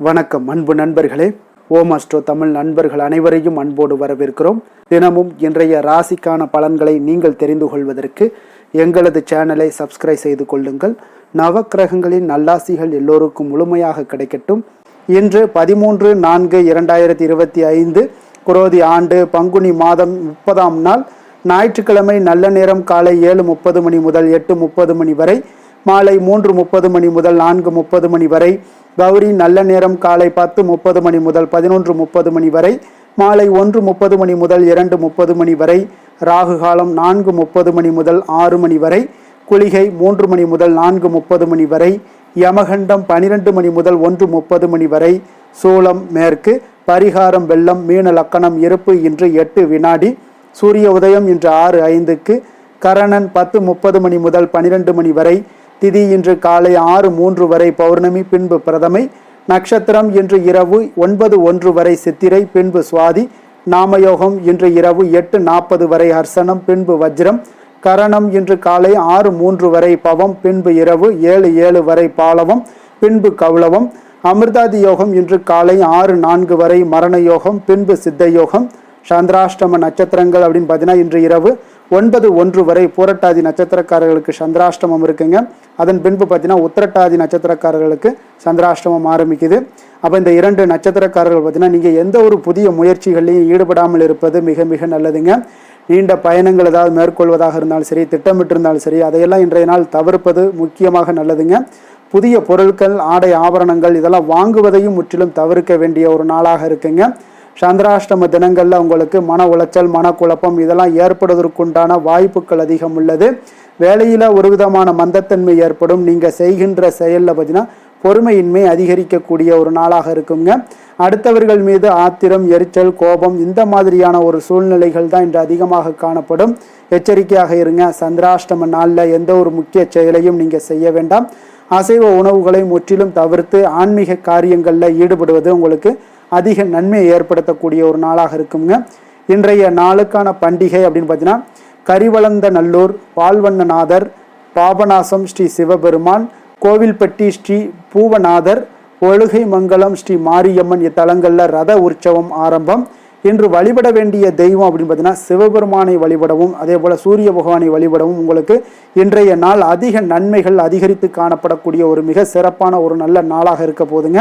வணக்கம் அன்பு நண்பர்களே. ஓம் அஸ்ட்ரோ தமிழ் நண்பர்கள் அனைவரையும் அன்போடு வரவேற்கிறோம். தினமும் இன்றைய ராசிக்கான பலன்களை நீங்கள் தெரிந்து கொள்வதற்கு எங்களது சேனலை சப்ஸ்கிரைப் செய்து கொள்ளுங்கள். நவக்கிரகங்களின் நல்லாசிகள் எல்லோருக்கும் முழுமையாக கிடைக்கட்டும். இன்று 13/4/2025 குரோதி ஆண்டு பங்குனி மாதம் 30ஆம் நாள் ஞாயிற்றுக்கிழமை. நல்ல நேரம் காலை 7:30 மணி முதல் 8:30 மணி வரை, மாலை 3:30 மணி முதல் 4:30 மணி வரை. கௌரி நல்ல நேரம் காலை 10:30 மணி முதல் 11:30 மணி வரை, மாலை 1:30 மணி முதல் 2:30 மணி வரை. ராகு காலம் 4:30 மணி முதல் 6 மணி வரை, குளிகை 3 மணி முதல் 4:30 மணி வரை, யமகண்டம் 12 மணி முதல் 1:30 மணி வரை. சூலம் மேற்கு, பரிகாரம் வெள்ளம். மீன லக்கணம் இருப்பு இன்று 8 வினாடி. சூரிய உதயம் இன்று 6:05க்கு. கரணன் 10:30 மணி முதல் 12 மணி வரை. திதி இன்று காலை 6:03 வரை பௌர்ணமி, பின்பு பிரதமை. நட்சத்திரம் இன்று இரவு 9:01 வரை சித்திரை, பின்பு சுவாதி. நாமயோகம் இன்று இரவு 8:40 வரை ஹர்சனம், பின்பு வஜ்ரம். கரணம் இன்று காலை 6:03 வரை பவம், பின்பு இரவு 7:07 வரை பாலவம், பின்பு கௌளவம். அமிர்தாதி யோகம் இன்று காலை 6:04 வரை மரண யோகம், பின்பு சித்த யோகம். சந்திராஷ்டம நட்சத்திரங்கள் அப்படின்னு பார்த்தீங்கன்னா இன்று இரவு 9:01 வரை பூரட்டாதி நட்சத்திரக்காரர்களுக்கு சந்திராஷ்டமம் இருக்குங்க. அதன் பின்பு பார்த்தீங்கன்னா உத்திரட்டாதி நட்சத்திரக்காரர்களுக்கு சந்திராஷ்டமம் ஆரம்பிக்குது. அப்போ இந்த 2 நட்சத்திரக்காரர்கள் பார்த்தீங்கன்னா நீங்கள் எந்த ஒரு புதிய முயற்சிகளையும் ஈடுபடாமல் இருப்பது மிக மிக நல்லதுங்க. நீண்ட பயணங்கள் ஏதாவது மேற்கொள்வதாக இருந்தாலும் சரி, திட்டமிட்டு இருந்தாலும் சரி, அதையெல்லாம் இன்றைய நாள் தவிர்ப்பது முக்கியமாக நல்லதுங்க. புதிய பொருட்கள், ஆடை ஆபரணங்கள் இதெல்லாம் வாங்குவதையும் முற்றிலும் தவிர்க்க வேண்டிய ஒரு நாளாக இருக்குங்க. சந்திராஷ்டம தினங்களில் உங்களுக்கு மன உளைச்சல், மனக்குழப்பம் இதெல்லாம் ஏற்படுவதற்குண்டான வாய்ப்புகள் அதிகம் உள்ளது. வேலையில் ஒரு விதமான மந்தத்தன்மை ஏற்படும். நீங்கள் செய்கின்ற செயலில் பார்த்தீங்கன்னா பொறுமையின்மை அதிகரிக்கக்கூடிய ஒரு நாளாக இருக்குங்க. அடுத்தவர்கள் மீது ஆத்திரம், எரிச்சல், கோபம் இந்த மாதிரியான ஒரு சூழ்நிலைகள் தான் இன்று அதிகமாக காணப்படும். எச்சரிக்கையாக இருங்க. சந்திராஷ்டம நாளில் எந்த ஒரு முக்கிய செயலையும் நீங்கள் செய்ய வேண்டாம். அசைவ உணவுகளை முற்றிலும் தவிர்த்து ஆன்மீக காரியங்களில் ஈடுபடுவது உங்களுக்கு அதிக நன்மையை ஏற்படுத்தக்கூடிய ஒரு நாளாக இருக்குங்க. இன்றைய நாளுக்கான பண்டிகை அப்படின்னு பார்த்தீங்கன்னா கரிவளந்த நல்லூர் பால்வண்ணநாதர், பாபநாசம் ஸ்ரீ சிவபெருமான், கோவில்பட்டி ஸ்ரீ பூவநாதர், ஒழுகை மங்கலம் ஸ்ரீ மாரியம்மன் இத்தலங்களில் ரத உற்சவம் ஆரம்பம். இன்று வழிபட வேண்டிய தெய்வம் அப்படின்னு பார்த்தீங்கன்னா சிவபெருமானை வழிபடவும் அதே போல் சூரிய பகவானை வழிபடவும் உங்களுக்கு இன்றைய நாள் அதிக நன்மைகள் அதிகரித்து காணப்படக்கூடிய ஒரு மிக சிறப்பான ஒரு நல்ல நாளாக இருக்க போதுங்க.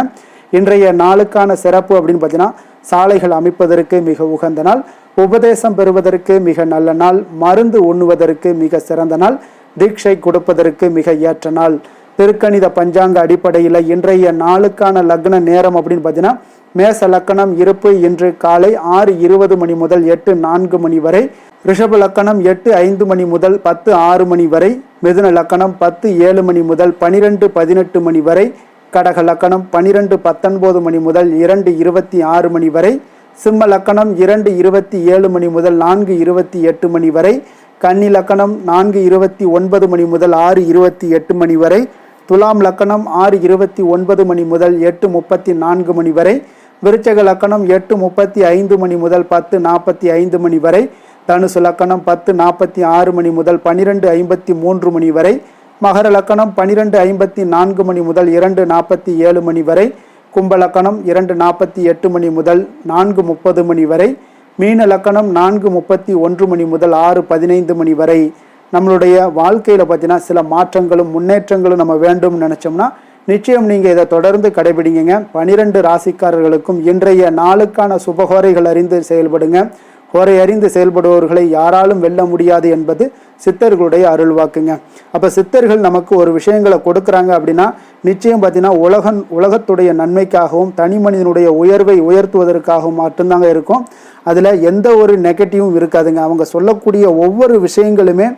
இன்றைய நாளுக்கான சிறப்பு அப்படின்னு பார்த்தீங்கன்னா சாலைகள் அமைப்பதற்கு மிக உகந்த நாள், உபதேசம் பெறுவதற்கு மிக நல்ல நாள், மருந்து உண்ணுவதற்கு மிக சிறந்த நாள், தீட்சை கொடுப்பதற்கு மிக ஏற்ற நாள். திருக்கணித பஞ்சாங்க அடிப்படையில் இன்றைய நாளுக்கான லக்ன நேரம் அப்படின்னு பார்த்தீங்கன்னா மேச லக்கணம் இருப்பு இன்று காலை 6:20 மணி முதல் 8:04 மணி வரை. ரிஷப லக்கணம் 8:05 மணி முதல் 10:06 மணி வரை. மிதுன லக்கணம் 10:07 மணி முதல் 12:18 மணி வரை. கடக லக்கணம் 12:19 மணி முதல் 2:26 மணி வரை. சிம்ம லக்கணம் 2:27 மணி முதல் 4:28 மணி வரை. கன்னி லக்கணம் 4:29 மணி முதல் 6:28 மணி வரை. துலாம் லக்கணம் 6:29 மணி முதல் 8:34 மணி வரை. விருச்சக லக்கணம் 8:35 மணி முதல் 10:45 மணி வரை. தனுசு லக்கணம் 10:46 மணி முதல் 12:53 மணி வரை. மகர லக்கணம் 12:54 மணி முதல் 2:47 மணி வரை. கும்ப லக்கணம் 2:48 மணி முதல் 4:30 மணி வரை. மீன லக்கணம் 4:31 மணி முதல் 6:15 மணி வரை. நம்மளுடைய வாழ்க்கையில் பார்த்தீங்கன்னா சில மாற்றங்களும் முன்னேற்றங்களும் நம்ம வேண்டும்னு நினச்சோம்னா நிச்சயம் நீங்கள் இதை தொடர்ந்து கடைபிடிங்க. 12 ராசிக்காரர்களுக்கும் இன்றைய நாளுக்கான சுபகோரைகள் அறிந்து செயல்படுங்க. ஹோரை அறிந்து செயல்படுபவர்களை யாராலும் வெல்ல முடியாது என்பது சித்தர்களுடைய அருள்வாக்குங்க. அப்போ சித்தர்கள் நமக்கு ஒரு விஷயங்களை கொடுக்குறாங்க அப்படின்னா நிச்சயம் பார்த்தீங்கன்னா உலகத்துடைய நன்மைக்காகவும் தனி மனிதனுடைய உயர்வை உயர்த்துவதற்காகவும் மட்டும்தாங்க இருக்கும். அதில் எந்த ஒரு நெகட்டிவும் இருக்காதுங்க. அவங்க சொல்லக்கூடிய ஒவ்வொரு விஷயங்களுமே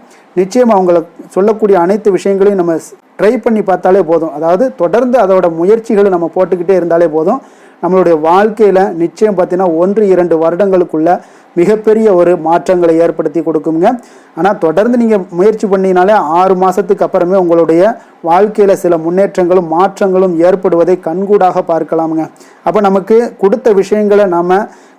நிச்சயம் அவங்க சொல்லக்கூடிய அனைத்து விஷயங்களையும் நம்ம ட்ரை பண்ணி பார்த்தாலே போதும். அதாவது தொடர்ந்து அதோட முயற்சிகளை நம்ம போட்டுக்கிட்டே இருந்தாலே போதும். நம்மளுடைய வாழ்க்கையில் நிச்சயம் பார்த்தீங்கன்னா 1-2 வருடங்களுக்குள்ள மிகப்பெரிய ஒரு மாற்றங்களை ஏற்படுத்தி கொடுக்குங்க. ஆனால் தொடர்ந்து நீங்கள் முயற்சி பண்ணினாலே 6 மாதத்துக்கு அப்புறமே உங்களுடைய வாழ்க்கையில் சில முன்னேற்றங்களும் மாற்றங்களும் ஏற்படுவதை கண்கூடாக பார்க்கலாமுங்க. அப்போ நமக்கு கொடுத்த விஷயங்களை நாம்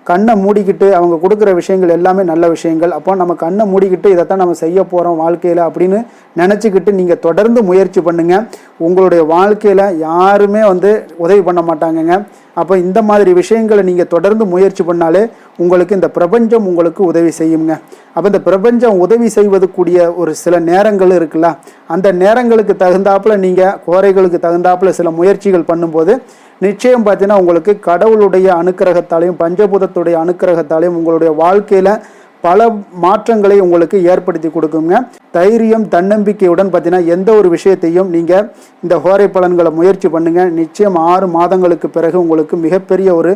கண்ணை மூடிக்கிட்டு அவங்க கொடுக்குற விஷயங்கள் எல்லாமே நல்ல விஷயங்கள். அப்போ நம்ம கண்ணை மூடிக்கிட்டு இதைத்தான் நம்ம செய்ய போகிறோம் வாழ்க்கையில் அப்படின்னு நினச்சிக்கிட்டு நீங்கள் தொடர்ந்து முயற்சி பண்ணுங்கள். உங்களுடைய வாழ்க்கையில் யாருமே உதவி பண்ண மாட்டாங்கங்க. அப்போ இந்த மாதிரி விஷயங்களை நீங்கள் தொடர்ந்து முயற்சி பண்ணாலே உங்களுக்கு இந்த பிரபஞ்சம் உங்களுக்கு உதவி செய்யுங்க. அப்போ இந்த பிரபஞ்சம் உதவி செய்வது கூடிய ஒரு சில நேரங்கள் இருக்குல்ல, அந்த நேரங்களுக்கு தகுந்தாப்புல நீங்கள் கோரைகளுக்கு தகுந்தாப்புல சில முயற்சிகள் பண்ணும்போது நிச்சயம் பார்த்தீங்கன்னா உங்களுக்கு கடவுளுடைய அனுக்கிரகத்தாலையும் பஞ்சபூதத்துடைய அனுக்கிரகத்தாலையும் உங்களுடைய வாழ்க்கையில் பல மாற்றங்களை உங்களுக்கு ஏற்படுத்தி கொடுக்குங்க. தைரியம் தன்னம்பிக்கையுடன் பார்த்தீங்கன்னா எந்த ஒரு விஷயத்தையும் நீங்கள் இந்த ஹோரை பலன்களை முயற்சி பண்ணுங்கள். நிச்சயம் 6 மாதங்களுக்கு பிறகு உங்களுக்கு மிகப்பெரிய ஒரு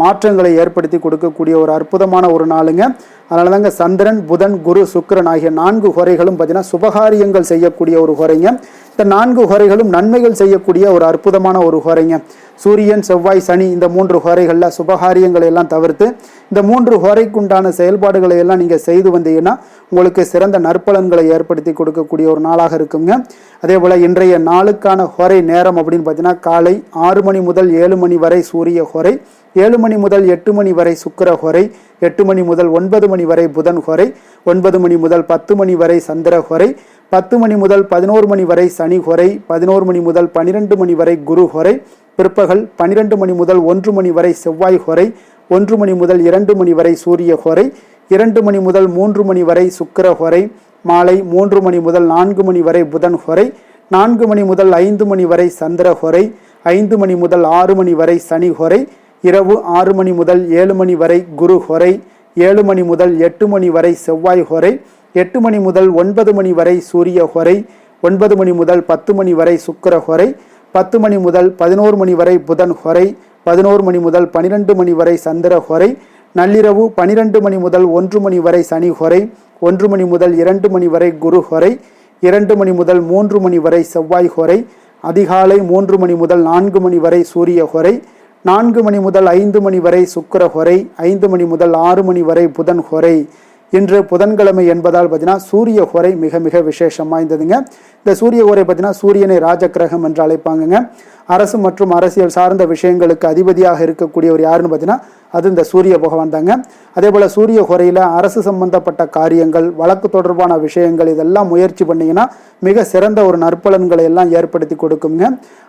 மாற்றங்களை ஏற்படுத்தி கொடுக்கக்கூடிய ஒரு அற்புதமான ஒரு நாளுங்க. அதனால தாங்க சந்திரன், புதன், குரு, சுக்கிரன் ஆகிய 4 ஹோரைகளும் பார்த்தீங்கன்னா சுபகாரியங்கள் செய்யக்கூடிய ஒரு ஹோரைங்க. இந்த 4 ஹோரைகளும் நன்மைகள் செய்யக்கூடிய ஒரு அற்புதமான ஒரு ஹோரைங்க. சூரியன், செவ்வாய், சனி இந்த 3 ஹோரைகளில் சுபகாரியங்களை எல்லாம் தவிர்த்து இந்த 3 ஹோரைக்குண்டான செயல்பாடுகளை எல்லாம் நீங்கள் செய்து வந்தீங்கன்னா உங்களுக்கு சிறந்த நற்பலன்களை ஏற்படுத்தி கொடுக்கக்கூடிய ஒரு நாளாக இருக்குங்க. அதே போல் இன்றைய நாளுக்கான ஹோரை நேரம் அப்படின்னு பார்த்தீங்கன்னா காலை 6 மணி முதல் 7 மணி வரை சூரிய ஹோரை, 7 மணி முதல் 8 மணி வரை சுக்கிர ஹோரை, 8 மணி முதல் 9 மணி வரை புதன் ஹோரை, 9 மணி முதல் 10 மணி வரை சந்திர ஹோரை, 10 மணி முதல் 11 மணி வரை சனி ஹோரை, 11 மணி முதல் 12 மணி வரை குரு ஹோரை, பிற்பகல் 12 மணி முதல் 1 மணி வரை செவ்வாய் ஹோரை, 1 மணி முதல் 2 மணி வரை சூரிய ஹோரை, 2 மணி முதல் 3 மணி வரை சுக்கிர ஹோரை, மாலை 3 மணி முதல் 4 மணி வரை புதன் ஹோரை, 4 மணி முதல் 5 மணி வரை சந்திர ஹோரை, 5 மணி முதல் 6 மணி வரை சனி ஹோரை, இரவு 6 மணி முதல் 7 மணி வரை குரு ஹோரை, 7 மணி முதல் 8 மணி வரை செவ்வாய் ஹோரை, 8 மணி முதல் 9 மணி வரை சூரிய ஹோரை, 9 மணி முதல் 10 மணி வரை சுக்கிர ஹோரை, 10 மணி முதல் 11 மணி வரை புதன் ஹோரை, 11 மணி முதல் 12 மணி வரை சந்திர ஹோரை, நள்ளிரவு 12 மணி முதல் 1 மணி வரை சனி ஹோரை, 1 மணி முதல் 2 மணி வரை குரு ஹோரை, 2 மணி முதல் 3 மணி வரை செவ்வாய் ஹோரை, அதிகாலை 3 மணி முதல் 4 மணி வரை சூரிய ஹோரை, 4 மணி முதல் 5 மணி வரை சுக்கிர ஹோரை, 5 மணி முதல் 6 மணி வரை புதன் ஹோரை. இன்று புதன்கிழமை என்பதால் பார்த்தீங்கன்னா சூரிய ஹோரை மிக மிக விசேஷம் வாய்ந்ததுங்க. இந்த சூரிய ஹோரை பார்த்தீங்கன்னா சூரியனை ராஜகிரகம் என்று அழைப்பாங்கங்க. அரசு மற்றும் அரசியல் சார்ந்த விஷயங்களுக்கு அதிபதியாக இருக்கக்கூடியவர் யாருன்னு பார்த்தீங்கன்னா அது இந்த சூரிய பகவான் தாங்க. அதே போல் சூரிய ஹோரையில் அரசு சம்பந்தப்பட்ட காரியங்கள், வழக்கு தொடர்பான விஷயங்கள் இதெல்லாம் முயற்சி பண்ணிங்கன்னா மிக சிறந்த ஒரு நற்பலன்களை எல்லாம் ஏற்படுத்தி கொடுக்குங்க.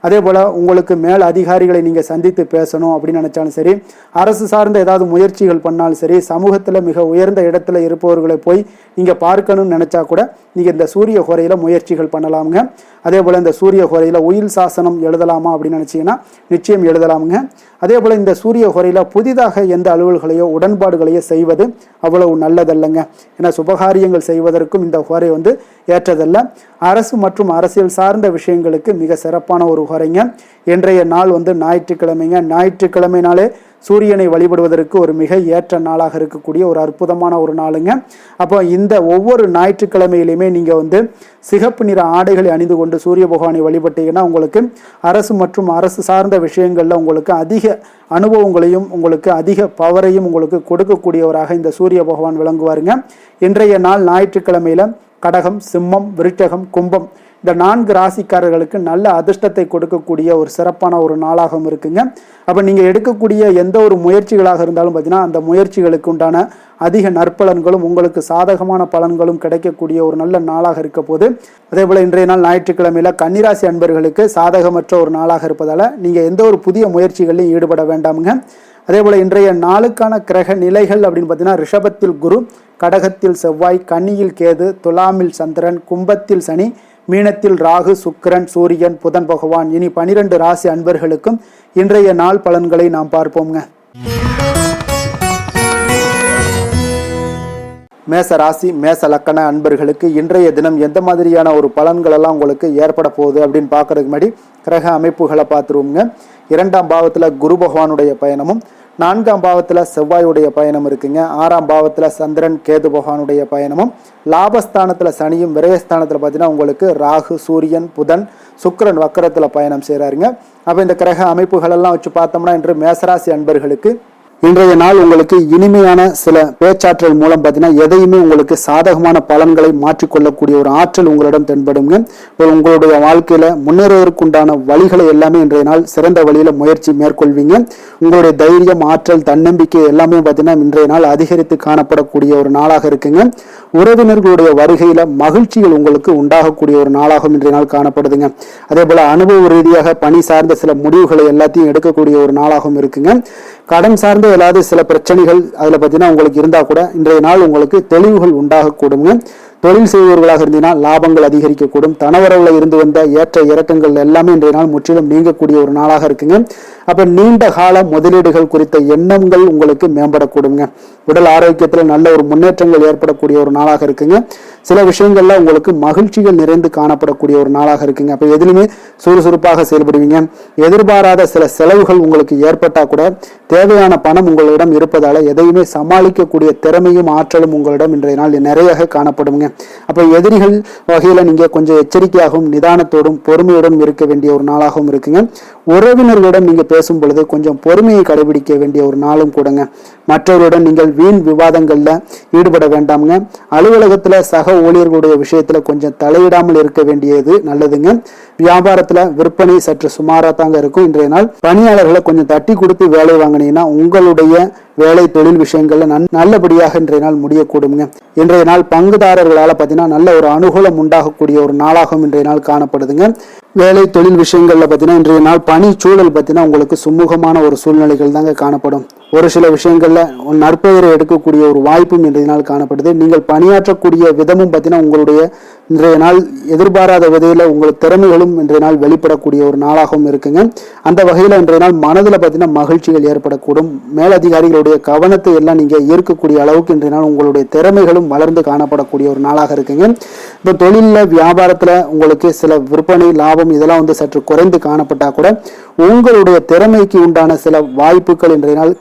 அதே போல் உங்களுக்கு மேல் அதிகாரிகளை நீங்கள் சந்தித்து பேசணும் அப்படின்னு நினச்சாலும் சரி, அரசு சார்ந்த ஏதாவது முயற்சிகள் பண்ணாலும் சரி, சமூகத்தில் மிக உயர்ந்த இடத்துல இருப்பவர்களை போய் நீங்கள் பார்க்கணும்னு நினச்சா கூட நீங்கள் இந்த சூரிய ஹோரையில் முயற்சிகள் பண்ணலாமுங்க. அதே போல் இந்த சூரிய ஹோரையில் உயில் சாசனம் எழுதலாமா அப்படின்னு நினச்சிங்கன்னா நிச்சயம் எழுதலாமுங்க. அதே போல் இந்த சூரிய ஹோரையில் புதிதாக எந்த அலுவல்களையோ உடன்பாடுகளையோ செய்வது அவ்வளவு நல்லதல்லங்க. ஏன்னா சுபகாரியங்கள் செய்வதற்கும் இந்த ஹோரை ஏற்றதல்ல. அரசு மற்றும் அரசியல் சார்ந்த விஷயங்களுக்கு மிக சிறப்பான ஒரு ஹோரைங்க. இன்றைய நாள் ஞாயிற்றுக்கிழமைங்க. ஞாயிற்றுக்கிழமைனாலே சூரியனை வழிபடுவதற்கு ஒரு மிக ஏற்ற நாளாக இருக்கக்கூடிய ஒரு அற்புதமான ஒரு நாளுங்க. அப்போ இந்த ஒவ்வொரு ஞாயிற்றுக்கிழமையிலுமே நீங்கள் சிகப்பு நிற ஆடைகளை அணிந்து கொண்டு சூரிய பகவானை வழிபட்டீங்கன்னா உங்களுக்கு அரசு மற்றும் அரசு சார்ந்த விஷயங்களில் உங்களுக்கு அதிக அனுபவங்களையும் உங்களுக்கு அதிக பவரையும் உங்களுக்கு கொடுக்கக்கூடியவராக இந்த சூரிய பகவான் விளங்குவாருங்க. இன்றைய நாள் ஞாயிற்றுக்கிழமையில கடகம், சிம்மம், விருச்சகம், கும்பம் இந்த 4 ராசிக்காரர்களுக்கு நல்ல அதிர்ஷ்டத்தை கொடுக்கக்கூடிய ஒரு சிறப்பான ஒரு நாளாகவும் இருக்குங்க. அப்போ நீங்கள் எடுக்கக்கூடிய எந்த ஒரு முயற்சிகளாக இருந்தாலும் பார்த்தீங்கன்னா அந்த முயற்சிகளுக்கு உண்டான அதிக நற்பலன்களும் உங்களுக்கு சாதகமான பலன்களும் கிடைக்கக்கூடிய ஒரு நல்ல நாளாக இருக்க போது. அதே போல் இன்றைய நாள் ஞாயிற்றுக்கிழமையில் கன்னிராசி அன்பர்களுக்கு சாதகமற்ற ஒரு நாளாக இருப்பதால் நீங்கள் எந்த ஒரு புதிய முயற்சிகளிலும் ஈடுபட வேண்டாமுங்க. அதே போல் இன்றைய நாளுக்கான கிரக நிலைகள் அப்படின்னு பார்த்தீங்கன்னா ரிஷபத்தில் குரு, கடகத்தில் செவ்வாய், கன்னியில் கேது, துலாமில் சந்திரன், கும்பத்தில் சனி, மீனத்தில் ராகு, சுக்கிரன், சூரியன், புதன் பகவான். இனி 12 ராசி அன்பர்களுக்கும் இன்றைய நாள் பலன்களை நாம் பார்ப்போங்க. மேச ராசி மேச லக்கண அன்பர்களுக்கு இன்றைய தினம் எந்த மாதிரியான ஒரு பலன்கள் எல்லாம் உங்களுக்கு ஏற்பட போகுது அப்படின்னு பார்க்கறதுக்கு முன்னாடி கிரக அமைப்புகளை பார்த்துருவோங்க. 2ஆம் பாவத்தில் குரு பகவானுடைய பயணமும், 4ஆம் பாவத்தில் செவ்வாயுடைய பயணம் இருக்குங்க. 6ஆம் பாவத்தில் சந்திரன் கேது பகவானுடைய பயணமும், லாபஸ்தானத்தில் சனியும், விரயஸ்தானத்தில் பார்த்தீங்கன்னா உங்களுக்கு ராகு, சூரியன், புதன், சுக்கிரன் வக்கரத்தில் பயணம் செய்கிறாருங்க. அப்போ இந்த கிரக அமைப்புகளெல்லாம் வச்சு பார்த்தோம்னா இன்று மேசராசி அன்பர்களுக்கு இன்றைய நாள் உங்களுக்கு இனிமையான சில பேச்சாற்றல் மூலம் பார்த்தீங்கன்னா எதையுமே உங்களுக்கு சாதகமான பலன்களை மாற்றிக்கொள்ளக்கூடிய ஒரு ஆற்றல் உங்களிடம் தென்படுங்க. உங்களுடைய வாழ்க்கையில முன்னேறுவதற்குண்டான வழிகளை எல்லாமே இன்றைய நாள் சிறந்த வழியில முயற்சி மேற்கொள்வீங்க. உங்களுடைய தைரியம், ஆற்றல், தன்னம்பிக்கை எல்லாமே பார்த்தீங்கன்னா இன்றைய நாள் அதிகரித்து காணப்படக்கூடிய ஒரு நாளாக இருக்குங்க. உறவினர்களுடைய வருகையில மகிழ்ச்சிகள் உங்களுக்கு உண்டாகக்கூடிய ஒரு நாளாகவும் இன்றைய நாள் காணப்படுதுங்க. அதே போல அனுபவ ரீதியாக பணி சார்ந்த சில முடிவுகளை எல்லாத்தையும் எடுக்கக்கூடிய ஒரு நாளாகவும் இருக்குங்க. கடன் சார்ந்த ஏதாவது சில பிரச்சனைகள் அதுல பார்த்தீங்கன்னா உங்களுக்கு இருந்தா கூட இன்றைய நாள் உங்களுக்கு தெளிவுகள் உண்டாகக்கூடுங்க. தொழில் செய்பவர்களாக இருந்தீங்கன்னா லாபங்கள் அதிகரிக்கக்கூடும். தனவரவுல இருந்து வந்த ஏற்ற இறக்கங்கள் எல்லாமே இன்றைய நாள் முற்றிலும் நீங்கக்கூடிய ஒரு நாளாக இருக்குங்க. அப்ப நீண்ட கால முதலீடுகள் குறித்த எண்ணங்கள் உங்களுக்கு மேம்படக்கூடுங்க. உடல் ஆரோக்கியத்துல நல்ல ஒரு முன்னேற்றங்கள் ஏற்படக்கூடிய ஒரு நாளாக இருக்குங்க. சில விஷயங்கள்ல உங்களுக்கு மகிழ்ச்சிகள் நிறைந்து காணப்படக்கூடிய ஒரு நாளாக இருக்குங்க. அப்ப எதிலுமே சுறுசுறுப்பாக செயல்படுவீங்க. எதிர்பாராத சில செலவுகள் உங்களுக்கு ஏற்பட்டா கூட தேவையான பணம் உங்களிடம் இருப்பதால எதையுமே சமாளிக்கக்கூடிய திறமையும் ஆற்றலும் உங்களிடம் இன்றைய நாள் நிறைய காணப்படுங்க. அப்ப எதிரிகள் வகையில நீங்க கொஞ்சம் எச்சரிக்கையாகவும் நிதானத்தோடும் பொறுமையுடன் இருக்க வேண்டிய ஒரு நாளாகவும் இருக்குங்க. உறவினர்களிடம் நீங்க பேசும் பொழுது கொஞ்சம் பொறுமையை கடைபிடிக்க வேண்டிய ஒரு நாளும் கூடங்க. மற்றவருடன் நீங்கள் வீண் விவாதங்கள்ல ஈடுபட வேண்டாமுங்க. அலுவலகத்துல சக ஊழியர்களுடைய விஷயத்துல கொஞ்சம் தலையிடாமல் இருக்க வேண்டியது நல்லதுங்க. வியாபாரத்துல விற்பனை சற்று சுமாரா தாங்க இருக்கும். இன்றைய நாள் பணியாளர்களை கொஞ்சம் தட்டி கொடுத்து வேலை வாங்கினீங்கன்னா உங்களுடைய வேலை தொழில் விஷயங்கள்ல நல்லபடியாக இன்றைய நாள் முடியக்கூடுங்க. இன்றைய நாள் பங்குதாரர்களால பார்த்தீங்கன்னா நல்ல ஒரு அனுகூலம் உண்டாகக்கூடிய ஒரு நாளாகவும் இன்றைய நாள் காணப்படுதுங்க. வேலை தொழில் விஷயங்கள்ல பார்த்தீங்கன்னா இன்றைய நாள் பணி சூழல் பார்த்தீங்கன்னா உங்களுக்கு சுமூகமான ஒரு சூழ்நிலைகள் தாங்க காணப்படும். ஒரு சில விஷயங்கள்ல நற்பெயரை எடுக்கக்கூடிய ஒரு வாய்ப்பும் இன்றைய நாள் காணப்படுது. நீங்கள் பணியாற்றக்கூடிய விதமும் பார்த்தீங்கன்னா உங்களுடைய இன்றைய நாள் எதிர்பாராத விதையில உங்கள் திறமைகளும் இன்றைய நாள் வெளிப்படக்கூடிய ஒரு நாளாகவும் இருக்குங்க. அந்த வகையில இன்றைய நாள் மனதில் பார்த்தீங்கன்னா மகிழ்ச்சிகள் ஏற்படக்கூடும். மேலதிகாரிகளுடைய கவனத்தை எல்லாம் நீங்க ஈர்க்கக்கூடிய அளவுக்கு இன்றைய நாள் உங்களுடைய திறமைகளும் வளர்ந்து காணப்படக்கூடிய ஒரு நாளாக இருக்குங்க. இப்போ தொழில வியாபாரத்துல உங்களுக்கு சில விற்பனை லாபம் இதெல்லாம் சற்று குறைந்து காணப்பட்டா கூட உங்களுடைய திறமைக்கு உண்டான சில வாய்ப்புகள் இன்றைய நாள்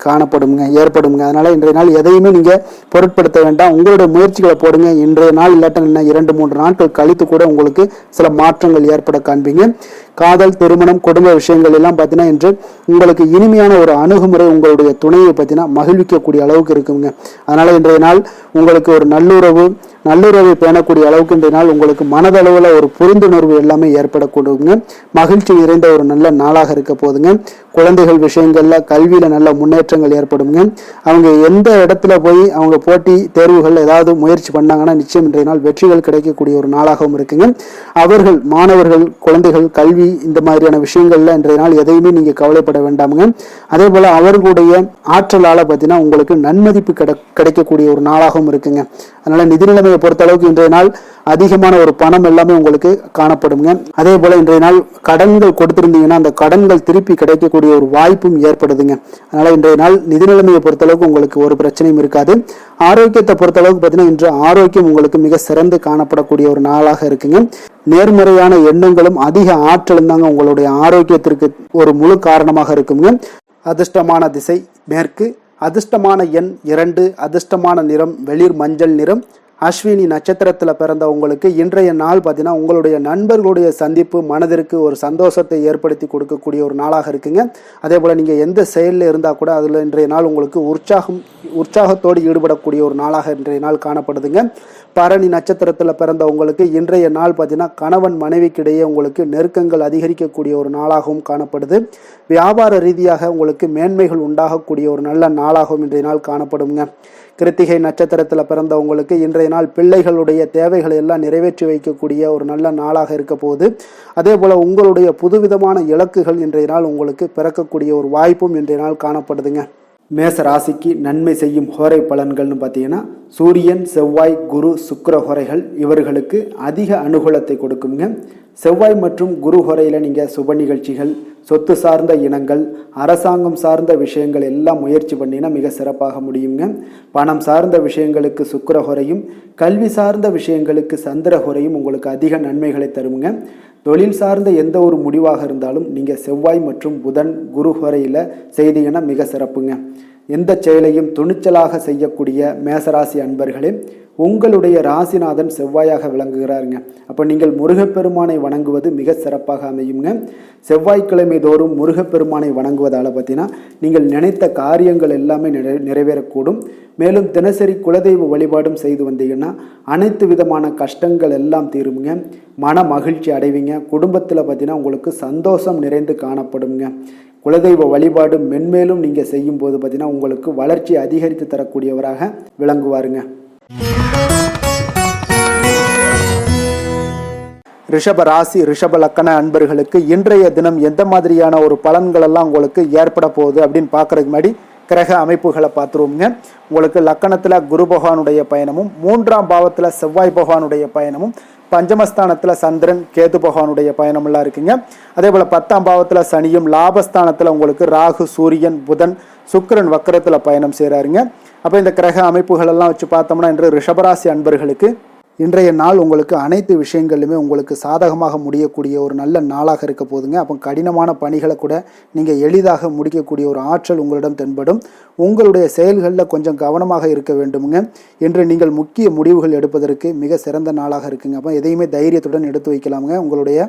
ஏற்படுங்க. அதனால இன்றைய நாள் எதையுமே நீங்க பொருட்படுத்த வேண்டாம். உங்களுடைய முயற்சிகளை போடுங்க. இன்றைய நாள் இல்லாட்ட 2-3 நாட்கள் கழித்து கூட உங்களுக்கு சில மாற்றங்கள் ஏற்பட காண்பீங்க. காதல், திருமணம், குடும்ப விஷயங்கள் எல்லாம் பார்த்தீங்கன்னா இன்று உங்களுக்கு இனிமையான ஒரு அணுகுமுறை உங்களுடைய துணையை பார்த்தீங்கன்னா மகிழ்விக்கக்கூடிய அளவுக்கு இருக்குங்க. அதனால இன்றைய நாள் உங்களுக்கு ஒரு நல்லுறவை பேணக்கூடிய அளவுக்கு இன்றைய நாள் உங்களுக்கு மனதளவுல ஒரு புரிந்துணர்வு எல்லாமே ஏற்படக்கூடுங்க. மகிழ்ச்சி நிறைந்த ஒரு நல்ல நாளாக இருக்க போதுங்க. குழந்தைகள் விஷயங்கள்ல கல்வியில நல்ல முன்னேற்றங்கள் ஏற்படுங்க. அவங்க எந்த இடத்துல போய் அவங்க போட்டி தேர்வுகள் ஏதாவது முயற்சி பண்ணாங்கன்னா நிச்சயம் இன்றைய நாள் வெற்றிகள் கிடைக்கக்கூடிய ஒரு நாளாகவும் இருக்குங்க. அவர்கள் மாணவர்கள், குழந்தைகள் கல்வி இந்த மாதிரியான விஷயங்கள்ல இன்றைய நாள் எதையுமே நீங்க கவலைப்பட வேண்டாமுங்க. அதே போல அவர்களுடைய ஆற்றலால பார்த்தீங்கன்னா உங்களுக்கு நன்மதிப்பு கிடைக்கக்கூடிய ஒரு நாளாகவும் இருக்குங்க. அதனால நிதி நிலைமையை பொறுத்த அளவுக்கு இன்றைய நாள் அதிகமான ஒரு பணம் எல்லாமே உங்களுக்கு காணப்படுங்க. அதே போல இன்றைய நாள் கடன்கள் கொடுத்திருந்தீங்கன்னா அந்த கடன்கள் திருப்பி கிடைக்கக்கூடிய ஒரு வாய்ப்பும் ஏற்படுதுங்க. அதனால இன்றைய நாள் நிதி நிலைமையை பொறுத்த அளவுக்கு உங்களுக்கு ஒரு பிரச்சனையும் இருக்காது. ஆரோக்கியத்தை பொறுத்த அளவுக்கு பார்த்தீங்கன்னா இன்று ஆரோக்கியம் உங்களுக்கு மிக சிறந்து காணப்படக்கூடிய ஒரு நாளாக இருக்குங்க. நேர்மறையான எண்ணங்களும் அதிக ஆற்றலும் தாங்க உங்களுடைய ஆரோக்கியத்திற்கு ஒரு முழு காரணமாக இருக்குங்க. அதிர்ஷ்டமான திசை மேற்கு, அதிர்ஷ்டமான எண் 2, அதிர்ஷ்டமான நிறம் வெளிர் மஞ்சள் நிறம். அஸ்வினி நட்சத்திரத்துல பிறந்த உங்களுக்கு இன்றைய நாள் பார்த்தீங்கன்னா உங்களுடைய நண்பர்களுடைய சந்திப்பு மனதிற்கு ஒரு சந்தோஷத்தை ஏற்படுத்தி கொடுக்கக்கூடிய ஒரு நாளாக இருக்குங்க. அதே போல நீங்க எந்த செயலில் இருந்தா கூட அதுல இன்றைய நாள் உங்களுக்கு உற்சாகத்தோடு ஈடுபடக்கூடிய ஒரு நாளாக இன்றைய நாள் காணப்படுதுங்க. பரணி நட்சத்திரத்துல பிறந்த உங்களுக்கு இன்றைய நாள் பார்த்தீங்கன்னா கணவன் மனைவிக்கிடையே உங்களுக்கு நெருக்கங்கள் அதிகரிக்கக்கூடிய ஒரு நாளாகவும் காணப்படுது. வியாபார ரீதியாக உங்களுக்கு மேன்மைகள் உண்டாகக்கூடிய ஒரு நல்ல நாளாகவும் இன்றைய நாள் காணப்படுங்க. கிருத்திகை நட்சத்திரத்துல பிறந்த உங்களுக்கு இன்றைய நாள் பிள்ளைகளுடைய தேவைகளை எல்லாம் நிறைவேற்றி வைக்கக்கூடிய ஒரு நல்ல நாளாக இருக்க போகுது. அதே போல உங்களுடைய புதுவிதமான இலக்குகள் இன்றைய நாள் உங்களுக்கு பிறக்கக்கூடிய ஒரு வாய்ப்பும் இன்றைய நாள் காணப்படுதுங்க. மேச ராசிக்கு நன்மை செய்யும் ஹோரை பலன்கள்னு பார்த்தீங்கன்னா சூரியன், செவ்வாய், குரு, சுக்கிர ஹோரைகள் இவர்களுக்கு அதிக அனுகூலத்தை கொடுக்குங்க. செவ்வாய் மற்றும் குரு ஹோரையில் நீங்கள் சுப நிகழ்ச்சிகள், சொத்து சார்ந்த இனங்கள், அரசாங்கம் சார்ந்த விஷயங்கள் எல்லாம் முயற்சி பண்ணினா மிக சிறப்பாக முடியுங்க. பணம் சார்ந்த விஷயங்களுக்கு சுக்கிர ஹோரையும், கல்வி சார்ந்த விஷயங்களுக்கு சந்திர ஹோரையும் உங்களுக்கு அதிக நன்மைகளை தருங்க. தொழில் சார்ந்த எந்த ஒரு முடிவாக இருந்தாலும் நீங்கள் செவ்வாய் மற்றும் புதன், குரு ஹோரையில் செய்தீங்கன்னா மிக சிறப்புங்க. எந்த செயலையும் துணிச்சலாக செய்யக்கூடிய மேசராசி அன்பர்களே, உங்களுடைய ராசிநாதன் செவ்வாயாக விளங்குகிறாருங்க. அப்போ நீங்கள் முருகப்பெருமானை வணங்குவது மிக சிறப்பாக அமையுங்க. செவ்வாய்க்கிழமை தோறும் முருகப்பெருமானை வணங்குவதால் பார்த்தீங்கன்னா நீங்கள் நினைத்த காரியங்கள் எல்லாமே நிறைவேறக்கூடும். மேலும் தினசரி குலதெய்வ வழிபாடும் செய்து வந்தீங்கன்னா அனைத்து விதமான கஷ்டங்கள் எல்லாம் தீருங்க. மன மகிழ்ச்சி அடைவீங்க. குடும்பத்தில் பார்த்தீங்கன்னா உங்களுக்கு சந்தோஷம் நிறைந்து காணப்படுங்க. குலதெய்வ வழிபாடு மென்மேலும் நீங்கள் செய்யும்போது பார்த்தீங்கன்னா உங்களுக்கு வளர்ச்சி அதிகரித்து தரக்கூடியவராக விளங்குவாருங்க. ரிஷப ராசி ரிஷப லக்கண அன்பர்களுக்கு இன்றைய தினம் எந்த மாதிரியான ஒரு பலன்கள் எல்லாம் உங்களுக்கு ஏற்பட போகுது அப்படின்னு பார்க்கறதுக்கு முன்னாடி கிரக அமைப்புகளை பார்த்துருவோங்க. உங்களுக்கு லக்கணத்தில் குரு பகவானுடைய பயணமும், 3ஆம் பாவத்தில் செவ்வாய் பகவானுடைய பயணமும், பஞ்சமஸ்தானத்தில் சந்திரன் கேது பகவானுடைய பயணமெல்லாம் இருக்குங்க. அதே போல் 10ஆம் பாவத்தில் சனியும், லாபஸ்தானத்தில் உங்களுக்கு ராகு சூரியன் புதன் சுக்கிரன் வக்கரத்தில் பயணம் செய்கிறாருங்க. அப்போ இந்த கிரக அமைப்புகள் எல்லாம் வச்சு பார்த்தோம்னா இன்று ரிஷபராசி அன்பர்களுக்கு இன்றைய நாள் உங்களுக்கு அனைத்து விஷயங்களிலுமே உங்களுக்கு சாதகமாக முடியக்கூடிய ஒரு நல்ல நாளாக இருக்க போதுங்க. அப்போ கடினமான பணிகளை கூட நீங்கள் எளிதாக முடிக்கக்கூடிய ஒரு ஆற்றல் உங்களிடம் தென்படும். உங்களுடைய செயல்களில் கொஞ்சம் கவனமாக இருக்க வேண்டுமுங்க. என்று நீங்கள் முக்கிய முடிவுகள் எடுப்பதற்கு மிக சிறந்த நாளாக இருக்குங்க. அப்போ எதையுமே தைரியத்துடன் எடுத்து வைக்கலாமுங்க. உங்களுடைய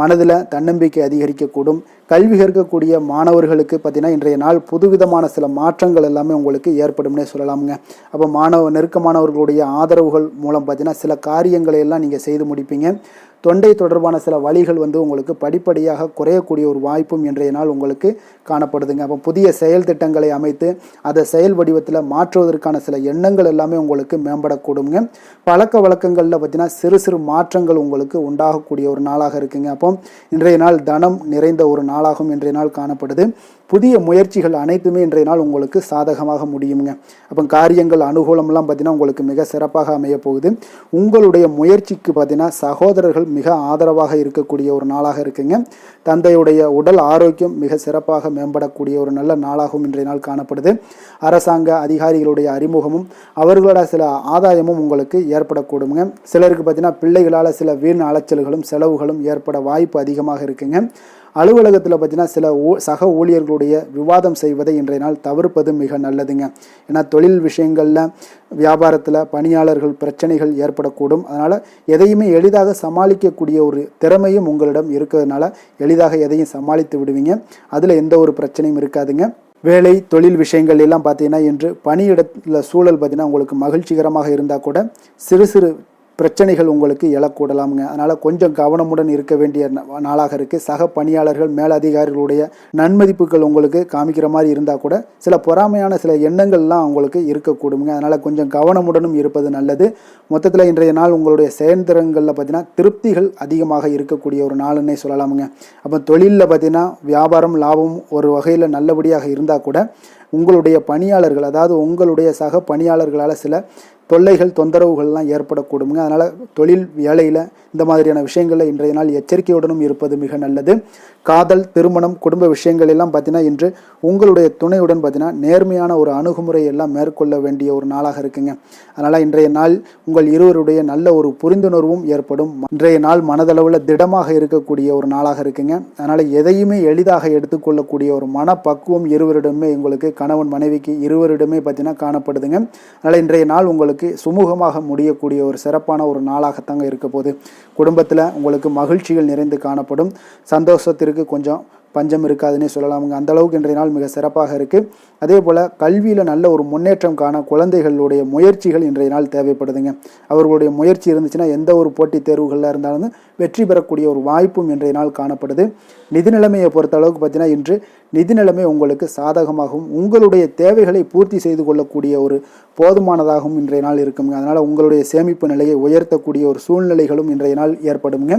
மனதில் தன்னம்பிக்கை அதிகரிக்கக்கூடும். கல்வி கற்கக்கூடிய மாணவர்களுக்கு பார்த்தீங்கன்னா இன்றைய நாள் புதுவிதமான சில மாற்றங்கள் எல்லாமே உங்களுக்கு ஏற்படும்னே சொல்லலாமுங்க. அப்போ நெருக்கமானவர்களுடைய ஆதரவுகள் மூலம் பார்த்தீங்கன்னா சில காரியங்களை எல்லாம் நீங்கள் செய்து முடிப்பீங்க. தொண்டை தொடர்பான சில வழிகள் உங்களுக்கு படிப்படியாக குறையக்கூடிய ஒரு வாய்ப்பும் இன்றைய நாள் உங்களுக்கு காணப்படுதுங்க. அப்போ புதிய செயல் திட்டங்களை அமைத்து அதை செயல் வடிவத்தில் மாற்றுவதற்கான சில எண்ணங்கள் எல்லாமே உங்களுக்கு மேம்படக்கூடுங்க. பழக்க வழக்கங்களில் பார்த்தீங்கன்னா சிறு சிறு மாற்றங்கள் உங்களுக்கு உண்டாகக்கூடிய ஒரு நாளாக இருக்குங்க. அப்போ இன்றைய நாள் தனம் நிறைந்த ஒரு நாளாகவும் இன்றைய நாள் காணப்படுது. புதிய முயற்சிகள் அனைத்துமே இன்றைய நாள் உங்களுக்கு சாதகமாக முடியுங்க. அப்போ காரியங்கள் அனுகூலம்லாம் பார்த்தீங்கன்னா உங்களுக்கு மிக சிறப்பாக அமைய போகுது. உங்களுடைய முயற்சிக்கு பார்த்தீங்கன்னா சகோதரர்கள் மிக ஆதரவாக இருக்கக்கூடிய ஒரு நாளாக இருக்குங்க. தந்தையுடைய உடல் ஆரோக்கியம் மிக சிறப்பாக மேம்படக்கூடிய ஒரு நல்ல நாளாகவும் இன்றைய நாள் காணப்படுது. அரசாங்க அதிகாரிகளுடைய அறிமுகமும் அவர்களோட சில ஆதாயமும் உங்களுக்கு ஏற்படக்கூடுங்க. சிலருக்கு பார்த்தீங்கன்னா பிள்ளைகளால் சில வீண் அலைச்சல்களும் செலவுகளும் ஏற்பட வாய்ப்பு அதிகமாக இருக்குங்க. அலுவலகத்தில் பார்த்தீங்கன்னா சில சக ஊழியர்களுடைய விவாதம் செய்வதை இன்றைய நாள் தவிர்ப்பது மிக நல்லதுங்க. ஏன்னா தொழில் விஷயங்களில் வியாபாரத்தில் பணியாளர்கள் பிரச்சனைகள் ஏற்படக்கூடும். அதனால் எதையுமே எளிதாக சமாளிக்கக்கூடிய ஒரு திறமையும் உங்களிடம் இருக்கிறதுனால எளிதாக எதையும் சமாளித்து விடுவீங்க. அதில் எந்த ஒரு பிரச்சனையும் இருக்காதுங்க. வேலை தொழில் விஷயங்கள் எல்லாம் பார்த்தீங்கன்னா இன்று பணியிடத்தில் சூழல் பார்த்தீங்கன்னா உங்களுக்கு மகிழ்ச்சிகரமாக இருந்தால் கூட சிறு சிறு பிரச்சனைகள் உங்களுக்கு எழக்கூடலாமுங்க. அதனால் கொஞ்சம் கவனமுடன் இருக்க வேண்டிய நாளாக இருக்குது. சக பணியாளர்கள் மேலதிகாரிகளுடைய நன்மதிப்புகள் உங்களுக்கு காமிக்கிற மாதிரி இருந்தால் கூட சில பொறாமையான சில எண்ணங்கள்லாம் உங்களுக்கு இருக்கக்கூடுங்க. அதனால் கொஞ்சம் கவனமுடனும் இருப்பது நல்லது. மொத்தத்தில் இன்றைய நாள் உங்களுடைய செயல்திறன்களில் பார்த்தீங்கன்னா திருப்திகள் அதிகமாக இருக்கக்கூடிய ஒரு நாளுன்னே சொல்லலாமுங்க. அப்போ தொழிலில் பார்த்தீங்கன்னா வியாபாரம் லாபம் ஒரு வகையில் நல்லபடியாக இருந்தால் கூட உங்களுடைய பணியாளர்கள் அதாவது உங்களுடைய சக பணியாளர்களால் சில தொல்லைகள் தொந்தரவுகள்லாம் ஏற்படக்கூடுங்க. அதனால் தொழில் வேலையில் இந்த மாதிரியான விஷயங்களில் இன்றைய நாள் எச்சரிக்கையுடனும் இருப்பது மிக நல்லது. காதல் திருமணம் குடும்ப விஷயங்கள் எல்லாம் பார்த்தீங்கன்னா இன்று உங்களுடைய துணையுடன் பார்த்தீங்கன்னா நேர்மையான ஒரு அணுகுமுறை எல்லாம் மேற்கொள்ள வேண்டிய ஒரு நாளாக இருக்குங்க. அதனால் இன்றைய நாள் உங்கள் இருவருடைய நல்ல ஒரு புரிந்துணர்வும் ஏற்படும். இன்றைய நாள் மனதளவில் திடமாக இருக்கக்கூடிய ஒரு நாளாக இருக்குங்க. அதனால் எதையுமே எளிதாக எடுத்துக்கொள்ளக்கூடிய ஒரு மனப்பக்குவம் இருவரிடமே உங்களுக்கு கணவன் மனைவிக்கு இருவரிடமே பார்த்தீங்கன்னா காணப்படுதுங்க. அதனால் இன்றைய நாள் உங்களுக்கு சுமூகமாக முடியக்கூடிய ஒரு சிறப்பான ஒரு நாளாகத்தாங்க இருக்க போகுது. குடும்பத்தில் உங்களுக்கு மகிழ்ச்சிகள் நிறைந்து காணப்படும். சந்தோஷத்திற்கு கொஞ்சம் பஞ்சம் இருக்காதுன்னே சொல்லலாமுங்க. அந்த அளவுக்கு இன்றைய நாள் மிக சிறப்பாக இருக்குது. அதே போல் கல்வியில் நல்ல ஒரு முன்னேற்றம் காண குழந்தைகளுடைய முயற்சிகள் இன்றைய நாள் தேவைப்படுதுங்க. அவர்களுடைய முயற்சி இருந்துச்சுன்னா எந்த ஒரு போட்டித் தேர்வுகளில் இருந்தாலும் வெற்றி பெறக்கூடிய ஒரு வாய்ப்பும் இன்றைய நாள் காணப்படுது. நிதி நிலைமையை பொறுத்த அளவுக்கு பார்த்தீங்கன்னா இன்று நிதி நிலைமை உங்களுக்கு சாதகமாகவும் உங்களுடைய தேவைகளை பூர்த்தி செய்து கொள்ளக்கூடிய ஒரு போதுமானதாகவும் இன்றைய நாள் இருக்குங்க. அதனால் உங்களுடைய சேமிப்பு நிலையை உயர்த்தக்கூடிய ஒரு சூழ்நிலைகளும் இன்றைய நாள் ஏற்படுங்க.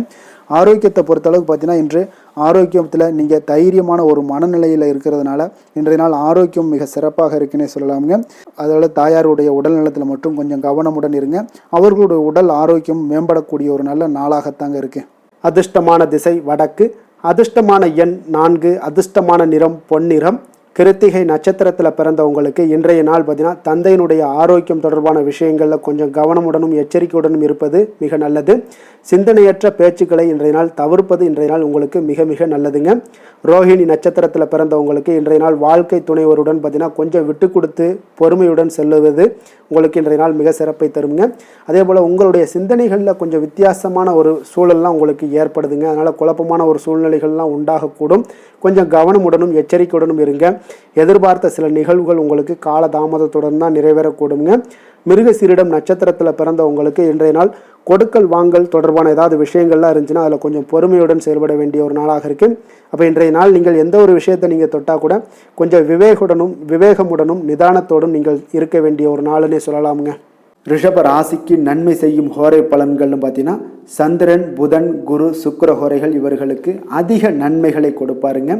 ஆரோக்கியத்தை பொறுத்தளவுக்கு பார்த்தீங்கன்னா இன்று ஆரோக்கியத்தில் நீங்கள் தைரியமான ஒரு மனநிலையில் இருக்கிறதுனால இன்றைய நாள் ஆரோக்கியம் மிக சிறப்பாக இருக்குன்னே சொல்லலாமுங்க. அதோட தாயாருடைய உடல் நலத்தில் மட்டும் கொஞ்சம் கவனமுடன் இருங்க. அவர்களுடைய உடல் ஆரோக்கியம் மேம்படக்கூடிய ஒரு நல்ல நாளாகத்தாங்க இருக்குது. அதிர்ஷ்டமான திசை வடக்கு, அதிர்ஷ்டமான எண் 4, அதிர்ஷ்டமான நிறம் பொன்னிறம், கிருத்திகை நட்சத்திரத்தில் பிறந்தவங்களுக்கு இன்றைய நாள் பார்த்தீங்கன்னா தந்தையினுடைய ஆரோக்கியம் தொடர்பான விஷயங்களில் கொஞ்சம் கவனமுடனும் எச்சரிக்கையுடனும் இருப்பது மிக நல்லது. சிந்தனையற்ற பேச்சுக்களை இன்றைய நாள் தவிர்ப்பது இன்றைய நாள் உங்களுக்கு மிக மிக நல்லதுங்க. ரோஹிணி நட்சத்திரத்தில் பிறந்தவங்களுக்கு இன்றைய நாள் வாழ்க்கை துணைவருடன் பார்த்தீங்கன்னா கொஞ்சம் விட்டு கொடுத்து பொறுமையுடன் செல்லுவது உங்களுக்கு இன்றைய நாள் மிக சிறப்பை தருங்க. அதே போல் உங்களுடைய சிந்தனைகளில் கொஞ்சம் வித்தியாசமான ஒரு சூழல்லாம் உங்களுக்கு ஏற்படுதுங்க. அதனால் குழப்பமான ஒரு சூழ்நிலைகள்லாம் உண்டாகக்கூடும். கொஞ்சம் கவனமுடனும் எச்சரிக்கையுடனும் இருங்க. எதிர்பார்த்த சில நிகழ்வுகள் உங்களுக்கு கால தாமதத்துடன் தான் நிறைவேறக்கூடுங்க. மிருகசீரிடம் நட்சத்திரத்தில் பிறந்தவங்களுக்கு இன்றைய நாள் கொடுக்கல் வாங்கல் தொடர்பான ஏதாவது விஷயங்கள்லாம் இருந்துச்சுன்னா அதில் கொஞ்சம் பொறுமையுடன் செயல்பட வேண்டிய ஒரு நாளாக இருக்குது. அப்போ இன்றைய நாள் நீங்கள் எந்த ஒரு விஷயத்தை நீங்கள் தொட்டால் கூட கொஞ்சம் விவேகமுடனும் நிதானத்தோடும் நீங்கள் இருக்க வேண்டிய ஒரு நாளுன்னே சொல்லலாமுங்க. ரிஷப ராசிக்கு நன்மை செய்யும் ஹோரை பலன்கள்னு பார்த்தீங்கன்னா சந்திரன், புதன், குரு, சுக்கிர ஹோரைகள் இவர்களுக்கு அதிக நன்மைகளை கொடுப்பாருங்க.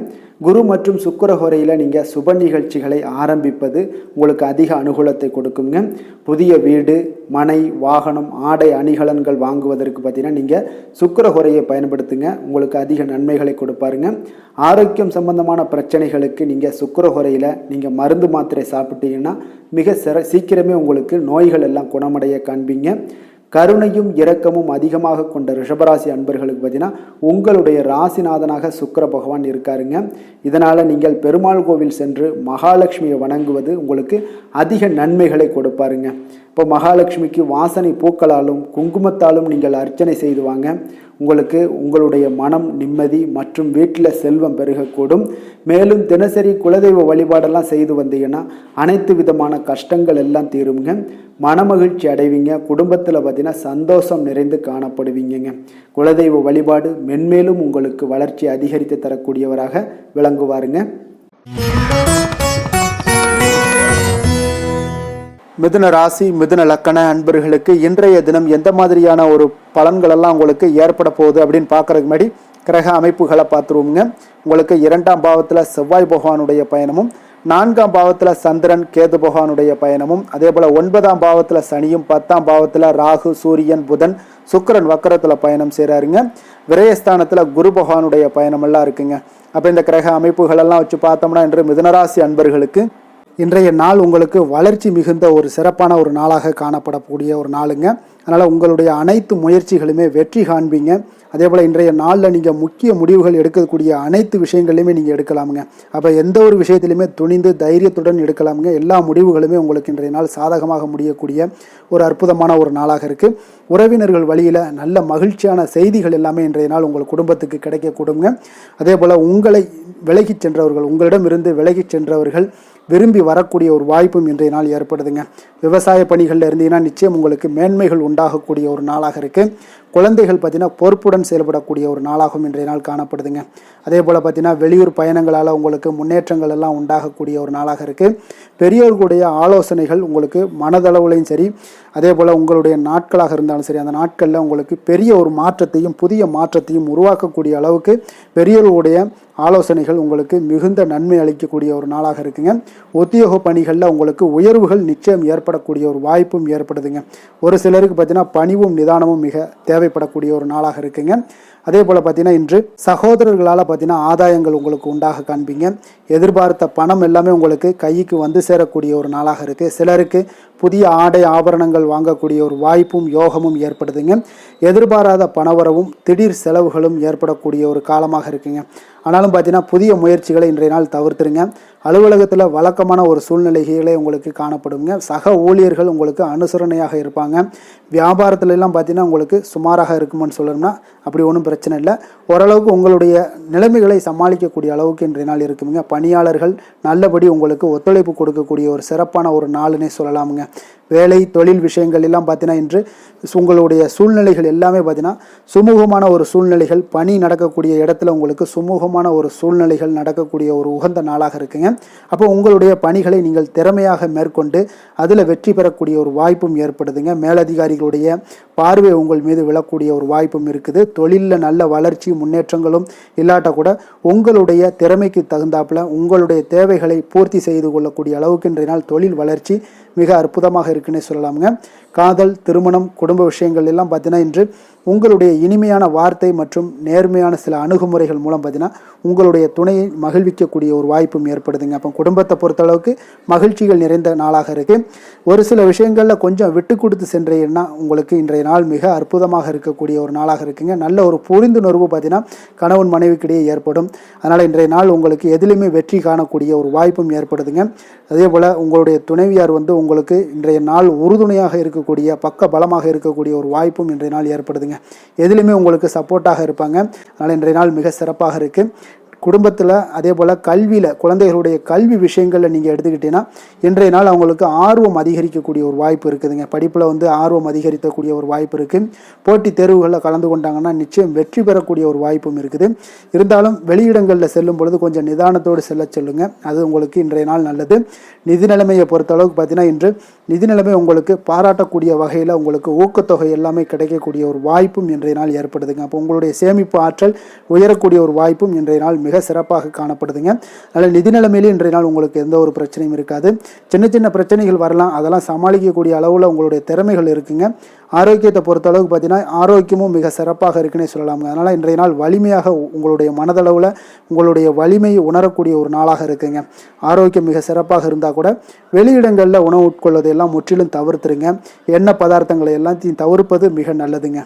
குரு மற்றும் சுக்கிர ஹோரையில் நீங்கள் சுப நிகழ்ச்சிகளை ஆரம்பிப்பது உங்களுக்கு அதிக அனுகூலத்தை கொடுக்குங்க. புதிய வீடு, மனை, வாகனம், ஆடை அணிகலன்கள் வாங்குவதற்கு பார்த்தீங்கன்னா நீங்கள் சுக்கிர ஹோரையை பயன்படுத்துங்க. உங்களுக்கு அதிக நன்மைகளை கொடுப்பாருங்க. ஆரோக்கியம் சம்பந்தமான பிரச்சனைகளுக்கு நீங்கள் சுக்கிர ஹோரையில் நீங்கள் மருந்து மாத்திரை சாப்பிட்டீங்கன்னா மிக சீக்கிரமே உங்களுக்கு நோய்கள் எல்லாம் குணமடைய காண்பீங்க. கருணையும் இரக்கமும் அதிகமாக கொண்ட ரிஷபராசி அன்பர்களுக்கு பார்த்தீங்கன்னா உங்களுடைய ராசிநாதனாக சுக்கிர பகவான் இருக்காருங்க. இதனால் நீங்கள் பெருமாள் கோவில் சென்று மகாலட்சுமியை வணங்குவது உங்களுக்கு அதிக நன்மைகளை கொடுப்பாருங்க. இப்போ மகாலட்சுமிக்கு வாசனை பூக்களாலும் குங்குமத்தாலும் நீங்கள் அர்ச்சனை செய்து வாங்க. உங்களுக்கு உங்களுடைய மனம் நிம்மதி மற்றும் வீட்டில் செல்வம் பெருகக்கூடும். மேலும் தினசரி குலதெய்வ வழிபாடெல்லாம் செய்து வந்தீங்கன்னா அனைத்து விதமான கஷ்டங்கள் எல்லாம் தீருங்க. மனமகிழ்ச்சி அடைவீங்க. குடும்பத்தில் பார்த்தீங்கன்னா சந்தோஷம் நிறைந்து காணப்படுவீங்க. குலதெய்வ வழிபாடு மென்மேலும் உங்களுக்கு வளர்ச்சி அதிகரித்து தரக்கூடியவராக விளங்குவாருங்க. மிதுன ராசி, மிதுன லக்கண அன்பர்களுக்கு இன்றைய தினம் எந்த மாதிரியான ஒரு பலன்களெல்லாம் உங்களுக்கு ஏற்பட போகுது அப்படின்னு பார்க்குறதுக்கு முன்னாடி கிரக அமைப்புகளை பார்த்துருவோங்க. உங்களுக்கு 2ஆம் பாவத்தில் செவ்வாய் பகவானுடைய பயணமும், 4ஆம் பாவத்தில் சந்திரன், கேது பகவானுடைய பயணமும், அதே போல் 9ஆம் பாவத்தில் சனியும், 10ஆம் பாவத்தில் ராகு, சூரியன், புதன், சுக்கிரன் வக்கரத்தில் பயணம் செய்கிறாருங்க. விரயஸ்தானத்தில் குரு பகவானுடைய பயணமெல்லாம் இருக்குங்க. அப்போ இந்த கிரக அமைப்புகளெல்லாம் வச்சு பார்த்தோம்னா இன்று மிதுனராசி அன்பர்களுக்கு இன்றைய நாள் உங்களுக்கு வளர்ச்சி மிகுந்த ஒரு சிறப்பான ஒரு நாளாக காணப்படக்கூடிய ஒரு நாளுங்க. அதனால் உங்களுடைய அனைத்து முயற்சிகளுமே வெற்றி காண்பீங்க. அதே போல் இன்றைய நாளில் நீங்கள் முக்கிய முடிவுகள் எடுக்கக்கூடிய அனைத்து விஷயங்களையுமே நீங்கள் எடுக்கலாமுங்க. அப்போ எந்த ஒரு விஷயத்திலையுமே துணிந்து தைரியத்துடன் எடுக்கலாமுங்க. எல்லா முடிவுகளுமே உங்களுக்கு இன்றைய நாள் சாதகமாக முடியக்கூடிய ஒரு அற்புதமான ஒரு நாளாக இருக்குது. உறவினர்கள் வழியில் நல்ல மகிழ்ச்சியான செய்திகள் எல்லாமே இன்றைய நாள் உங்கள் குடும்பத்துக்கு கிடைக்கக்கூடுங்க. அதே போல் உங்களை விலகிச் சென்றவர்கள், உங்களிடமிருந்து விலகிச் சென்றவர்கள் விரும்பி வரக்கூடிய ஒரு வாய்ப்பும் இன்றைய நாள் ஏற்படுதுங்க. விவசாய பணிகளில் இருந்தீங்கன்னா நிச்சயம் உங்களுக்கு மேன்மைகள் உண்டாகக்கூடிய ஒரு நாளாக இருக்குது. குழந்தைகள் பார்த்தீங்கன்னா பொறுப்புடன் செயல்படக்கூடிய ஒரு நாளாகவும் இன்றைய நாள் காணப்படுதுங்க. அதே போல் பார்த்தீங்கன்னா வெளியூர் பயணங்களால் உங்களுக்கு முன்னேற்றங்கள் எல்லாம் உண்டாகக்கூடிய ஒரு நாளாக இருக்குது. பெரியோர்களுடைய ஆலோசனைகள் உங்களுக்கு மனதளவுலையும் சரி, அதே போல் உங்களுடைய நாட்களாக இருந்தாலும் சரி, அந்த நாட்களில் உங்களுக்கு பெரிய ஒரு மாற்றத்தையும் புதிய மாற்றத்தையும் உருவாக்கக்கூடிய அளவுக்கு பெரியோர்களுடைய ஆலோசனைகள் உங்களுக்கு மிகுந்த நன்மை அளிக்கக்கூடிய ஒரு நாளாக இருக்குங்க. உத்தியோக பணிகளில் உங்களுக்கு உயர்வுகள் நிச்சயம் ஏற்படக்கூடிய ஒரு வாய்ப்பும் ஏற்படுதுங்க. ஒரு சிலருக்கு பார்த்தீங்கன்னா பணிவும் நிதானமும் மிக தேவைப்படக்கூடிய ஒரு நாளாக இருக்குங்க. அதே போல் பார்த்தீங்கன்னா இன்று சகோதரர்களால் பார்த்தீங்கன்னா ஆதாயங்கள் உங்களுக்கு உண்டாக காண்பீங்க. எதிர்பார்த்த பணம் எல்லாமே உங்களுக்கு கைக்கு வந்து சேரக்கூடிய ஒரு நாளாக இருக்குது. சிலருக்கு புதிய ஆடை ஆபரணங்கள் வாங்கக்கூடிய ஒரு வாய்ப்பும் யோகமும் ஏற்படுதுங்க. எதிர்பாராத பணவரவும் திடீர் செலவுகளும் ஏற்படக்கூடிய ஒரு காலமாக இருக்குங்க. ஆனாலும் பார்த்தீங்கன்னா புதிய முயற்சிகளை இன்றைய நாள் தவிர்த்துருங்க. அலுவலகத்தில் வழக்கமான ஒரு சூழ்நிலைகளே உங்களுக்கு காணப்படுங்க. சக ஊழியர்கள் உங்களுக்கு அனுசரணையாக இருப்பாங்க. வியாபாரத்துலலாம் பார்த்தீங்கன்னா உங்களுக்கு சுமாராக இருக்குமென்னு சொல்லணும்னா அப்படி ஒன்றும் பிரச்சனை இல்லை. ஓரளவுக்கு உங்களுடைய நிலைமைகளை சமாளிக்கக்கூடிய அளவுக்கு இன்றைய நாள் இருக்குங்க. பணியாளர்கள் நல்லபடி உங்களுக்கு ஒத்துழைப்பு கொடுக்கக்கூடிய ஒரு சிறப்பான ஒரு நாளுன்னே சொல்லலாமுங்க. வேலை தொழில் விஷயங்கள் எல்லாம் பார்த்தீங்கன்னா இன்று உங்களுடைய சூழ்நிலைகள் எல்லாமே பார்த்தீங்கன்னா சுமூகமான ஒரு சூழ்நிலைகள், பணி நடக்கக்கூடிய இடத்துல உங்களுக்கு சுமூகமான ஒரு சூழ்நிலைகள் நடக்கக்கூடிய ஒரு உகந்த நாளாக இருக்குங்க. அப்போ உங்களுடைய பணிகளை நீங்கள் திறமையாக மேற்கொண்டு அதில் வெற்றி பெறக்கூடிய ஒரு வாய்ப்பும் ஏற்படுதுங்க. மேலதிகாரிகளுடைய பார்வை உங்கள் மீது விழக்கூடிய ஒரு வாய்ப்பும் இருக்குது. தொழிலில் நல்ல வளர்ச்சி முன்னேற்றங்களும் இல்லாட்ட கூட உங்களுடைய திறமைக்கு தகுந்தாப்புல உங்களுடைய தேவைகளை பூர்த்தி செய்து கொள்ளக்கூடிய அளவுக்கு இன்றைய நாள் தொழில் வளர்ச்சி மிக அற்புதமாக இருக்குன்னே சொல்லலாமுங்க. காதல், திருமணம், குடும்ப விஷயங்கள் எல்லாம் பார்த்தீங்கன்னா இன்று உங்களுடைய இனிமையான வார்த்தை மற்றும் நேர்மையான சில அணுகுமுறைகள் மூலம் பார்த்தீங்கன்னா உங்களுடைய துணையை மகிழ்விக்கக்கூடிய ஒரு வாய்ப்பும் ஏற்படுதுங்க. அப்போ குடும்பத்தை பொறுத்தளவுக்கு மகிழ்ச்சிகள் நிறைந்த நாளாக இருக்குது. ஒரு சில விஷயங்களில் கொஞ்சம் விட்டு கொடுத்து சென்றீங்கன்னா உங்களுக்கு இன்றைய நாள் மிக அற்புதமாக இருக்கக்கூடிய ஒரு நாளாக இருக்குங்க. நல்ல ஒரு புரிந்துணர்வு பார்த்தீங்கன்னா கணவன் மனைவிக்கிடையே ஏற்படும். அதனால் இன்றைய நாள் உங்களுக்கு எதிலுமே வெற்றி காணக்கூடிய ஒரு வாய்ப்பும் ஏற்படுதுங்க. அதே போல் உங்களுடைய துணைவியார் உங்களுக்கு இன்றைய நாள் உறுதுணையாக இருக்கக்கூடிய பக்க பலமாக இருக்கக்கூடிய ஒரு வாய்ப்பும் இன்றைய நாள் ஏற்படுதுங்க. எதிலுமே உங்களுக்கு சப்போர்ட்டாக இருப்பாங்க. அதனால் இன்றைய நாள் மிக சிறப்பாக இருக்குது. குடும்பத்தில் அதே போல் கல்வியில் குழந்தைகளுடைய கல்வி விஷயங்களில் நீங்கள் எடுத்துக்கிட்டீங்கன்னா இன்றைய நாள் அவங்களுக்கு ஆர்வம் அதிகரிக்கக்கூடிய ஒரு வாய்ப்பு இருக்குதுங்க. படிப்பில் ஆர்வம் அதிகரிக்கக்கூடிய ஒரு வாய்ப்பு இருக்குது. போட்டித் தேர்வுகளில் கலந்து கொண்டாங்கன்னா நிச்சயம் வெற்றி பெறக்கூடிய ஒரு வாய்ப்பும் இருக்குது. இருந்தாலும் வெளியிடங்களில் செல்லும் பொழுது கொஞ்சம் நிதானத்தோடு செல்ல சொல்லுங்கள். அது உங்களுக்கு இன்றைய நாள் நல்லது. நிதி நிலைமையை பொறுத்தளவுக்கு பார்த்தீங்கன்னா இன்று நிதி நிலைமை உங்களுக்கு பாராட்டக்கூடிய வகையில் உங்களுக்கு ஊக்கத்தொகை எல்லாமே கிடைக்கக்கூடிய ஒரு வாய்ப்பும் இன்றைய நாள் ஏற்படுதுங்க. அப்போ உங்களுடைய சேமிப்பு ஆற்றல் உயரக்கூடிய ஒரு வாய்ப்பும் இன்றைய நாள் மிக சிறப்பாக காணப்படுதுங்க. அதனால் நிதி நிலைமையிலே இன்றைய நாள் உங்களுக்கு எந்த ஒரு பிரச்சனையும் இருக்காது. சின்ன சின்ன பிரச்சனைகள் வரலாம், அதெல்லாம் சமாளிக்கக்கூடிய அளவில் உங்களுடைய திறமைகள் இருக்குங்க. ஆரோக்கியத்தை பொறுத்தளவுக்கு பார்த்தீங்கன்னா ஆரோக்கியமும் மிக சிறப்பாக இருக்குன்னே சொல்லலாமுங்க. அதனால் இன்றைய நாள் வலிமையாக உங்களுடைய மனதளவில் உங்களுடைய வலிமையை உணரக்கூடிய ஒரு நாளாக இருக்குங்க. ஆரோக்கியம் மிக சிறப்பாக இருந்தால் கூட வெளியிடங்களில் உணவு உட்கொள்வதை எல்லாம் முற்றிலும் தவிர்த்துருங்க. எண்ணெய் பதார்த்தங்களை எல்லாத்தையும் தவிர்ப்பது மிக நல்லதுங்க.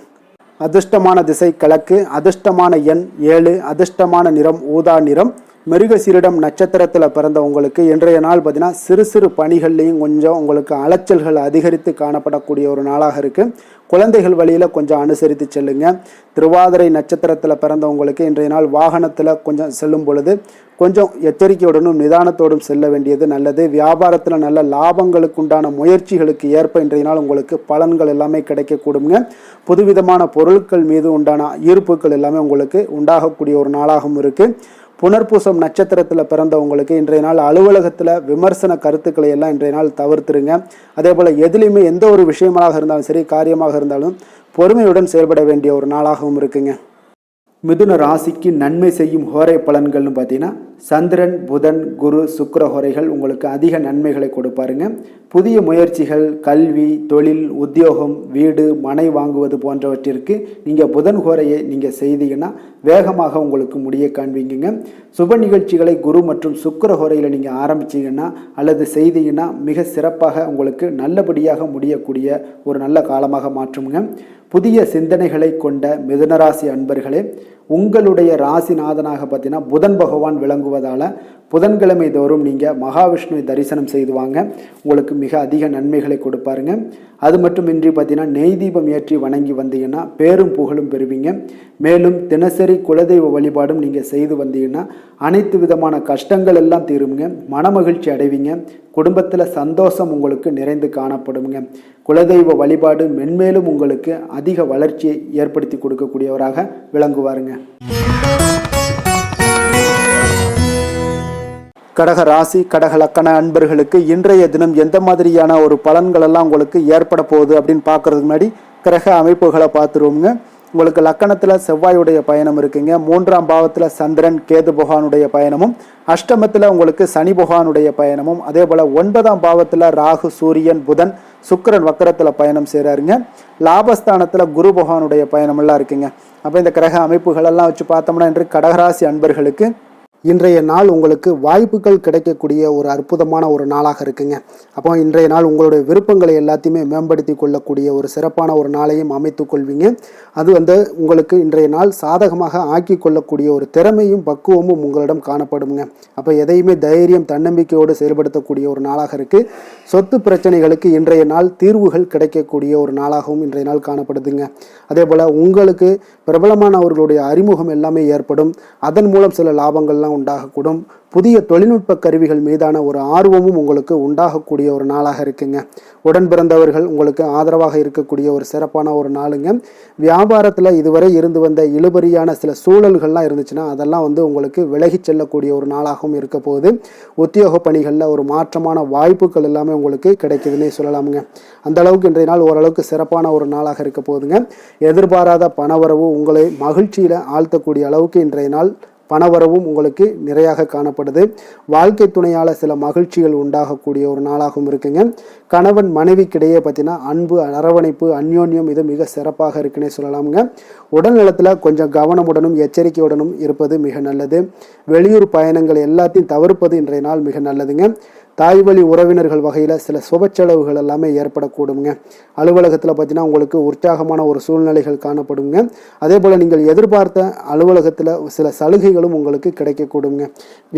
அதிர்ஷ்டமான திசை கிழக்கு, அதிர்ஷ்டமான எண் 7, அதிர்ஷ்டமான நிறம் ஊதா நிறம். மிருகசீரிடம் நட்சத்திரத்தில் பிறந்த உங்களுக்கு இன்றைய நாள் பார்த்தீங்கன்னா சிறு சிறு பணிகள்லையும் கொஞ்சம் உங்களுக்கு அலைச்சல்கள் அதிகரித்து காணப்படக்கூடிய ஒரு நாளாக இருக்குது. குழந்தைகள் வழியில் கொஞ்சம் அனுசரித்து செல்லுங்க. திருவாதிரை நட்சத்திரத்தில் பிறந்தவங்களுக்கு இன்றைய நாள் வாகனத்தில் கொஞ்சம் செல்லும் பொழுது கொஞ்சம் எச்சரிக்கையுடனும் நிதானத்தோடும் செல்ல வேண்டியது நல்லது. வியாபாரத்தில் நல்ல லாபங்களுக்கு உண்டான முயற்சிகளுக்கு ஏற்ப இன்றைய நாள் உங்களுக்கு பலன்கள் எல்லாமே கிடைக்கக்கூடுங்க. புதுவிதமான பொருட்கள் மீது உண்டான ஈர்ப்புகள் எல்லாமே உங்களுக்கு உண்டாகக்கூடிய ஒரு நாளாகவும் இருக்குது. புனர்பூசம் நட்சத்திரத்தில் பிறந்தவங்களுக்கு இன்றைய நாள் அலுவலகத்தில் விமர்சன கருத்துக்களை எல்லாம் இன்றைய நாள் தவிர்த்துருங்க. அதே போல் எதுலேயுமே எந்த ஒரு விஷயமாக இருந்தாலும் சரி, காரியமாக இருந்தாலும் பொறுமையுடன் செயல்பட வேண்டிய ஒரு நாளாகவும் இருக்குங்க. மிதுன ராசிக்கு நன்மை செய்யும் ஹோரை பலன்கள்னு பார்த்தீங்கன்னா சந்திரன், புதன், குரு, சுக்கிர ஹோரைகள் உங்களுக்கு அதிக நன்மைகளை கொடுப்பாருங்க. புதிய முயற்சிகள், கல்வி, தொழில், உத்தியோகம், வீடு, மனை வாங்குவது போன்றவற்றிற்கு நீங்கள் புதன் ஹோரையை நீங்கள் செய்தீங்கன்னா வேகமாக உங்களுக்கு முடிய காண்பீங்க. சுப நிகழ்ச்சிகளை குரு மற்றும் சுக்கிர ஹோரையில் நீங்கள் ஆரம்பிச்சிங்கன்னா அல்லது செய்தீங்கன்னா மிக சிறப்பாக உங்களுக்கு நல்லபடியாக முடியக்கூடிய ஒரு நல்ல காலமாக மாற்றுங்க. புதிய சிந்தனைகளை கொண்ட மிதுனராசி அன்பர்களே, உங்களுடைய ராசிநாதனாக பார்த்தீங்கன்னா புதன் பகவான் விளங்குவதால் புதன்கிழமை தோறும் நீங்கள் மகாவிஷ்ணுவை தரிசனம் செய்து வாங்க. உங்களுக்கு மிக அதிக நன்மைகளை கொடுப்பாருங்க. அது மட்டுமின்றி பார்த்தீங்கன்னா நெய் தீபம் ஏற்றி வணங்கி வந்தீங்கன்னா பேரும் புகழும் பெறுவீங்க. மேலும் தினசரி குலதெய்வ வழிபாடும் நீங்கள் செய்து வந்தீங்கன்னா அனைத்து விதமான கஷ்டங்கள் எல்லாம் தீருங்க. மனமகிழ்ச்சி அடைவீங்க. குடும்பத்தில் சந்தோஷம் உங்களுக்கு நிறைந்து காணப்படுங்க. குலதெய்வ வழிபாடு மென்மேலும் உங்களுக்கு அதிக வளர்ச்சியை ஏற்படுத்தி கொடுக்கக்கூடியவராக விளங்குவாருங்க. கடக ராசி, கடக லக்கண அன்பர்களுக்கு இன்றைய தினம் எந்த மாதிரியான ஒரு பலன்கள் எல்லாம் உங்களுக்கு ஏற்பட போகுது அப்படின்னு பார்க்கறதுக்கு முன்னாடி கிரக அமைப்புகளை பார்த்துருவோங்க. உங்களுக்கு லக்கணத்தில் செவ்வாயுடைய பயணம் இருக்குங்க. 3ஆம் பாவத்தில் சந்திரன், கேது பகவானுடைய பயணமும், அஷ்டமத்தில் உங்களுக்கு சனி பகவானுடைய பயணமும், அதே போல் 9ஆம் பாவத்தில் ராகு, சூரியன், புதன், சுக்கிரன் வக்கரத்தில் பயணம் செய்கிறாருங்க. லாபஸ்தானத்தில் குரு பகவானுடைய பயணமெல்லாம் இருக்குங்க. அப்போ இந்த கிரக அமைப்புகளெல்லாம் வச்சு பார்த்தோம்னா இன்று கடகராசி அன்பர்களுக்கு இன்றைய நாள் உங்களுக்கு வாய்ப்புகள் கிடைக்கக்கூடிய ஒரு அற்புதமான ஒரு நாளாக இருக்குங்க. அப்போ இன்றைய நாள் உங்களுடைய விருப்பங்களை எல்லாத்தையுமே மேம்படுத்தி கொள்ளக்கூடிய ஒரு சிறப்பான ஒரு நாளையும் அமைத்து கொள்வீங்க. அது உங்களுக்கு இன்றைய நாள் சாதகமாக ஆக்கி கொள்ளக்கூடிய ஒரு திறமையும் பக்குவமும் உங்களிடம் காணப்படுங்க. அப்போ எதையுமே தைரியம், தன்னம்பிக்கையோடு செயல்படுத்தக்கூடிய ஒரு நாளாக இருக்குது. சொத்து பிரச்சனைகளுக்கு இன்றைய நாள் தீர்வுகள் கிடைக்கக்கூடிய ஒரு நாளாகவும் இன்றைய நாள் காணப்படுதுங்க. அதே போல் உங்களுக்கு பிரபலமானவர்களுடைய அறிமுகம் எல்லாமே ஏற்படும். அதன் மூலம் சில லாபங்கள்லாம் உண்டாகக்கூடும். புதிய தொழில்நுட்ப கருவிகள் மீதான ஒரு ஆர்வமும் உங்களுக்கு உண்டாகக்கூடிய ஒரு நாளாக இருக்குங்க. உடன் பிறந்தவர்கள் உங்களுக்கு ஆதரவாக இருக்கக்கூடிய ஒரு சிறப்பான ஒரு நாளுங்க. வியாபாரத்தில் இதுவரை இருந்து வந்த இழுபறியான சில சூழல்கள்லாம் இருந்துச்சுன்னா அதெல்லாம் உங்களுக்கு விலகி செல்லக்கூடிய ஒரு நாளாகவும் இருக்க போகுது. உத்தியோக பணிகளில் ஒரு மாற்றமான வாய்ப்புகள் எல்லாமே உங்களுக்கு கிடைக்குதுன்னே சொல்லலாமுங்க. அந்த அளவுக்கு இன்றைய நாள் ஓரளவுக்கு சிறப்பான ஒரு நாளாக இருக்க போகுதுங்க. எதிர்பாராத பணவரவு உங்களை மகிழ்ச்சியில் ஆழ்த்தக்கூடிய அளவுக்கு இன்றைய நாள் பணவரவும் உங்களுக்கு நிறையாக காணப்படுது. வாழ்க்கை துணையால் சில மகிழ்ச்சிகள் உண்டாகக்கூடிய ஒரு நாளாகவும் இருக்குங்க. கணவன் மனைவிக்கிடையே பார்த்தீங்கன்னா அன்பு, அரவணைப்பு, அந்யோன்யம் இது மிக சிறப்பாக இருக்குன்னே சொல்லலாமுங்க. உடல் நலத்தில் கொஞ்சம் கவனமுடனும் எச்சரிக்கையுடனும் இருப்பது மிக நல்லது. வெளியூர் பயணங்கள் எல்லாத்தையும் தவிர்ப்பது இன்றைய நாள் மிக நல்லதுங்க. தாய் வழி உறவினர்கள் வகையில் சில சுப செலவுகள் எல்லாமே ஏற்படக்கூடுங்க. அலுவலகத்தில் பார்த்தீங்கன்னா உங்களுக்கு உற்சாகமான ஒரு சூழ்நிலைகள் காணப்படுங்க. அதே போல் நீங்கள் எதிர்பார்த்த அலுவலகத்தில் சில சலுகைகளும் உங்களுக்கு கிடைக்கக்கூடுங்க.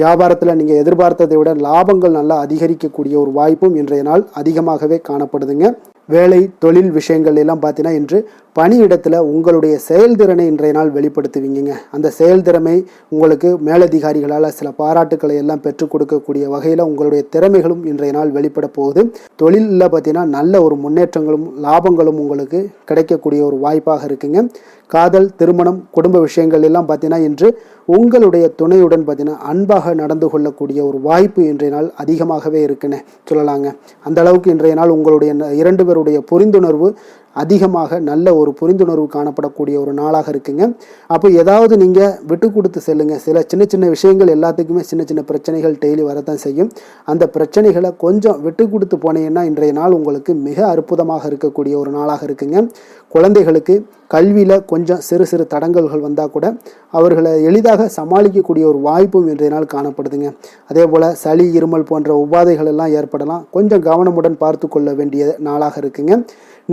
வியாபாரத்தில் நீங்கள் எதிர்பார்த்ததை விட லாபங்கள் நல்லா அதிகரிக்கக்கூடிய ஒரு வாய்ப்பும் இன்றைய நாள் அதிகமாகவே காணப்படுதுங்க. வேலை தொழில் விஷயங்கள் எல்லாம் பார்த்தீங்கன்னா இன்று பணியிடத்தில் உங்களுடைய செயல்திறனை இன்றைய நாள் வெளிப்படுத்துவீங்க. அந்த செயல்திறமை உங்களுக்கு மேலதிகாரிகளால் சில பாராட்டுக்களை எல்லாம் பெற்றுக் கொடுக்கக்கூடிய வகையில் உங்களுடைய திறமைகளும் இன்றைய நாள் வெளிப்பட போகுது. தொழிலில் பார்த்தீங்கன்னா நல்ல ஒரு முன்னேற்றங்களும் லாபங்களும் உங்களுக்கு கிடைக்கக்கூடிய ஒரு வாய்ப்பாக இருக்குங்க. காதல், திருமணம், குடும்ப விஷயங்கள் எல்லாம் பார்த்தீங்கன்னா இன்று உங்களுடைய துணையுடன் பார்த்தீங்கன்னா அன்பாக நடந்து கொள்ளக்கூடிய ஒரு வாய்ப்பு இன்றைய நாள் அதிகமாகவே இருக்குன்னு சொல்லலாங்க. அந்த அளவுக்கு இன்றைய நாள் உங்களுடைய 2 பேருடைய புரிந்துணர்வு அதிகமாக நல்ல ஒரு புரிந்துணர்வு காணப்படக்கூடிய ஒரு நாளாக இருக்குங்க. அப்போ ஏதாவது நீங்கள் விட்டு கொடுத்து செல்லுங்க. சில சின்ன சின்ன விஷயங்கள் எல்லாத்துக்குமே சின்ன சின்ன பிரச்சனைகள் டெய்லி வரத்தான் செய்யும். அந்த பிரச்சனைகளை கொஞ்சம் விட்டு கொடுத்து போனீங்கன்னா இன்றைய நாள் உங்களுக்கு மிக அற்புதமாக இருக்கக்கூடிய ஒரு நாளாக இருக்குங்க. குழந்தைகளுக்கு கல்வியில் கொஞ்சம் சிறு சிறு தடங்கல்கள் வந்தால் கூட அவர்களை எளிதாக சமாளிக்கக்கூடிய ஒரு வாய்ப்பும் இன்றைய நாள் காணப்படுதுங்க. அதே போல் சளி, இருமல் போன்ற உபாதைகள் எல்லாம் ஏற்படலாம். கொஞ்சம் கவனமுடன் பார்த்து கொள்ள வேண்டிய நாளாக இருக்குங்க.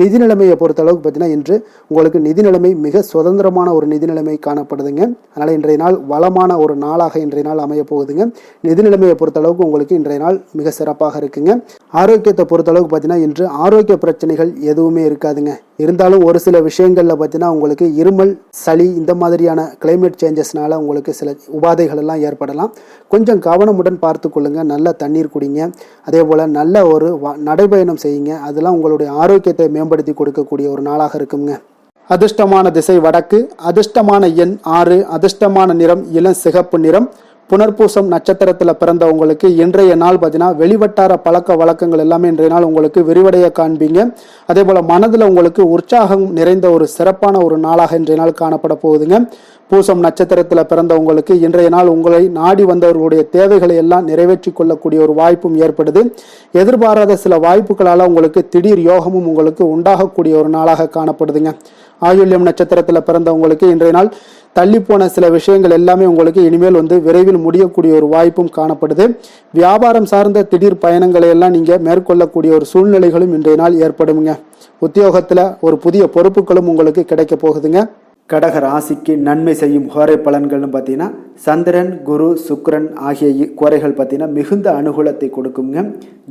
நிதி நிலைமையை பொறுத்த அளவுக்கு பார்த்தீங்கன்னா இன்று உங்களுக்கு நிதி நிலைமை மிக சுதந்திரமான ஒரு நிதி நிலைமை காணப்படுதுங்க. அதனால் இன்றைய நாள் வளமான ஒரு நாளாக இன்றைய நாள் அமைய போகுதுங்க. நிதி நிலைமையை பொறுத்த அளவுக்கு உங்களுக்கு இன்றைய நாள் மிக சிறப்பாக இருக்குங்க. ஆரோக்கியத்தை பொறுத்த அளவுக்கு பார்த்தீங்கன்னா இன்று ஆரோக்கிய பிரச்சனைகள் எதுவுமே இருக்காதுங்க. இருந்தாலும் ஒரு சில விஷயங்களில் பார்த்தீங்கன்னா உங்களுக்கு இருமல், சளி இந்த மாதிரியான கிளைமேட் சேஞ்சஸ்னால உங்களுக்கு சில உபாதைகள் எல்லாம் ஏற்படலாம். கொஞ்சம் கவனமுடன் பார்த்து கொள்ளுங்க. நல்ல தண்ணீர் குடிங்க. அதே போல் நல்ல ஒரு நடைபயணம் செய்யுங்க. அதெல்லாம் உங்களுடைய ஆரோக்கியத்தை மேம்படுத்தி கொடுக்கக்கூடிய ஒரு நாளாக இருக்குங்க. அதிர்ஷ்டமான திசை வடக்கு, அதிர்ஷ்டமான எண் 6, அதிர்ஷ்டமான நிறம் இளம் சிகப்பு நிறம். புனர்பூசம் நட்சத்திரத்தில் பிறந்தவங்களுக்கு இன்றைய நாள் பார்த்தீங்கன்னா வெளிவட்டார பழக்க வழக்கங்கள் எல்லாமே இன்றைய நாள் உங்களுக்கு விரிவடைய காண்பீங்க. அதே போல் மனதில் உங்களுக்கு உற்சாகம் நிறைந்த ஒரு சிறப்பான ஒரு நாளாக இன்றைய நாள் காணப்பட போகுதுங்க. பூசம் நட்சத்திரத்தில் பிறந்தவங்களுக்கு இன்றைய நாள் உங்களை நாடி வந்தவர்களுடைய தேவைகளை எல்லாம் நிறைவேற்றி கொள்ளக்கூடிய ஒரு வாய்ப்பும் ஏற்படுது. எதிர்பாராத சில வாய்ப்புகளால் உங்களுக்கு திடீர் யோகமும் உங்களுக்கு உண்டாகக்கூடிய ஒரு நாளாக காணப்படுதுங்க. ஆயுள்யம் நட்சத்திரத்தில் பிறந்தவங்களுக்கு இன்றைய நாள் தள்ளிப்போன சில விஷயங்கள் எல்லாமே உங்களுக்கு இனிமேல் விரைவில் முடியக்கூடிய ஒரு வாய்ப்பும் காணப்படுது. வியாபாரம் சார்ந்த திடீர் பயணங்களை எல்லாம் நீங்கள் மேற்கொள்ளக்கூடிய ஒரு சூழ்நிலைகளும் இன்றைய நாள் ஏற்படுங்க. உத்தியோகத்தில் ஒரு புதிய பொறுப்புகளும் உங்களுக்கு கிடைக்க போகுதுங்க. கடக ராசிக்கு நன்மை செய்யும் ஹோரை பலன்கள்னு பார்த்தீங்கன்னா சந்திரன், குரு, சுக்கிரன் ஆகிய குறைகள் பார்த்தீங்கன்னா மிகுந்த அனுகூலத்தை கொடுக்குங்க.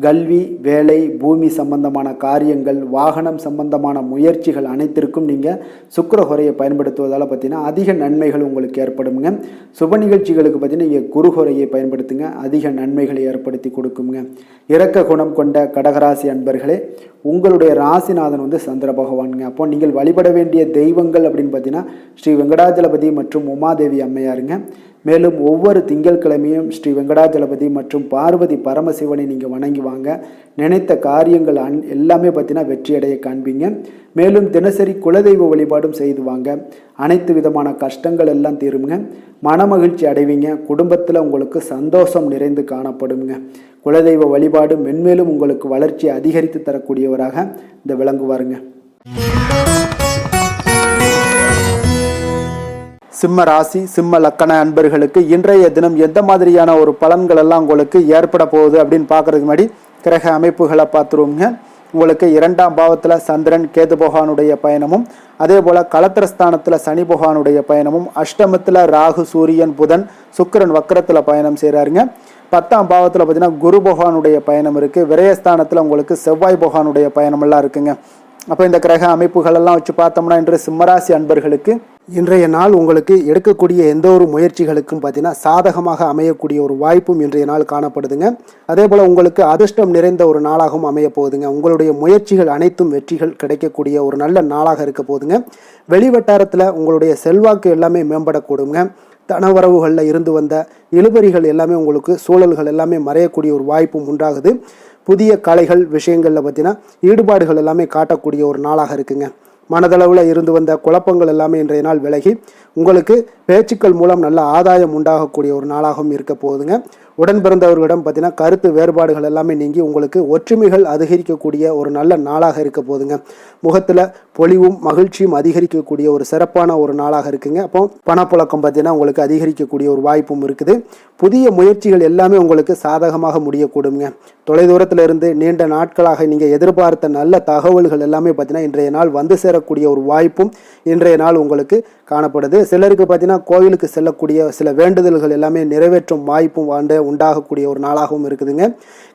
கல்வி, வேலை, பூமி சம்பந்தமான காரியங்கள், வாகனம் சம்பந்தமான முயற்சிகள் அனைத்திற்கும் நீங்கள் சுக்கிர ஹோரையை பயன்படுத்துவதால் பார்த்தீங்கன்னா அதிக நன்மைகள் உங்களுக்கு ஏற்படுங்க. சுப நிகழ்ச்சிகளுக்கு பார்த்தீங்கன்னா நீங்கள் குரு ஹோரையை பயன்படுத்துங்க. அதிக நன்மைகளை ஏற்படுத்தி கொடுக்குங்க. இரக்க குணம் கொண்ட கடகராசி அன்பர்களே, உங்களுடைய ராசிநாதன் சந்திர பகவானுங்க. அப்போ நீங்கள் வழிபட வேண்டிய தெய்வங்கள் அப்படின்னு பார்த்தீங்கன்னா ஸ்ரீ வெங்கடாஜலபதி மற்றும் உமாதேவி அம்மையாருங்க. மேலும் ஒவ்வொரு திங்கட்கிழமையும் ஸ்ரீ வெங்கடாஜலபதி மற்றும் பார்வதி பரமசிவனை நீங்கள் வணங்கி வாங்க. நினைத்த காரியங்கள் எல்லாமே பார்த்தீங்கன்னா வெற்றியடைய காண்பீங்க. மேலும் தினசரி குலதெய்வ வழிபாடும் செய்து வாங்க. அனைத்து விதமான கஷ்டங்கள் எல்லாம் தீருங்க. மனமகிழ்ச்சி அடைவீங்க. குடும்பத்தில் உங்களுக்கு சந்தோஷம் நிறைந்து காணப்படுங்க. குலதெய்வ வழிபாடு மென்மேலும் உங்களுக்கு வளர்ச்சி அதிகரித்து தரக்கூடியவராக இந்த விளங்குவாருங்க. சிம்ம ராசி, சிம்ம லக்கண அன்பர்களுக்கு இன்றைய தினம் எந்த மாதிரியான ஒரு பலன்கள் எல்லாம் உங்களுக்கு ஏற்பட போகுது அப்படின்னு பார்க்கறதுக்கு முன்னாடி கிரக அமைப்புகளை பார்த்துருவோங்க. உங்களுக்கு 2ஆம் பாவத்தில் சந்திரன், கேது பகவானுடைய பயணமும், அதே போல் களத்திரஸ்தானத்தில் சனி பகவானுடைய பயணமும், அஷ்டமத்தில் ராகு, சூரியன், புதன், சுக்கிரன் வக்கரத்தில் பயணம் செய்கிறாருங்க. 10ஆம் பாவத்தில் பார்த்தீங்கன்னா குரு பகவானுடைய பயணம் இருக்குது. விரயஸ்தானத்தில் உங்களுக்கு செவ்வாய் பகவானுடைய பயணமெல்லாம் இருக்குங்க. அப்போ இந்த கிரக அமைப்புகள் எல்லாம் வச்சு பார்த்தோம்னா இன்று சிம்மராசி அன்பர்களுக்கு இன்றைய நாள் உங்களுக்கு எடுக்கக்கூடிய எந்த ஒரு முயற்சிகளுக்கும் பார்த்தீங்கன்னா சாதகமாக அமையக்கூடிய ஒரு வாய்ப்பும் இன்றைய நாள் காணப்படுதுங்க. அதே போல் உங்களுக்கு அதிர்ஷ்டம் நிறைந்த ஒரு நாளாகவும் அமைய போகுதுங்க. உங்களுடைய முயற்சிகள் அனைத்தும் வெற்றிகள் கிடைக்கக்கூடிய ஒரு நல்ல நாளாக இருக்க போகுதுங்க. வெளிவட்டாரத்தில் உங்களுடைய செல்வாக்கு எல்லாமே மேம்படக்கூடுங்க. தனவரவுகளில் இருந்து வந்த இழுபறிகள் எல்லாமே உங்களுக்கு சூழல்கள் எல்லாமே மறையக்கூடிய ஒரு வாய்ப்பும் உண்டாகுது. புதிய கலைகள் விஷயங்களில் பார்த்தீங்கன்னா ஈடுபாடுகள் எல்லாமே காட்டக்கூடிய ஒரு நாளாக இருக்குங்க. மனதளவில் இருந்து வந்த குழப்பங்கள் எல்லாமே இன்றைய நாள் விலகி உங்களுக்கு பேச்சுக்கள் மூலம் நல்ல ஆதாயம் உண்டாகக்கூடிய ஒரு நாளாகவும் இருக்க போகுதுங்க. உடன் பிறந்தவர்களிடம் பார்த்தீங்கன்னா கருத்து வேறுபாடுகள் எல்லாமே நீங்கி உங்களுக்கு ஒற்றுமைகள் அதிகரிக்கக்கூடிய ஒரு நல்ல நாளாக இருக்க போகுதுங்க. முகத்தில் பொலிவும் மகிழ்ச்சியும் அதிகரிக்கக்கூடிய ஒரு சிறப்பான ஒரு நாளாக இருக்குங்க. அப்போ பணப்புழக்கம் பார்த்தீங்கன்னா உங்களுக்கு அதிகரிக்கக்கூடிய ஒரு வாய்ப்பும் இருக்குது. புதிய முயற்சிகள் எல்லாமே உங்களுக்கு சாதகமாக முடியக்கூடுங்க. தொலைதூரத்தில் இருந்து நீண்ட நாட்களாக நீங்கள் எதிர்பார்த்த நல்ல தகவல்கள் எல்லாமே பார்த்தீங்கன்னா இன்றைய நாள் வந்து சேரக்கூடிய ஒரு வாய்ப்பும் இன்றைய நாள் உங்களுக்கு காணப்படுது. சிலருக்கு பார்த்தீங்கன்னா கோவிலுக்கு செல்லக்கூடிய சில வேண்டுதல்கள் எல்லாமே நிறைவேற்றும் வாய்ப்பும் உண்டாகக்கூடிய ஒரு நாளாகவும் இருக்குதுங்க.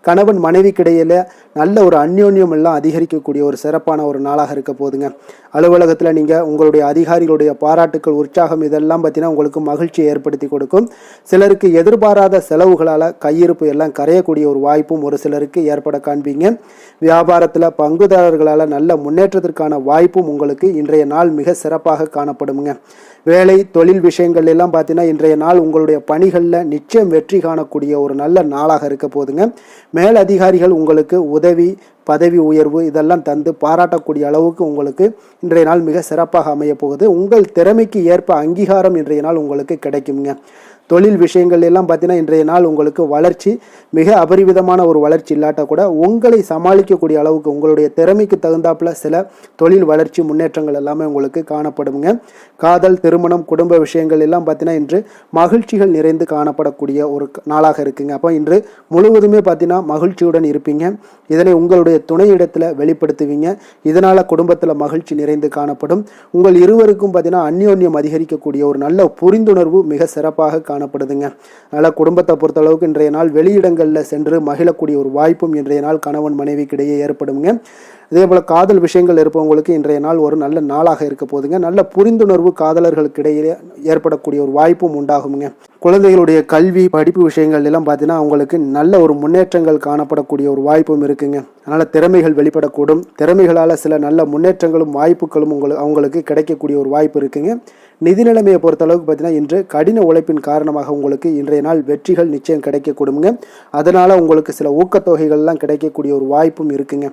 கணவன் மனைவிக்கிடையில நல்ல ஒரு அந்யோன்யம் எல்லாம் அதிகரிக்கக்கூடிய ஒரு சிறப்பான ஒரு நாளாக இருக்க போகுதுங்க. அலுவலகத்தில் நீங்கள் உங்களுடைய அதிகாரிகளுடைய பாராட்டுக்கள், உற்சாகம் இதெல்லாம் பார்த்தீங்கன்னா உங்களுக்கு மகிழ்ச்சியை ஏற்படுத்தி கொடுக்கும். சிலருக்கு எதிர்பாராத செலவுகளால் கையிருப்பு எல்லாம் கரையக்கூடிய ஒரு வாய்ப்பும் ஒரு சிலருக்கு ஏற்பட காண்பீங்க. வியாபாரத்தில் பங்குதாரர்களால் நல்ல முன்னேற்றத்திற்கான வாய்ப்பும் உங்களுக்கு இன்றைய நாள் மிக சிறப்பாக காணப்படுங்க. வேலை தொழில் விஷயங்கள் எல்லாம் பார்த்தீங்கன்னா இன்றைய நாள் உங்களுடைய பணிகளில் நிச்சயம் வெற்றி காணக்கூடிய ஒரு நல்ல நாளாக இருக்க போதுங்க. மேலதிகாரிகள் உங்களுக்கு உதவி, பதவி உயர்வு இதெல்லாம் தந்து பாராட்டக்கூடிய அளவுக்கு உங்களுக்கு இன்றைய நாள் மிக சிறப்பாக அமைய போகுது. உங்கள் திறமைக்கு ஏற்ப அங்கீகாரம் இன்றைய நாள் உங்களுக்கு கிடைக்குங்க. தொழில் விஷயங்கள் எல்லாம் பார்த்தீங்கன்னா இன்றைய நாள் உங்களுக்கு வளர்ச்சி மிக அபரிவிதமான ஒரு வளர்ச்சி இல்லாட்ட கூட உங்களை சமாளிக்கக்கூடிய அளவுக்கு உங்களுடைய திறமைக்கு தகுந்தாப்புல சில தொழில் வளர்ச்சி முன்னேற்றங்கள் எல்லாமே உங்களுக்கு காணப்படுங்க. காதல், திருமணம், குடும்ப விஷயங்கள் எல்லாம் பார்த்தீங்கன்னா இன்று மகிழ்ச்சிகள் நிறைந்து காணப்படக்கூடிய ஒரு நாளாக இருக்குங்க. அப்போ இன்று முழுவதுமே பார்த்தீங்கன்னா மகிழ்ச்சியுடன் இருப்பீங்க. இதனை உங்களுடைய துணையிடத்தில் வெளிப்படுத்துவீங்க. இதனால் குடும்பத்தில் மகிழ்ச்சி நிறைந்து காணப்படும். உங்கள் இருவருக்கும் பார்த்தீங்கன்னா அந்யோன்யம் அதிகரிக்கக்கூடிய ஒரு நல்ல புரிந்துணர்வு மிக சிறப்பாக காணப்படுதுங்க. அதனால் குடும்பத்தை பொறுத்தளவுக்கு இன்றைய நாள் வெளியிடங்களில் சென்று மகிழக்கூடிய ஒரு வாய்ப்பும் இன்றைய நாள் கணவன் மனைவிக்கிடையே ஏற்படுங்க. அதே போல் காதல் விஷயங்கள் இருப்பவங்களுக்கு இன்றைய நாள் ஒரு நல்ல நாளாக இருக்க போதுங்க. நல்ல புரிந்துணர்வு காதலர்களுக்கு இடையே ஏற்படக்கூடிய ஒரு வாய்ப்பும் உண்டாகுங்க. குழந்தைகளுடைய கல்வி படிப்பு விஷயங்கள் எல்லாம் பார்த்தீங்கன்னா அவங்களுக்கு நல்ல ஒரு முன்னேற்றங்கள் காணப்படக்கூடிய ஒரு வாய்ப்பும் இருக்குங்க. அதனால் திறமைகள் வெளிப்படக்கூடும். திறமைகளால் சில நல்ல முன்னேற்றங்களும் வாய்ப்புகளும் அவங்களுக்கு கிடைக்கக்கூடிய ஒரு வாய்ப்பு இருக்குங்க. நிதி நிலைமையை பொறுத்தளவுக்கு பார்த்தீங்கன்னா இன்று கடின உழைப்பின் காரணமாக உங்களுக்கு இன்றைய நாள் வெற்றிகள் நிச்சயம் கிடைக்கக்கூடுங்க. அதனால் உங்களுக்கு சில ஊக்கத்தொகைகள்லாம் கிடைக்கக்கூடிய ஒரு வாய்ப்பும் இருக்குங்க.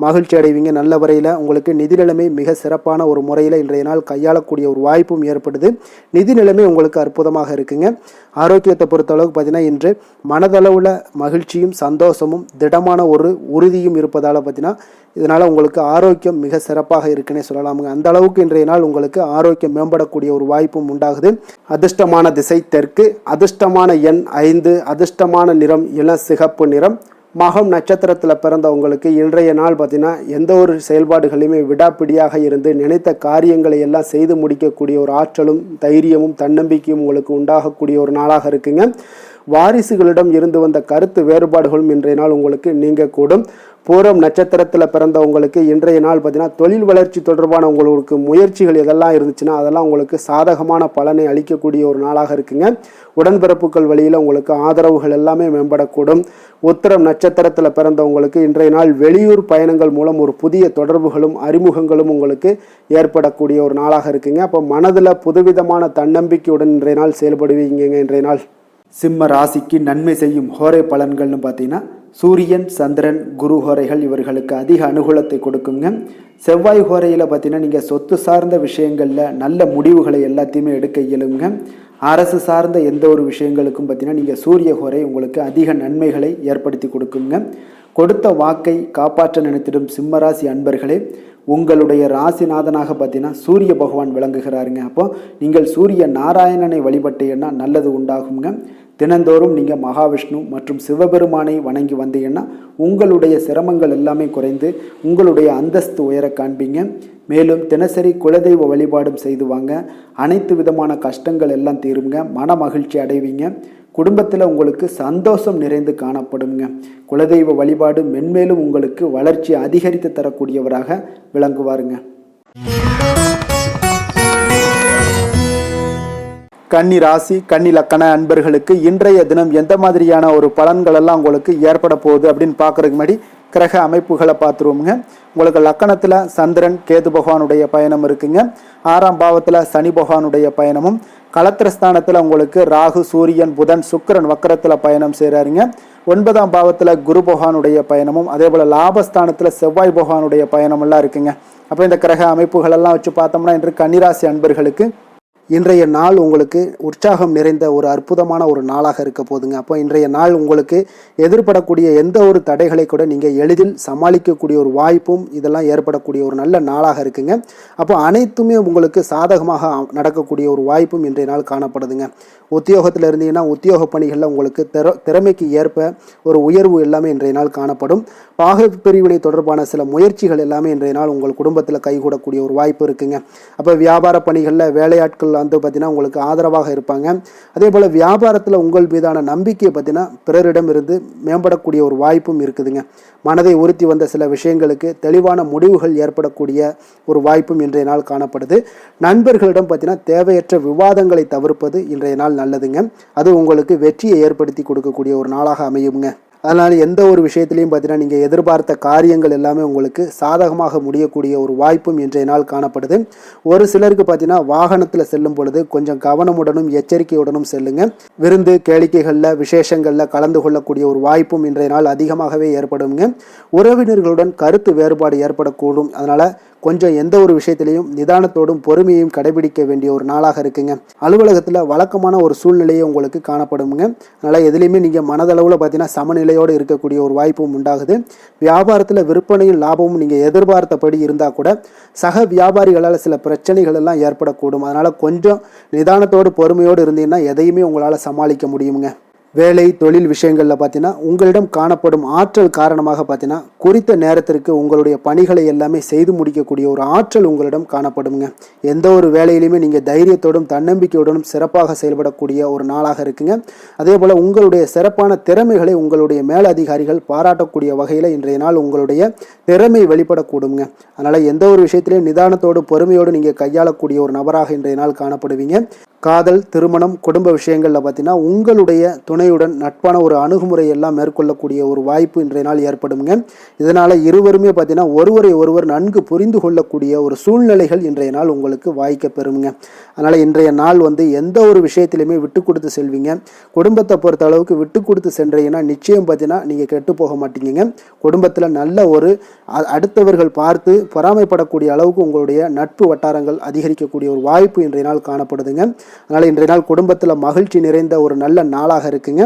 மகிழ்ச்சி அடைவீங்க. நல்ல வரையில் உங்களுக்கு நிதி நிலைமை மிக சிறப்பான ஒரு முறையில் இன்றைய நாள் கையாளக்கூடிய ஒரு வாய்ப்பும் ஏற்படுது. நிதி நிலைமை உங்களுக்கு அற்புதமாக இருக்குங்க. ஆரோக்கியத்தை பொறுத்தளவுக்கு பார்த்தீங்கன்னா இன்று மனதளவில் மகிழ்ச்சியும் சந்தோஷமும் திடமான ஒரு உறுதியும் இருப்பதால் பார்த்தீங்கன்னா இதனால் உங்களுக்கு ஆரோக்கியம் மிக சிறப்பாக இருக்குன்னே சொல்லலாமுங்க. அந்த அளவுக்கு இன்றைய நாள் உங்களுக்கு ஆரோக்கியம் மேம்படக்கூடிய ஒரு வாய்ப்பும் உண்டாகுது. அதிர்ஷ்டமான திசை தெற்கு, அதிர்ஷ்டமான எண் 5, அதிர்ஷ்டமான நிறம் இளம் சிகப்பு நிறம். மகம் நட்சத்திரத்தில் பிறந்தவங்களுக்கு இன்றைய நாள் பார்த்தீங்கன்னா எந்த ஒரு செயல்பாடுகளையுமே விடாப்பிடியாக இருந்து நினைத்த காரியங்களை எல்லாம் செய்து முடிக்கக்கூடிய ஒரு ஆற்றலும் தைரியமும் தன்னம்பிக்கையும் உங்களுக்கு உண்டாகக்கூடிய ஒரு நாளாக இருக்குங்க. வாரிசுகளிடம் இருந்து வந்த கருத்து வேறுபாடுகளும் இன்றைய நாள் உங்களுக்கு நீங்கக்கூடும். பூரம் நட்சத்திரத்தில் பிறந்தவங்களுக்கு இன்றைய நாள் பார்த்தீங்கன்னா தொழில் வளர்ச்சி தொடர்பான உங்களுக்கு முயற்சிகள் எதெல்லாம் இருந்துச்சுன்னா அதெல்லாம் உங்களுக்கு சாதகமான பலனை அளிக்கக்கூடிய ஒரு நாளாக இருக்குங்க. உடன்பிறப்புகள் வழியில் உங்களுக்கு ஆதரவுகள் எல்லாமே மேம்படக்கூடும். உத்திரம் நட்சத்திரத்தில் பிறந்தவங்களுக்கு இன்றைய நாள் வெளியூர் பயணங்கள் மூலம் ஒரு புதிய தொடர்புகளும் அறிமுகங்களும் உங்களுக்கு ஏற்படக்கூடிய ஒரு நாளாக இருக்குங்க. அப்போ மனதில் புதுவிதமான தன்னம்பிக்கையுடன் இன்றைய நாள் செயல்படுவீங்க. இன்றைய நாள் சிம்ம ராசிக்கு நன்மை செய்யும் ஹோரை பலன்கள்னு பார்த்தீங்கன்னா சூரியன், சந்திரன், குரு ஹோரைகள் இவர்களுக்கு அதிக அனுகூலத்தை கொடுக்குங்க. செவ்வாய் ஹோரையில் பார்த்தீங்கன்னா நீங்கள் சொத்து சார்ந்த விஷயங்களில் நல்ல முடிவுகளை எல்லாத்தையுமே எடுக்க இயலுங்க. அரசு சார்ந்த எந்த ஒரு விஷயங்களுக்கும் பார்த்தீங்கன்னா நீங்கள் சூரிய ஹோரை உங்களுக்கு அதிக நன்மைகளை ஏற்படுத்தி கொடுக்குங்க. கொடுத்த வாக்கை காப்பாற்ற நினைத்திடும் சிம்மராசி அன்பர்களே, உங்களுடைய ராசிநாதனாக பார்த்தீங்கன்னா சூரிய பகவான் விளங்குகிறாருங்க. அப்போ நீங்கள் சூரிய நாராயணனை வழிபட்டீங்கன்னா நல்லது உண்டாகுங்க. தினந்தோறும் நீங்கள் மகாவிஷ்ணு மற்றும் சிவபெருமானை வணங்கி வந்தீங்கன்னா உங்களுடைய சிரமங்கள் எல்லாமே குறைந்து உங்களுடைய அந்தஸ்து உயர காண்பீங்க. மேலும் தினசரி குலதெய்வ வழிபாடும் செய்து வாங்க. அனைத்து விதமான கஷ்டங்கள் எல்லாம் தீருங்க. மன மகிழ்ச்சி அடைவீங்க. குடும்பத்தில் உங்களுக்கு சந்தோஷம் நிறைந்து காணப்படுங்க. குலதெய்வ வழிபாடு மென்மேலும் உங்களுக்கு வளர்ச்சி அதிகரித்து தரக்கூடியவராக விளங்குவாருங்க. கன்னி ராசி, கன்னி லக்கண அன்பர்களுக்கு இன்றைய தினம் எந்த மாதிரியான ஒரு பலன்கள் எல்லாம் உங்களுக்கு ஏற்பட போகுது அப்படின்னு பார்க்கறதுக்கு முன்னாடி கிரக அமைப்புகளை பார்த்துருவோமுங்க. உங்களுக்கு லக்கணத்தில் சந்திரன், கேது பகவானுடைய பயணம் இருக்குங்க. 6ஆம் பாவத்தில் சனி பகவானுடைய பயணமும், களத்திரஸ்தானத்தில் உங்களுக்கு ராகு, சூரியன், புதன், சுக்கிரன் வக்கரத்தில் பயணம் செய்கிறாருங்க. 9ஆம் பாவத்தில் குரு பகவானுடைய பயணமும், அதே போல் லாபஸ்தானத்தில் செவ்வாய் பகவானுடைய பயணமெல்லாம் இருக்குங்க. அப்போ இந்த கிரக அமைப்புகளெல்லாம் வச்சு பார்த்தோம்னா இன்று கன்னிராசி அன்பர்களுக்கு இன்றைய நாள் உங்களுக்கு உற்சாகம் நிறைந்த ஒரு அற்புதமான ஒரு நாளாக இருக்க போதுங்க. அப்போ இன்றைய நாள் உங்களுக்கு எதிர்படக்கூடிய எந்த ஒரு தடைகளை கூட நீங்கள் எளிதில் சமாளிக்கக்கூடிய ஒரு வாய்ப்பும் இதெல்லாம் ஏற்படக்கூடிய ஒரு நல்ல நாளாக இருக்குங்க. அப்போ அனைத்துமே உங்களுக்கு சாதகமாக நடக்கக்கூடிய ஒரு வாய்ப்பும் இன்றைய நாள் காணப்படுதுங்க. உத்தியோகத்தில் இருந்தீங்கன்னா உத்தியோக பணிகளில் உங்களுக்கு திறமைக்கு ஏற்ப ஒரு உயர்வு எல்லாமே இன்றைய நாள் காணப்படும். பாக பிரிவினை தொடர்பான சில முயற்சிகள் எல்லாமே இன்றைய நாள் உங்கள் குடும்பத்தில் கைகூடக்கூடிய ஒரு வாய்ப்பு இருக்குங்க. அப்போ வியாபார பணிகளில் வேலையாட்கள் வந்து பார்த்தீங்கன்னா உங்களுக்கு ஆதரவாக இருப்பாங்க. அதே போல் வியாபாரத்தில் உங்கள் மீதான நம்பிக்கையை பார்த்தீங்கன்னா பிறரிடம் இருந்து மேம்படக்கூடிய ஒரு வாய்ப்பும் இருக்குதுங்க. மனதை உறுத்தி வந்த சில விஷயங்களுக்கு தெளிவான முடிவுகள் ஏற்படக்கூடிய ஒரு வாய்ப்பும் இன்றைய நாள் காணப்படுது. நண்பர்களிடம் பார்த்தீங்கன்னா தேவையற்ற விவாதங்களை தவிர்ப்பது இன்றைய நாள் நல்லதுங்க. அது உங்களுக்கு வெற்றியை ஏற்படுத்தி கொடுக்கக்கூடிய ஒரு நாளாக அமையுங்க. அதனால் எந்த ஒரு விஷயத்திலையும் பார்த்தீங்கன்னா நீங்கள் எதிர்பார்த்த காரியங்கள் எல்லாமே உங்களுக்கு சாதகமாக முடியக்கூடிய ஒரு வாய்ப்பும் இன்றைய நாள் காணப்படுது. ஒரு சிலருக்கு பார்த்தீங்கன்னா வாகனத்தில் செல்லும் பொழுது கொஞ்சம் கவனமுடனும் எச்சரிக்கையுடனும் செல்லுங்க. விருந்து கேளிக்கைகளில் விசேஷங்களில் கலந்து கொள்ளக்கூடிய ஒரு வாய்ப்பும் இன்றைய நாள் அதிகமாகவே ஏற்படுங்க. உறவினர்களுடன் கருத்து வேறுபாடு ஏற்படக்கூடும். அதனால் கொஞ்சம் எந்த ஒரு விஷயத்திலையும் நிதானத்தோடும் பொறுமையையும் கடைபிடிக்க வேண்டிய ஒரு நாளாக இருக்குங்க. அலுவலகத்தில் வழக்கமான ஒரு சூழ்நிலையை உங்களுக்கு காணப்படுங்க. அதனால் எதுலேயுமே நீங்கள் மனதளவில் பார்த்தீங்கன்னா சமநிலையோடு இருக்கக்கூடிய ஒரு வாய்ப்பும் உண்டாகுது. வியாபாரத்தில் விற்பனையும் லாபமும் நீங்கள் எதிர்பார்த்தபடி இருந்தால் கூட சக வியாபாரிகளால் சில பிரச்சனைகள் எல்லாம் ஏற்படக்கூடும். அதனால் கொஞ்சம் நிதானத்தோடு பொறுமையோடு இருந்தீங்கன்னா எதையுமே உங்களால் சமாளிக்க முடியுங்க. வேலை தொழில் விஷயங்களில் பார்த்தீங்கன்னா உங்களிடம் காணப்படும் ஆற்றல் காரணமாக பார்த்தீங்கன்னா குறித்த நேரத்திற்கு உங்களுடைய பணிகளை எல்லாமே செய்து முடிக்கக்கூடிய ஒரு ஆற்றல் உங்களிடம் காணப்படுங்க. எந்த ஒரு வேலையிலுமே நீங்கள் தைரியத்தோடும் தன்னம்பிக்கையுடனும் சிறப்பாக செயல்படக்கூடிய ஒரு நாளாக இருக்குங்க. அதே போல் உங்களுடைய சிறப்பான திறமைகளை உங்களுடைய மேலதிகாரிகள் பாராட்டக்கூடிய வகையில் இன்றைய நாள் உங்களுடைய திறமை வெளிப்படக்கூடுங்க. அதனால் எந்த ஒரு விஷயத்திலையும் நிதானத்தோடு பொறுமையோடு நீங்கள் கையாளக்கூடிய ஒரு நபராக இன்றைய நாள் காணப்படுவீங்க. காதல், திருமணம், குடும்ப விஷயங்களில் பார்த்தீங்கன்னா உங்களுடைய துணையுடன் நட்பான ஒரு அணுகுமுறை எல்லாம் மேற்கொள்ளக்கூடிய ஒரு வாய்ப்பு இன்றைய நாள் ஏற்படுங்க. இதனால் இருவருமே பார்த்தீங்கன்னா ஒருவரை ஒருவர் நன்கு புரிந்து கொள்ளக்கூடிய ஒரு சூழ்நிலைகள் இன்றைய நாள் உங்களுக்கு வாய்க்க பெறுங்க. அதனால் இன்றைய நாள் எந்த ஒரு விஷயத்திலையுமே விட்டு கொடுத்து செல்வீங்க. குடும்பத்தை பொறுத்த அளவுக்கு விட்டு கொடுத்து சென்றீங்கன்னா நிச்சயம் பார்த்தீங்கன்னா நீங்கள் கெட்டு போக மாட்டீங்க. குடும்பத்தில் நல்ல ஒரு அடுத்தவர்கள் பார்த்து பொறாமைப்படக்கூடிய அளவுக்கு உங்களுடைய நட்பு வட்டாரங்கள் அதிகரிக்கக்கூடிய ஒரு வாய்ப்பு இன்றைய நாள் காணப்படுதுங்க. அதனால் இன்றைய நாள் குடும்பத்தில் மகிழ்ச்சி நிறைந்த ஒரு நல்ல நாளாக இருக்குங்க.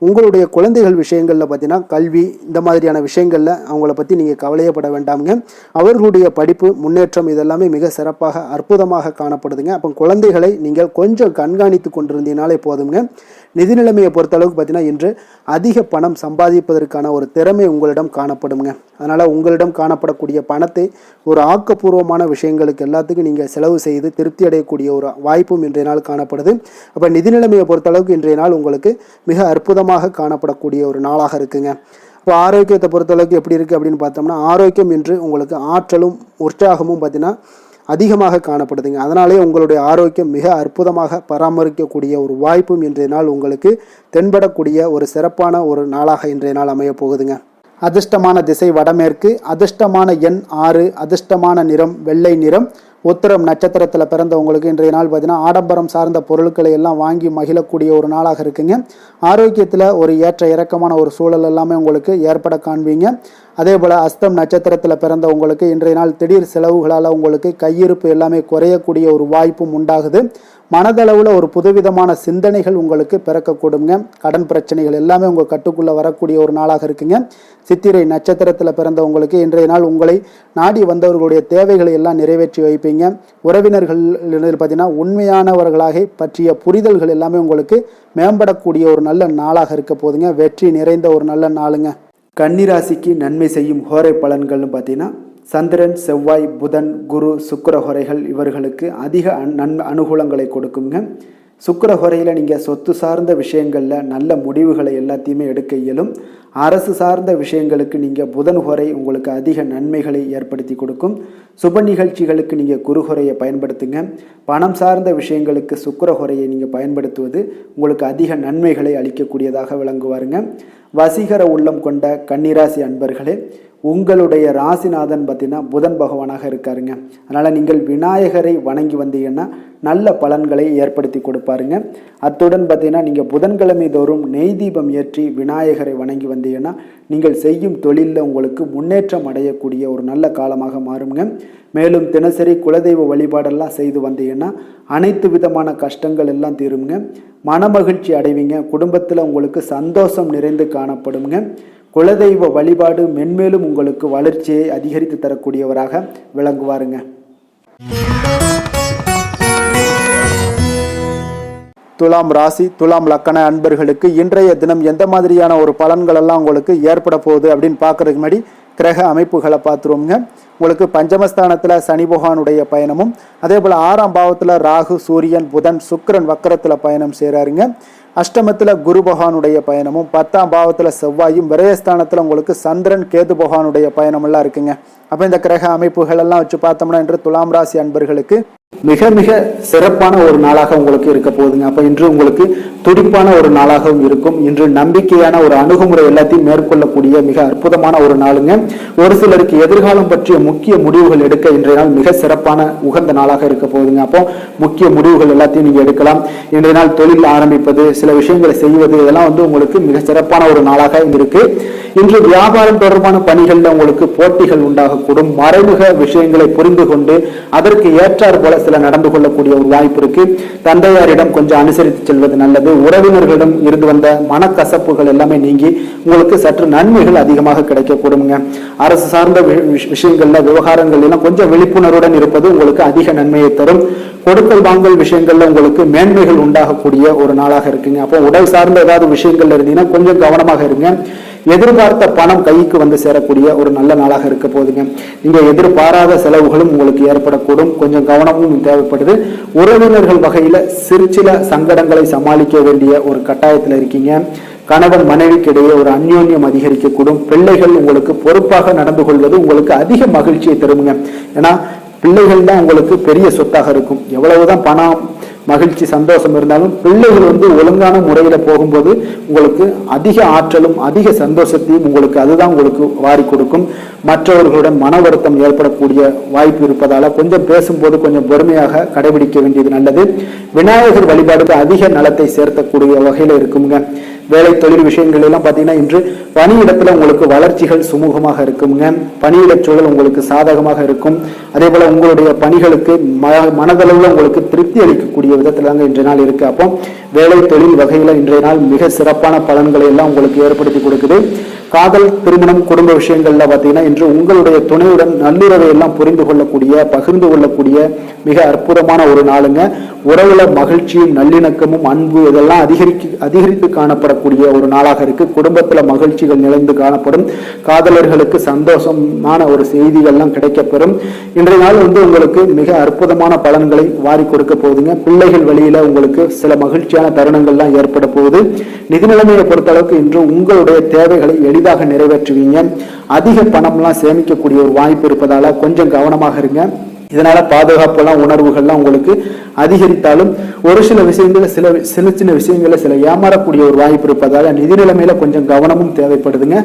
உங்களுடைய குழந்தைகள் விஷயங்களில் பார்த்தீங்கன்னா கல்வி இந்த மாதிரியான விஷயங்களில் அவங்கள பற்றி நீங்கள் கவலையப்பட வேண்டாமுங்க. அவர்களுடைய படிப்பு முன்னேற்றம் இதெல்லாமே மிக சிறப்பாக அற்புதமாக காணப்படுதுங்க. அப்போ குழந்தைகளை நீங்கள் கொஞ்சம் கண்காணித்து கொண்டிருந்தீங்கனாலே போதுங்க. நிதி நிலைமையை பொறுத்தளவுக்கு பார்த்தீங்கன்னா இன்று அதிக பணம் சம்பாதிப்பதற்கான ஒரு திறமை உங்களிடம் காணப்படுங்க. அதனால் உங்களிடம் காணப்படக்கூடிய பணத்தை ஒரு ஆக்கப்பூர்வமான விஷயங்களுக்கு எல்லாத்துக்கும் நீங்கள் செலவு செய்து திருப்தி அடையக்கூடிய ஒரு வாய்ப்பும் இன்றைய நாள் காணப்படுது. அப்போ நிதி நிலைமையை பொறுத்தளவுக்கு இன்றைய நாள் உங்களுக்கு மிக அற்புதமாக காணப்படக்கூடிய ஒரு நாளாக இருக்குங்க. இப்போ ஆரோக்கியத்தை பொறுத்தளவுக்கு எப்படி இருக்குது அப்படின்னு பார்த்தோம்னா ஆரோக்கியம் இன்று உங்களுக்கு ஆற்றலும் உற்சாகமும் பார்த்தீங்கன்னா அதிகமாக காணப்படுதுங்க. அதனாலே உங்களுடைய ஆரோக்கியம் மிக அற்புதமாக பராமரிக்கக்கூடிய ஒரு வாய்ப்பும் இன்றைய நாள் உங்களுக்கு தென்படக்கூடிய ஒரு சிறப்பான ஒரு நாளாக இன்றைய நாள் அமைய போகுதுங்க. அதிர்ஷ்டமான திசை வடமேற்கு, அதிர்ஷ்டமான எண் 6, அதிர்ஷ்டமான நிறம் வெள்ளை நிறம். உத்திரம் நட்சத்திரத்தில் பிறந்தவங்களுக்கு இன்றைய நாள் பார்த்தீங்கன்னா ஆடம்பரம் சார்ந்த பொருட்களை எல்லாம் வாங்கி மகிழக்கூடிய ஒரு நாளாக இருக்குங்க. ஆரோக்கியத்தில் ஒரு ஏற்ற இறக்கமான ஒரு சூழல் எல்லாமே உங்களுக்கு ஏற்பட காண்பீங்க. அதே போல் அஸ்தம் நட்சத்திரத்தில் பிறந்தவங்களுக்கு இன்றைய நாள் திடீர் செலவுகளால் உங்களுக்கு கையிருப்பு எல்லாமே குறையக்கூடிய ஒரு வாய்ப்பும் உண்டாகுது. மனதளவில் ஒரு புதுவிதமான சிந்தனைகள் உங்களுக்கு பிறக்கக்கூடுங்க. கடன் பிரச்சனைகள் எல்லாமே உங்கள் கட்டுக்குள்ளே வரக்கூடிய ஒரு நாளாக இருக்குங்க. சித்திரை நட்சத்திரத்தில் பிறந்தவங்களுக்கு இன்றைய நாள் உங்களை நாடி வந்தவர்களுடைய தேவைகளை எல்லாம் நிறைவேற்றி வைப்பீங்க. உறவினர்கள் பார்த்தீங்கன்னா உண்மையானவர்களாக பற்றிய புரிதல்கள் எல்லாமே உங்களுக்கு மேம்படக்கூடிய ஒரு நல்ல நாளாக இருக்க போதுங்க. வெற்றி நிறைந்த ஒரு நல்ல நாளுங்க. கன்னிராசிக்கு நன்மை செய்யும் ஹோரை பலன்கள்னு பார்த்தீங்கன்னா சந்திரன், செவ்வாய், புதன், குரு, சுக்கிர ஹோரைகள் இவர்களுக்கு அதிக அனுகூலங்களை கொடுக்குங்க. சுக்கிர ஹோரையில் நீங்கள் சொத்து சார்ந்த விஷயங்களில் நல்ல முடிவுகளை எல்லாத்தையுமே எடுக்க இயலும். அரசு சார்ந்த விஷயங்களுக்கு நீங்கள் புதன் ஹோரை உங்களுக்கு அதிக நன்மைகளை ஏற்படுத்தி கொடுக்கும். சுப நிகழ்ச்சிகளுக்கு நீங்கள் குரு ஹோரையை பயன்படுத்துங்க. பணம் சார்ந்த விஷயங்களுக்கு சுக்கிர ஹோரையை நீங்கள் பயன்படுத்துவது உங்களுக்கு அதிக நன்மைகளை அளிக்கக்கூடியதாக விளங்குவாருங்க. வசீகர உள்ளம் கொண்ட கன்னிராசி அன்பர்களே, உங்களுடைய ராசிநாதன் பார்த்தீங்கன்னா புதன் பகவானாக இருக்காருங்க. அதனால் நீங்கள் விநாயகரை வணங்கி வந்தீங்கன்னா நல்ல பலன்களை ஏற்படுத்தி கொடுப்பாருங்க. அத்துடன் பார்த்தீங்கன்னா நீங்கள் புதன்கிழமை தோறும் நெய் தீபம் ஏற்றி விநாயகரை வணங்கி வந்தீங்கன்னா நீங்கள் செய்யும் தொழிலில் உங்களுக்கு முன்னேற்றம் அடையக்கூடிய ஒரு நல்ல காலமாக மாறுங்க. மேலும் தினசரி குலதெய்வ வழிபாடெல்லாம் செய்து வந்தீங்கன்னா அனைத்து விதமான கஷ்டங்கள் எல்லாம் தீருங்க. மனமகிழ்ச்சி அடைவீங்க. குடும்பத்தில் உங்களுக்கு சந்தோஷம் நிறைந்து காணப்படுங்க. குலதெய்வ வழிபாடு மென்மேலும் உங்களுக்கு வளர்ச்சியை அதிகரித்து தரக்கூடியவராக விளங்குவாருங்க. துலாம் ராசி துலாம் லக்கண அன்பர்களுக்கு இன்றைய தினம் எந்த மாதிரியான ஒரு பலன்கள் எல்லாம் உங்களுக்கு ஏற்பட போகுது அப்படின்னு பார்க்கறதுக்கு முன்னாடி கிரக அமைப்புகளை பார்த்துருவோங்க. உங்களுக்கு பஞ்சமஸ்தானத்தில் சனி பகவானுடைய பயணமும், அதே போல் 6ஆம் பாவத்தில் ராகு சூரியன் புதன் சுக்கிரன் வக்கரத்தில் பயணம் செய்கிறாருங்க. அஷ்டமத்தில் குரு பகவானுடைய பயணமும், 10ஆம் பாவத்தில் செவ்வாயும், விரயஸ்தானத்தில் உங்களுக்கு சந்திரன் கேது பகவானுடைய பயணமெல்லாம் இருக்குங்க. அப்போ இந்த கிரக அமைப்புகள் எல்லாம் வச்சு பார்த்தோம்னா இன்று துலாம் ராசி அன்பர்களுக்கு மிக மிக சிறப்பான ஒரு நாளாக உங்களுக்கு இருக்க போகுதுங்க. அப்போ இன்று உங்களுக்கு துடிப்பான ஒரு நாளாகவும் இருக்கும். இன்று நம்பிக்கையான ஒரு அணுகுமுறை எல்லாத்தையும் மேற்கொள்ளக்கூடிய மிக அற்புதமான ஒரு நாளுங்க. ஒரு சிலருக்கு எதிர்காலம் பற்றிய முக்கிய முடிவுகள் எடுக்க இன்றைய நாள் மிக சிறப்பான உகந்த நாளாக இருக்க போகுதுங்க. அப்போ முக்கிய முடிவுகள் எல்லாத்தையும் நீங்க எடுக்கலாம். இன்றைய நாள் தொழில் ஆரம்பிப்பது, சில விஷயங்களை செய்வது, இதெல்லாம் உங்களுக்கு மிக சிறப்பான ஒரு நாளாக இருக்கு. இன்று வியாபாரம் தொடர்பான பணிகளில் உங்களுக்கு போட்டிகள் உண்டாகக்கூடும். மறைமுக விஷயங்களை புரிந்து கொண்டு அதற்கு ஏற்றார் போல சில நடந்து கொள்ளக்கூடிய ஒரு வாய்ப்பு இருக்கு. தந்தையாரிடம் கொஞ்சம் அனுசரித்து செல்வது நல்லது. உறவினர்களிடம் இருந்து வந்த மனக்கசப்புகள் எல்லாமே நீங்கி உங்களுக்கு சற்று நன்மைகள் அதிகமாக கிடைக்கக்கூடுங்க. அரசு சார்ந்த விஷயங்கள்ல விவகாரங்கள் எல்லாம் கொஞ்சம் விழிப்புணர்வுடன் இருப்பது உங்களுக்கு அதிக நன்மையை தரும். கொடுக்கல் வாங்கல் விஷயங்கள்ல உங்களுக்கு மேன்மைகள் உண்டாகக்கூடிய ஒரு நாளாக இருக்குங்க. அப்போ உடல் சார்ந்த ஏதாவது விஷயங்கள்ல இருந்தீங்கன்னா கொஞ்சம் கவனமாக இருங்க. எதிர்பார்த்த பணம் கைக்கு வந்து சேரக்கூடிய ஒரு நல்ல நாளாக இருக்க போகுதுங்க. நீங்க எதிர்பாராத செலவுகளும் உங்களுக்கு ஏற்படக்கூடும். கொஞ்சம் கவனமும் தேவைப்படுது. உறவினர்கள் வகையில சிற்சில சங்கடங்களை சமாளிக்க வேண்டிய ஒரு கட்டாயத்துல இருக்கீங்க. கணவன் மனைவிக்கு இடையே ஒரு அந்யோன்யம் அதிகரிக்கக்கூடும். பிள்ளைகள் உங்களுக்கு பொறுப்பாக நடந்து கொள்வது உங்களுக்கு அதிக மகிழ்ச்சியை தருங்க. ஏன்னா பிள்ளைகள் தான் உங்களுக்கு பெரிய சொத்தாக இருக்கும். எவ்வளவுதான் பணம் மகிழ்ச்சி சந்தோஷம் இருந்தாலும் பிள்ளைகள் ஒழுங்கான முறையில போகும்போது உங்களுக்கு அதிக ஆற்றலும் அதிக சந்தோஷத்தையும் உங்களுக்கு அதுதான் உங்களுக்கு வாரி கொடுக்கும். மற்றவர்களுடன் மன வருத்தம் ஏற்படக்கூடிய வாய்ப்பு இருப்பதால கொஞ்சம் பேசும்போது கொஞ்சம் பொறுமையாக கடைபிடிக்க வேண்டியது நல்லது. விநாயகர் வழிபாடுக்கு அதிக நலத்தை சேர்த்தக்கூடிய வகையில இருக்குங்க. வேலை தொழில் விஷயங்கள் எல்லாம் பார்த்தீங்கன்னா இன்று பணியிடத்துல உங்களுக்கு வளர்ச்சிகள் சுமூகமாக இருக்குங்க. பணியிட சூழல் உங்களுக்கு சாதகமாக இருக்கும். அதே போல உங்களுடைய பணிகளுக்கு மனதளவில் உங்களுக்கு திருப்தி அளிக்கக்கூடிய விதத்துல தாங்க இன்றைய நாள் இருக்கு. அப்போ வேலை தொழில் வகையில இன்றைய நாள் மிக சிறப்பான பலன்களை எல்லாம் உங்களுக்கு ஏற்படுத்தி கொடுக்குது. காதல், திருமணம், குடும்ப விஷயங்கள்ல பார்த்தீங்கன்னா இன்று உங்களுடைய துணையுடன் நல்லுறவை எல்லாம் புரிந்து கொள்ளக்கூடிய பகிர்ந்து கொள்ளக்கூடிய மிக அற்புதமான ஒரு நாளுங்க. உறவுல மகிழ்ச்சியும் நல்லிணக்கமும் அன்பு இதெல்லாம் அதிகரித்து காணப்படக்கூடிய ஒரு நாளாக இருக்கு. குடும்பத்துல மகிழ்ச்சிகள் நிறைந்து காணப்படும். காதலர்களுக்கு சந்தோஷமான ஒரு செய்திகள்லாம் கிடைக்கப்பெறும். இன்றைய நாள் உங்களுக்கு மிக அற்புதமான பலன்களை வாரி கொடுக்க போகுதுங்க. பிள்ளைகள் வழியில உங்களுக்கு சில மகிழ்ச்சியான தருணங்கள்லாம் ஏற்பட போகுது. நிதி நிலைமையை பொறுத்தளவுக்கு இன்று உங்களுடைய தேவைகளை எளிதாக நிறைவேற்றுவீங்க. அதிக பணம்லாம் சேமிக்கக்கூடிய ஒரு வாய்ப்பு இருப்பதால கொஞ்சம் கவனமாக இருங்க. இதனால பாதுகாப்பெல்லாம் உணர்வுகள்லாம் உங்களுக்கு அதிகரித்தாலும் ஒரு சில விஷயங்கள சின்ன விஷயங்கள சில ஏமாறக்கூடிய ஒரு வாய்ப்பு இருப்பதால நிதி நிலைமையில கொஞ்சம் கவனமும் தேவைப்படுதுங்க.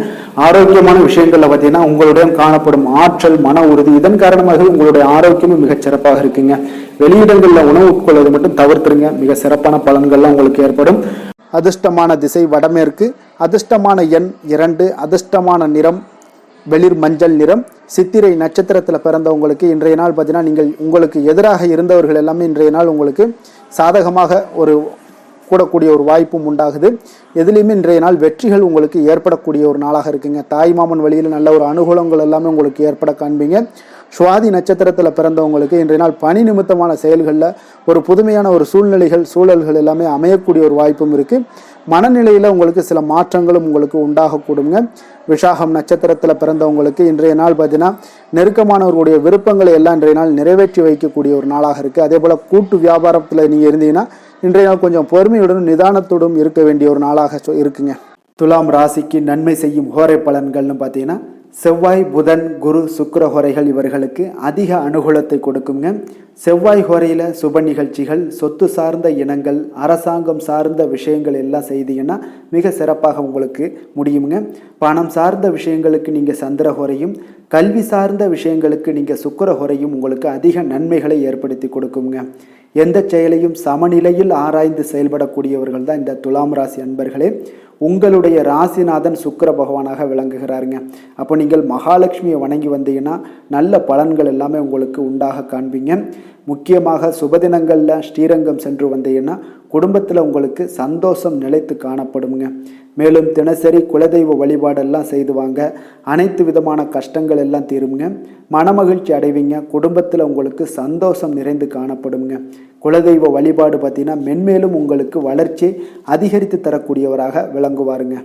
ஆரோக்கியமான விஷயங்கள்ல பார்த்தீங்கன்னா உங்களுடைய காணப்படும் ஆற்றல், மன உறுதி இதன் காரணமாக உங்களுடைய ஆரோக்கியமும் மிகச் சிறப்பாக இருக்குங்க. வெளியிடங்கள்ல உணவு உட்கொள்வதை மட்டும் தவிர்த்துருங்க. மிக சிறப்பான பலன்கள்லாம் உங்களுக்கு ஏற்படும். அதிர்ஷ்டமான திசை வடமேற்கு, அதிர்ஷ்டமான எண் 2, அதிர்ஷ்டமான நிறம் வெளிர் மஞ்சள் நிறம். சித்திரை நட்சத்திரத்தில் பிறந்தவங்களுக்கு இன்றைய நாள் பார்த்தீங்கன்னா நீங்கள் உங்களுக்கு எதிராக இருந்தவர்கள் எல்லாமே இன்றைய நாள் உங்களுக்கு சாதகமாக ஒரு கூடக்கூடிய ஒரு வாய்ப்பும் உண்டாகுது. எதுலேயுமே இன்றைய நாள் வெற்றிகள் உங்களுக்கு ஏற்படக்கூடிய ஒரு நாளாக இருக்குங்க. தாய்மாமன் வழியில் நல்ல ஒரு அனுகூலங்கள் எல்லாமே உங்களுக்கு ஏற்பட காண்பீங்க. சுவாதி நட்சத்திரத்தில் பிறந்தவங்களுக்கு இன்றைய நாள் பணி நிமித்தமான செயல்களில் ஒரு புதுமையான ஒரு சூழல்கள் எல்லாமே அமையக்கூடிய ஒரு வாய்ப்பும் இருக்கு. மனநிலையில உங்களுக்கு சில மாற்றங்களும் உங்களுக்கு உண்டாகக்கூடுங்க. விஷாகம் நட்சத்திரத்தில் பிறந்தவங்களுக்கு இன்றைய நாள் பார்த்தீங்கன்னா நெருக்கமானவர்களுடைய விருப்பங்களை எல்லாம் இன்றைய நாள் நிறைவேற்றி வைக்கக்கூடிய ஒரு நாளாக இருக்கு. அதே போல கூட்டு வியாபாரத்தில் நீங்க இருந்தீங்கன்னா இன்றைய நாள் கொஞ்சம் பொறுமையுடன் நிதானத்துடன் இருக்க வேண்டிய ஒரு நாளாக இருக்குங்க. துலாம் ராசிக்கு நன்மை செய்யும் ஹோரை பலன்கள்னு பார்த்தீங்கன்னா செவ்வாய், புதன், குரு, சுக்கிர ஹோரைகள் இவர்களுக்கு அதிக அனுகூலத்தை கொடுக்குங்க. செவ்வாய் ஹோரையில் சுப நிகழ்ச்சிகள், சொத்து சார்ந்த இனங்கள், அரசாங்கம் சார்ந்த விஷயங்கள் எல்லாம் செய்தீங்கன்னா மிக சிறப்பாக உங்களுக்கு முடியுங்க. பணம் சார்ந்த விஷயங்களுக்கு நீங்கள் சந்திர ஹோரையும், கல்வி சார்ந்த விஷயங்களுக்கு நீங்கள் சுக்கிர ஹோரையும் உங்களுக்கு அதிக நன்மைகளை ஏற்படுத்தி கொடுக்குங்க. எந்த செயலையும் சமநிலையில் ஆராய்ந்து செயல்படக்கூடியவர்கள் தான் இந்த துலாம் ராசி அன்பர்களே. உங்களுடைய ராசிநாதன் சுக்கிர பகவானாக விளங்குகிறாருங்க. அப்போ நீங்கள் மகாலட்சுமியை வணங்கி வந்தீங்கன்னா நல்ல பலன்கள் எல்லாமே உங்களுக்கு உண்டாக காண்பீங்க. முக்கியமாக சுபதினங்களில் ஸ்ரீரங்கம் சென்று வந்தீங்கன்னா குடும்பத்தில் உங்களுக்கு சந்தோஷம் நிலைத்து காணப்படுங்க. மேலும் தினசரி குலதெய்வ வழிபாடெல்லாம் செய்து வாங்க, அனைத்து விதமான கஷ்டங்கள் எல்லாம் தீருங்க, மனமகிழ்ச்சி அடைவீங்க, குடும்பத்தில் உங்களுக்கு சந்தோஷம் நிறைந்து காணப்படுங்க. குலதெய்வ வழிபாடு பார்த்தீங்கன்னா மென்மேலும் உங்களுக்கு வளர்ச்சி அதிகரித்து தரக்கூடியவராக விளங்குவாருங்க.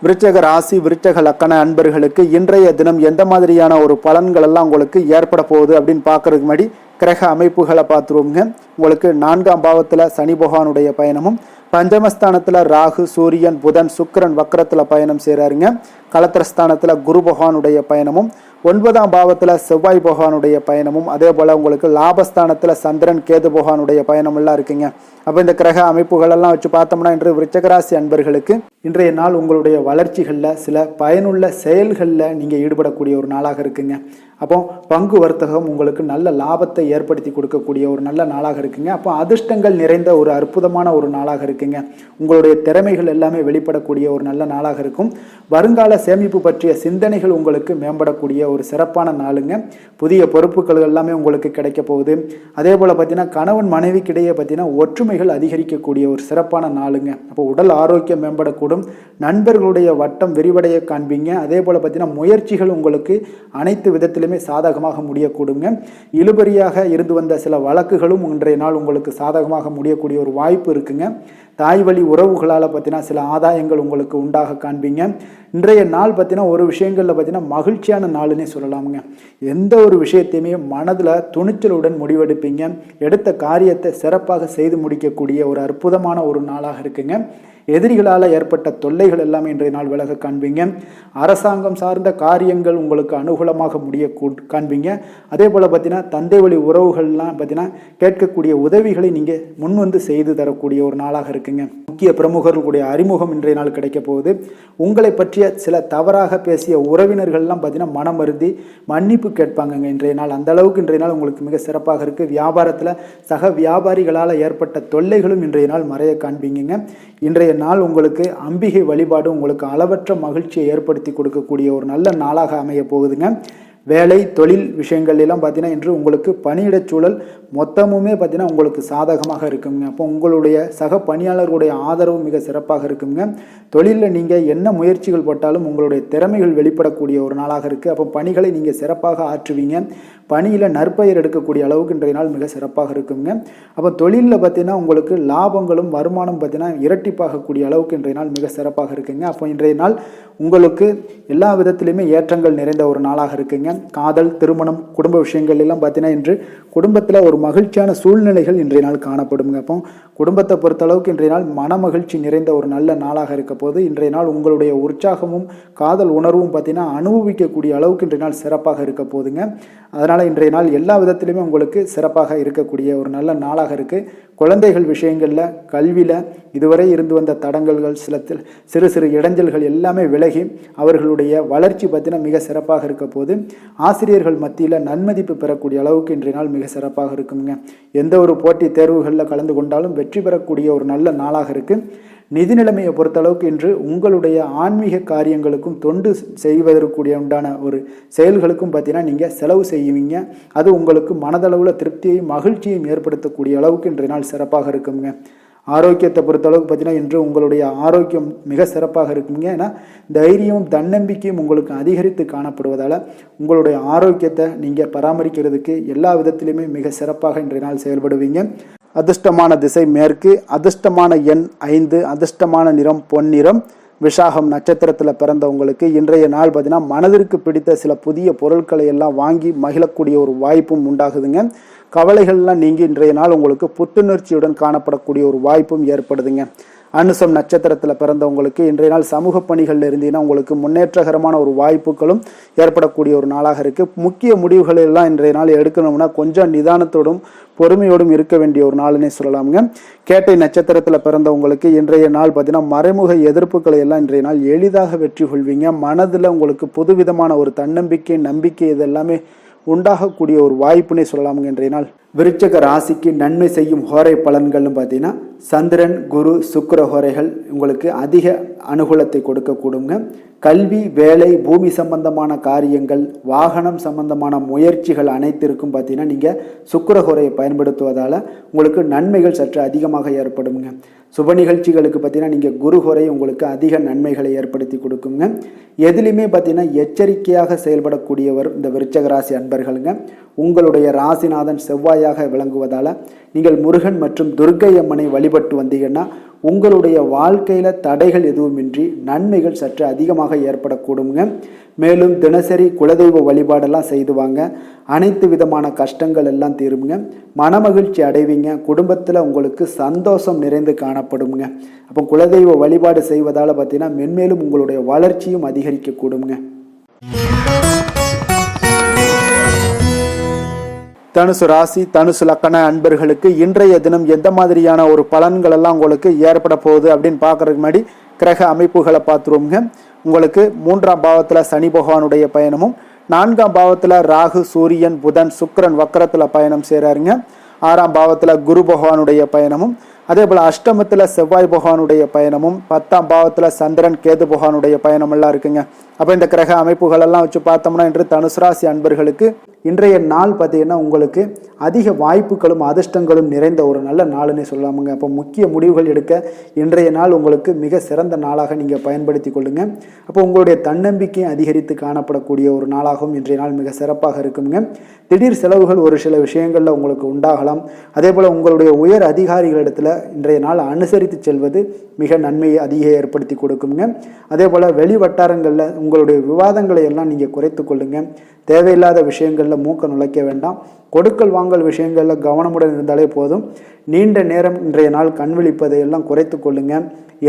விருச்சக ராசி விருச்சக லக்கண அன்பர்களுக்கு இன்றைய தினம் எந்த மாதிரியான ஒரு பலன்கள் எல்லாம் உங்களுக்கு ஏற்பட போகுது அப்படின்னு பார்க்கறதுக்கு முன்னாடி கிரக அமைப்புகளை பார்த்துருவோங்க. உங்களுக்கு 4ஆம் பாவத்தில் சனி பகவானுடைய பயணமும், பஞ்சமஸ்தானத்தில் ராகு, சூரியன், புதன், சுக்கிரன் வக்கரத்தில் பயணம் செய்கிறாருங்க. கலத்திரஸ்தானத்தில் குரு பகவானுடைய பயணமும், 9ஆம் பாவத்தில் செவ்வாய் பகவானுடைய பயணமும், அதே போல் உங்களுக்கு லாபஸ்தானத்தில் சந்திரன், கேது பகவானுடைய பயணமெல்லாம் இருக்குங்க. அப்போ இந்த கிரக அமைப்புகளெல்லாம் வச்சு பார்த்தோம்னா இன்று விருச்சகராசி அன்பர்களுக்கு இன்றைய நாள் உங்களுடைய வளர்ச்சிகளில் சில பயனுள்ள செயல்களில் நீங்கள் ஈடுபடக்கூடிய ஒரு நாளாக இருக்குங்க. அப்போ பங்கு வர்த்தகம் உங்களுக்கு நல்ல லாபத்தை ஏற்படுத்தி கொடுக்கக்கூடிய ஒரு நல்ல நாளாக இருக்குங்க. அப்போ அதிர்ஷ்டங்கள் நிறைந்த ஒரு அற்புதமான ஒரு நாளாக இருக்குங்க. உங்களுடைய திறமைகள் எல்லாமே வெளிப்படக்கூடிய ஒரு நல்ல நாளாக இருக்கும். வருங்கால சேமிப்பு பற்றிய சிந்தனைகள் உங்களுக்கு மேம்படக்கூடிய ஒரு சிறப்பான நாளுங்க. புதிய பொறுப்புகள் எல்லாமே உங்களுக்கு கிடைக்க போகுது. அதே போல் பார்த்தீங்கன்னா கணவன் மனைவிக்கிடையே பார்த்தீங்கன்னா ஒற்றுமைகள் அதிகரிக்கக்கூடிய ஒரு சிறப்பான நாளுங்க. அப்போ உடல் ஆரோக்கியம் மேம்படக்கூடும். நண்பர்களுடைய வட்டம் விரிவடைய காண்பீங்க. அதே போல் பார்த்தீங்கன்னா முயற்சிகள் உங்களுக்கு அனைத்து விதத்திலுமே சாதகமாக முடியக்கூடுங்க. இழுபறியாக இருந்து வந்த சில வழக்குகளும் இன்றைய நாள் உங்களுக்கு சாதகமாக முடியக்கூடிய ஒரு வாய்ப்பு இருக்குங்க. தாய் வழி உறவுகளால் பார்த்தீங்கன்னா சில ஆதாயங்கள் உங்களுக்கு உண்டாக காண்பீங்க. இன்றைய நாள் பார்த்தீங்கன்னா ஒரு விஷயங்களில் பார்த்தீங்கன்னா மகிழ்ச்சியான நாளுன்னே சொல்லலாமுங்க. எந்த ஒரு விஷயத்தையுமே மனதில் துணிச்சலுடன் முடிவெடுப்பீங்க. எடுத்த காரியத்தை சிறப்பாக செய்து முடிக்கக்கூடிய ஒரு அற்புதமான ஒரு நாளாக இருக்குங்க. எதிரிகளால் ஏற்பட்ட தொல்லைகள் எல்லாமே இன்றைய நாள் விலக காண்பீங்க. அரசாங்கம் சார்ந்த காரியங்கள் உங்களுக்கு அனுகூலமாக முடிய காண்பீங்க. அதே போல் பார்த்தீங்கன்னா தந்தை வழி உறவுகள்லாம் பார்த்தீங்கன்னா கேட்கக்கூடிய உதவிகளை நீங்கள் முன்வந்து செய்து தரக்கூடிய ஒரு நாளாக இருக்குங்க. முக்கிய பிரமுகர்களுடைய அறிமுகம் இன்றைய நாள் கிடைக்க போகுது. உங்களை பற்றிய சில தவறாக பேசிய உறவினர்கள்லாம் பார்த்தீங்கன்னா மனம் வருந்தி மன்னிப்பு கேட்பாங்கங்க இன்றைய நாள். அந்த அளவுக்கு இன்றைய நாள் உங்களுக்கு மிக சிறப்பாக இருக்குது. வியாபாரத்தில் சக வியாபாரிகளால் ஏற்பட்ட தொல்லைகளும் இன்றைய நாள் மறைய காண்பீங்க. இன்றைய நாள் உங்களுக்கு அம்பிகை வழிபாடு உங்களுக்கு அளவற்ற மகிழ்ச்சியை ஏற்படுத்தி கொடுக்கக்கூடிய ஒரு நல்ல நாளாக அமைய போகுதுங்க. வேலை தொழில் விஷயங்கள் எல்லாம் பார்த்தீங்கன்னா இன்று உங்களுக்கு பணியிடச் சூழல் மொத்தமுமே பார்த்தீங்கன்னா உங்களுக்கு சாதகமாக இருக்குங்க. அப்போ உங்களுடைய சக பணியாளர்களுடைய ஆதரவு மிக சிறப்பாக இருக்குங்க. தொழிலில் நீங்கள் என்ன முயற்சிகள் போட்டாலும் உங்களுடைய திறமைகள் வெளிப்படக்கூடிய ஒரு நாளாக இருக்குது. அப்போ பணிகளை நீங்கள் சிறப்பாக ஆற்றுவீங்க. பணியில் நற்பெயர் எடுக்கக்கூடிய அளவுக்கு இன்றைய நாள் மிக சிறப்பாக இருக்குங்க. அப்போ தொழிலில் பார்த்தீங்கன்னா உங்களுக்கு லாபங்களும் வருமானம் பார்த்தீங்கன்னா இரட்டிப்பாகக்கூடிய அளவுக்கு இன்றைய நாள் மிக சிறப்பாக இருக்குங்க. அப்போ இன்றைய நாள் உங்களுக்கு எல்லா விதத்திலையுமே ஏற்றங்கள் நிறைந்த ஒரு நாளாக இருக்குங்க. காதல், திருமணம், குடும்ப விஷயங்கள் எல்லாம் பார்த்தீங்கன்னா இன்று குடும்பத்தில் ஒரு மகிழ்ச்சியான சூழ்நிலைகள் இன்றைய நாள் காணப்படுங்க. அப்போ குடும்பத்தை பொறுத்தளவுக்கு இன்றைய நாள் மன மகிழ்ச்சி நிறைந்த ஒரு நல்ல நாளாக இருக்க போது இன்றைய நாள் உங்களுடைய உற்சாகமும் காதல் உணர்வும் பார்த்தீங்கன்னா அனுபவிக்கக்கூடிய அளவுக்கு இன்றைய நாள் சிறப்பாக இருக்க போதுங்க. அதனால் இன்றைய நாள் எல்லா விதத்திலுமே உங்களுக்கு சிறப்பாக இருக்கக்கூடிய ஒரு நல்ல நாளாக இருக்குது. குழந்தைகள் விஷயங்களில் கல்வியில் இதுவரை இருந்து வந்த தடங்கல்கள் சிறு சிறு இடைஞ்சல்கள் எல்லாமே விலகி அவர்களுடைய வளர்ச்சி பார்த்தீங்கன்னா மிக சிறப்பாக இருக்க போது ஆசிரியர்கள் மத்தியில் நன்மதிப்பு பெறக்கூடிய அளவுக்கு இன்றைய நாள் மிக சிறப்பாக இருக்குங்க. எந்த ஒரு போட்டி தேர்வுகளில் கலந்து கொண்டாலும் வெற்றி பெறக்கூடிய ஒரு நல்ல நாளாக இருக்குது. நிதி நிலைமையை பொறுத்தளவுக்கு இன்று உங்களுடைய ஆன்மீக காரியங்களுக்கும் தொண்டு செய்வதற்குரிய உண்டான ஒரு செயல்களுக்கும் பார்த்தீங்கன்னா நீங்கள் செலவு செய்வீங்க. அது உங்களுக்கு மனதளவில் திருப்தியையும் மகிழ்ச்சியையும் ஏற்படுத்தக்கூடிய அளவுக்கு இன்றைய நாள் சிறப்பாக இருக்குங்க. ஆரோக்கியத்தை பொறுத்தளவுக்கு பார்த்தீங்கன்னா இன்று உங்களுடைய ஆரோக்கியம் மிக சிறப்பாக இருக்குங்க. ஏன்னா தைரியமும் தன்னம்பிக்கையும் உங்களுக்கு அதிகரித்து காணப்படுவதால் உங்களுடைய ஆரோக்கியத்தை நீங்கள் பராமரிக்கிறதுக்கு எல்லா விதத்திலையுமே மிக சிறப்பாக இன்றைய நாள் செயல்படுவீங்க. அதிர்ஷ்டமான திசை மேற்கு, அதிர்ஷ்டமான எண் 5, அதிர்ஷ்டமான நிறம் பொன்னிறம். விஷாகம் நட்சத்திரத்தில் பிறந்தவங்களுக்கு இன்றைய நாள் பார்த்தீங்கன்னா மனதிற்கு பிடித்த சில புதிய பொருட்களை எல்லாம் வாங்கி மகிழக்கூடிய ஒரு வாய்ப்பும் உண்டாகுதுங்க. கவலைகள்லாம் நீங்கி இன்றைய நாள் உங்களுக்கு புத்துணர்ச்சியுடன் காணப்படக்கூடிய ஒரு வாய்ப்பும் ஏற்படுதுங்க. அனுசம் நட்சத்திரத்தில் பிறந்தவங்களுக்கு இன்றைய நாள் சமூக பணிகளில் இருந்தீங்கன்னா உங்களுக்கு முன்னேற்றகரமான ஒரு வாய்ப்புகளும் ஏற்படக்கூடிய ஒரு நாளாக இருக்குது. முக்கிய முடிவுகள் எல்லாம் இன்றைய நாள் எடுக்கணும்னா கொஞ்சம் நிதானத்தோடும் பொறுமையோடும் இருக்க வேண்டிய ஒரு நாள்னே சொல்லலாமுங்க. கேட்டை நட்சத்திரத்தில் பிறந்தவங்களுக்கு இன்றைய நாள் பார்த்தீங்கன்னா மறைமுக எதிர்ப்புகளை எல்லாம் இன்றைய நாள் எளிதாக வெற்றி கொள்வீங்க. மனதில் உங்களுக்கு புதுவிதமான ஒரு தன்னம்பிக்கை நம்பிக்கை இதெல்லாமே உண்டாகக்கூடிய ஒரு வாய்ப்புனே சொல்லலாமுங்க. இன்றைய நாள் விருச்சக ராசிக்கு நன்மை செய்யும் ஹோரை பலன்கள்னு பார்த்தீங்கன்னா சந்திரன் குரு சுக்கிர ஹோரைகள் உங்களுக்கு அதிக அனுகூலத்தை கொடுக்கக்கூடுங்க. கல்வி வேலை பூமி சம்பந்தமான காரியங்கள் வாகனம் சம்பந்தமான முயற்சிகள் அனைத்திற்கும் பார்த்தீங்கன்னா நீங்கள் சுக்கிர ஹோரையை பயன்படுத்துவதால் உங்களுக்கு நன்மைகள் சற்று அதிகமாக ஏற்படுங்க. சுப நிகழ்ச்சிகளுக்கு பார்த்தீங்கன்னா நீங்கள் குரு ஹோரை உங்களுக்கு அதிக நன்மைகளை ஏற்படுத்தி கொடுக்குங்க. எதுலையுமே பார்த்தீங்கன்னா எச்சரிக்கையாக செயல்படக்கூடியவர் இந்த விருச்சக ராசி அன்பர்களுங்க. உங்களுடைய ராசிநாதன் செவ்வாயாக விளங்குவதால் நீங்கள் முருகன் மற்றும் துர்க்கை அம்மனை வழிபட்டு வந்தீங்கன்னா உங்களுடைய வாழ்க்கையில் தடைகள் எதுவுமின்றி நன்மைகள் சற்று அதிகமாக ஏற்படக்கூடுங்க. மேலும் தினசரி குலதெய்வ வழிபாடெல்லாம் செய்துவாங்க. அனைத்து விதமான கஷ்டங்கள் எல்லாம் தீருங்க. மனமகிழ்ச்சி அடைவீங்க. குடும்பத்தில் உங்களுக்கு சந்தோஷம் நிறைந்து காணப்படுங்க. அப்போ குலதெய்வ வழிபாடு செய்வதால் பார்த்தீங்கன்னா மென்மேலும் உங்களுடைய வளர்ச்சியும் அதிகரிக்கக்கூடுங்க. தனுசு ராசி தனுசு லக்கண அன்பர்களுக்கு இன்றைய தினம் எந்த மாதிரியான ஒரு பலன்கள் எல்லாம் உங்களுக்கு ஏற்பட போகுது அப்படின்னு பார்க்கறதுக்கு முன்னாடி கிரக அமைப்புகளை பார்த்துருவோங்க. உங்களுக்கு 3ஆம் பாவத்தில் சனி பகவானுடைய பயணமும் 4ஆம் பாவத்தில் ராகு சூரியன் புதன் சுக்கிரன் வக்கரத்தில் பயணம் செய்கிறாருங்க. 6ஆம் பாவத்தில் குரு பகவானுடைய பயணமும் அதே போல் அஷ்டமத்தில் செவ்வாய் பகவானுடைய பயணமும் 10ஆம் பாவத்தில் சந்திரன் கேது பகவானுடைய பயணம் எல்லாம் இருக்குங்க. அப்போ இந்த கிரக அமைப்புகள் எல்லாம் வச்சு பார்த்தோம்னா இன்று தனுசு ராசி அன்பர்களுக்கு இன்றைய நாள் பார்த்தீங்கன்னா உங்களுக்கு அதிக வாய்ப்புகளும் அதிர்ஷ்டங்களும் நிறைந்த ஒரு நல்ல நாளுன்னே சொல்லாமுங்க. அப்போ முக்கிய முடிவுகள் எடுக்க இன்றைய நாள் உங்களுக்கு மிக சிறந்த நாளாக நீங்கள் பயன்படுத்தி கொள்ளுங்க. அப்போ உங்களுடைய தன்னம்பிக்கை அதிகரித்து காணப்படக்கூடிய ஒரு நாளாகவும் இன்றைய நாள் மிக சிறப்பாக இருக்குங்க. திடீர் செலவுகள் ஒரு சில விஷயங்களில் உங்களுக்கு உண்டாகலாம். அதே போல் உங்களுடைய உயர் அதிகாரிகளிடத்தில் இன்றைய நாள் அனுசரித்து செல்வது மிக நன்மையை அதிக ஏற்படுத்தி கொடுக்குங்க. அதே போல் வெளி வட்டாரங்களில் உங்களுடைய விவாதங்களை எல்லாம் நீங்கள் குறைத்து கொள்ளுங்க. தேவையில்லாத விஷயங்களில் மூக்க நுழைக்க வேண்டாம். கொடுக்கல் வாங்கல் விஷயங்களில் கவனமுடன் இருந்தாலே போதும். நீண்ட நேரம் இன்றைய நாள் கண் விழிப்பதை எல்லாம் குறைத்து கொள்ளுங்க.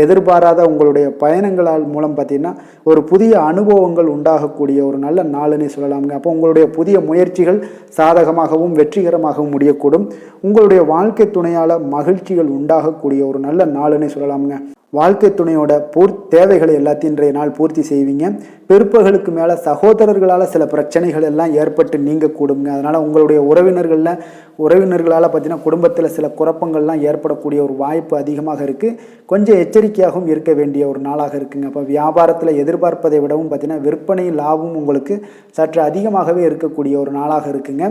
எதிர்பாராத உங்களுடைய பயணங்களால் மூலம் பார்த்தீங்கன்னா ஒரு புதிய அனுபவங்கள் உண்டாகக்கூடிய ஒரு நல்ல நாளுன்னே சொல்லலாமுங்க. அப்போ உங்களுடைய புதிய முயற்சிகள் சாதகமாகவும் வெற்றிகரமாகவும் முடியக்கூடும். உங்களுடைய வாழ்க்கை துணையால் மகிழ்ச்சிகள் உண்டாகக்கூடிய ஒரு நல்ல நாளுன்னே சொல்லலாமுங்க. வாழ்க்கை துணையோட தேவைகளை எல்லாத்தையும் இன்றைய நாள் பூர்த்தி செய்வீங்க. பிற்பகலுக்கு மேலே சகோதரர்களால் சில பிரச்சனைகள் எல்லாம் ஏற்பட்டு நீங்கக்கூடுங்க. அதனால் உங்களுடைய உறவினர்களால் பார்த்தீங்கன்னா குடும்பத்தில் சில குழப்பங்கள்லாம் ஏற்படக்கூடிய ஒரு வாய்ப்பு அதிகமாக இருக்குது. கொஞ்சம் எச்சரிக்கையாகவும் இருக்க வேண்டிய ஒரு நாளாக இருக்குங்க. அப்போ வியாபாரத்தில் எதிர்பார்ப்பதை விடவும் பார்த்தீங்கன்னா விற்பனை லாபமும் உங்களுக்கு சற்று அதிகமாகவே இருக்கக்கூடிய ஒரு நாளாக இருக்குங்க.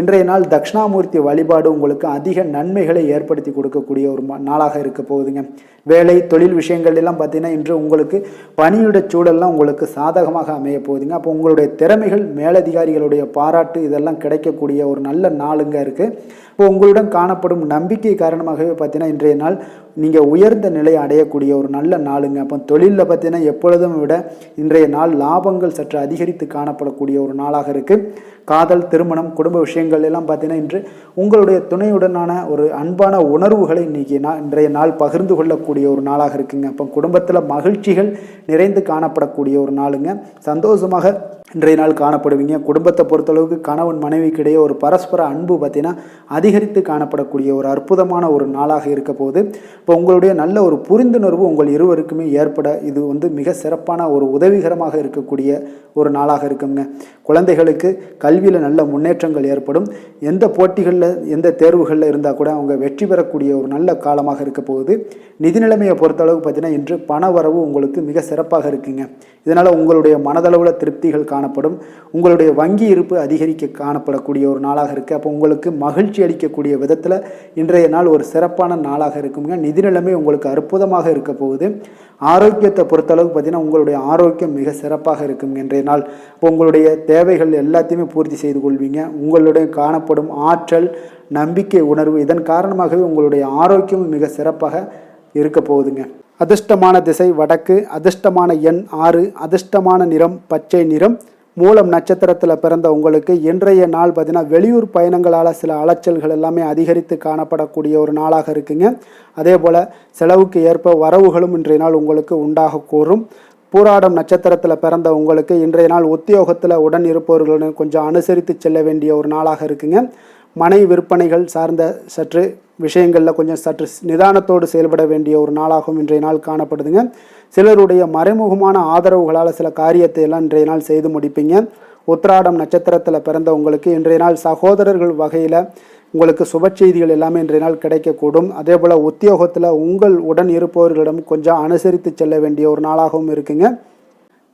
இன்றைய நாள் தட்சிணாமூர்த்தி வழிபாடு உங்களுக்கு அதிக நன்மைகளை ஏற்படுத்தி கொடுக்கக்கூடிய ஒரு நாளாக இருக்க போகுதுங்க. வேலை தொழில் விஷயங்கள் எல்லாம் பார்த்தீங்கன்னா இன்று உங்களுக்கு பணியுட சூழல்லாம் உங்களுக்கு சாதகமாக அமைய போகுதுங்க. அப்போ உங்களுடைய திறமைகள் மேலதிகாரிகளுடைய பாராட்டு இதெல்லாம் கிடைக்கக்கூடிய ஒரு நல்ல நாளுங்க இருக்குது. இப்போ உங்களுடன் காணப்படும் நம்பிக்கை காரணமாகவே பார்த்தீங்கன்னா இன்றைய நாள் நீங்கள் உயர்ந்த நிலையை அடையக்கூடிய ஒரு நல்ல நாளுங்க. அப்போ தொழிலில் பார்த்தீங்கன்னா எப்பொழுதும் விட இன்றைய நாள் லாபங்கள் சற்று அதிகரித்து காணப்படக்கூடிய ஒரு நாளாக இருக்குது. காதல் திருமணம் குடும்ப விஷயங்கள் எல்லாம் பார்த்தீங்கன்னா இன்று உங்களுடைய துணையுடனான ஒரு அன்பான உணர்வுகளை இன்றைய நாள் பகிர்ந்து கொள்ளக்கூடிய ஒரு நாளாக இருக்குங்க. அப்போ குடும்பத்தில் மகிழ்ச்சிகள் நிறைந்து காணப்படக்கூடிய ஒரு நாளுங்க. சந்தோஷமாக இன்றைய நாள் காணப்படுவீங்க. குடும்பத்தை பொறுத்தளவுக்கு கணவன் மனைவிக்கிடையே ஒரு பரஸ்பர அன்பு பார்த்தீங்கன்னா அதிகரித்து காணப்படக்கூடிய ஒரு அற்புதமான ஒரு நாளாக இருக்க போகுது. இப்போ உங்களுடைய நல்ல ஒரு புரிந்துணர்வு உங்கள் இருவருக்குமே ஏற்பட இது மிக சிறப்பான ஒரு உதவிகரமாக இருக்கக்கூடிய ஒரு நாளாக இருக்குங்க. குழந்தைகளுக்கு கல்வியில் நல்ல முன்னேற்றங்கள் ஏற்படும். எந்த போட்டிகளில் எந்த தேர்வுகளில் இருந்தால் கூட அவங்க வெற்றி பெறக்கூடிய ஒரு நல்ல காலமாக இருக்க போகுது. நிதி நிலைமையை பொறுத்தளவுக்கு பார்த்தீங்கன்னா இன்று பண வரவு உங்களுக்கு மிக சிறப்பாக இருக்குங்க. இதனால் உங்களுடைய மனதளவில் திருப்திகள் காணப்படும். உங்களுடைய வங்கி இருப்பு அதிகரிக்க காணப்படக்கூடிய ஒரு நாளாக இருக்குது. அப்போ உங்களுக்கு மகிழ்ச்சி அளிக்கக்கூடிய விதத்தில் இன்றைய நாள் ஒரு சிறப்பான நாளாக இருக்குங்க. நிதி நிலைமை உங்களுக்கு அற்புதமாக இருக்க போகுது. ஆரோக்கியத்தை பொறுத்தளவுக்கு பார்த்தீங்கன்னா உங்களுடைய ஆரோக்கியம் மிக சிறப்பாக இருக்குங்க இன்றைய நாள். இப்போ உங்களுடைய தேவைகள் எல்லாத்தையுமே பூர்த்தி செய்து கொள்வீங்க. உங்களுடைய காணப்படும் ஆற்றல் நம்பிக்கை உணர்வு இதன் காரணமாகவே உங்களுடைய ஆரோக்கியமும் மிக சிறப்பாக இருக்க போகுதுங்க. அதிர்ஷ்டமான திசை வடக்கு, அதிர்ஷ்டமான எண் 6, அதிர்ஷ்டமான நிறம் பச்சை நிறம், மூலம் நட்சத்திரத்தில் பிறந்த உங்களுக்கு இன்றைய நாள் பார்த்தீங்கன்னா வெளியூர் பயணங்களால் சில அலைச்சல்கள் எல்லாமே அதிகரித்து காணப்படக்கூடிய ஒரு நாளாக இருக்குங்க. அதே போல் செலவுக்கு ஏற்ப வரவுகளும் இன்றைய நாள் உங்களுக்கு உண்டாக கூறும். பூராடம் நட்சத்திரத்தில் பிறந்த உங்களுக்கு இன்றைய நாள் உத்தியோகத்தில் உடன் இருப்பவர்களுடன் கொஞ்சம் அனுசரித்து செல்ல வேண்டிய ஒரு நாளாக இருக்குங்க. மனை விற்பனைகள் சார்ந்த சற்று விஷயங்களில் கொஞ்சம் சற்று நிதானத்தோடு செயல்பட வேண்டிய ஒரு நாளாகவும் இன்றைய நாள் காணப்படுதுங்க. சிலருடைய மறைமுகமான ஆதரவுகளால் சில காரியத்தை எல்லாம் இன்றைய நாள் செய்து முடிப்பீங்க. உத்திராடம் நட்சத்திரத்தில் பிறந்த உங்களுக்கு இன்றைய நாள் சகோதரர்கள் வகையில் உங்களுக்கு சுப செய்திகள் எல்லாமே இன்றைய நாள் கிடைக்கக்கூடும். அதே போல் உத்தியோகத்தில் உங்கள் உடன் இருப்பவர்களிடம் கொஞ்சம் அனுசரித்து செல்ல வேண்டிய ஒரு நாளாகவும் இருக்குங்க.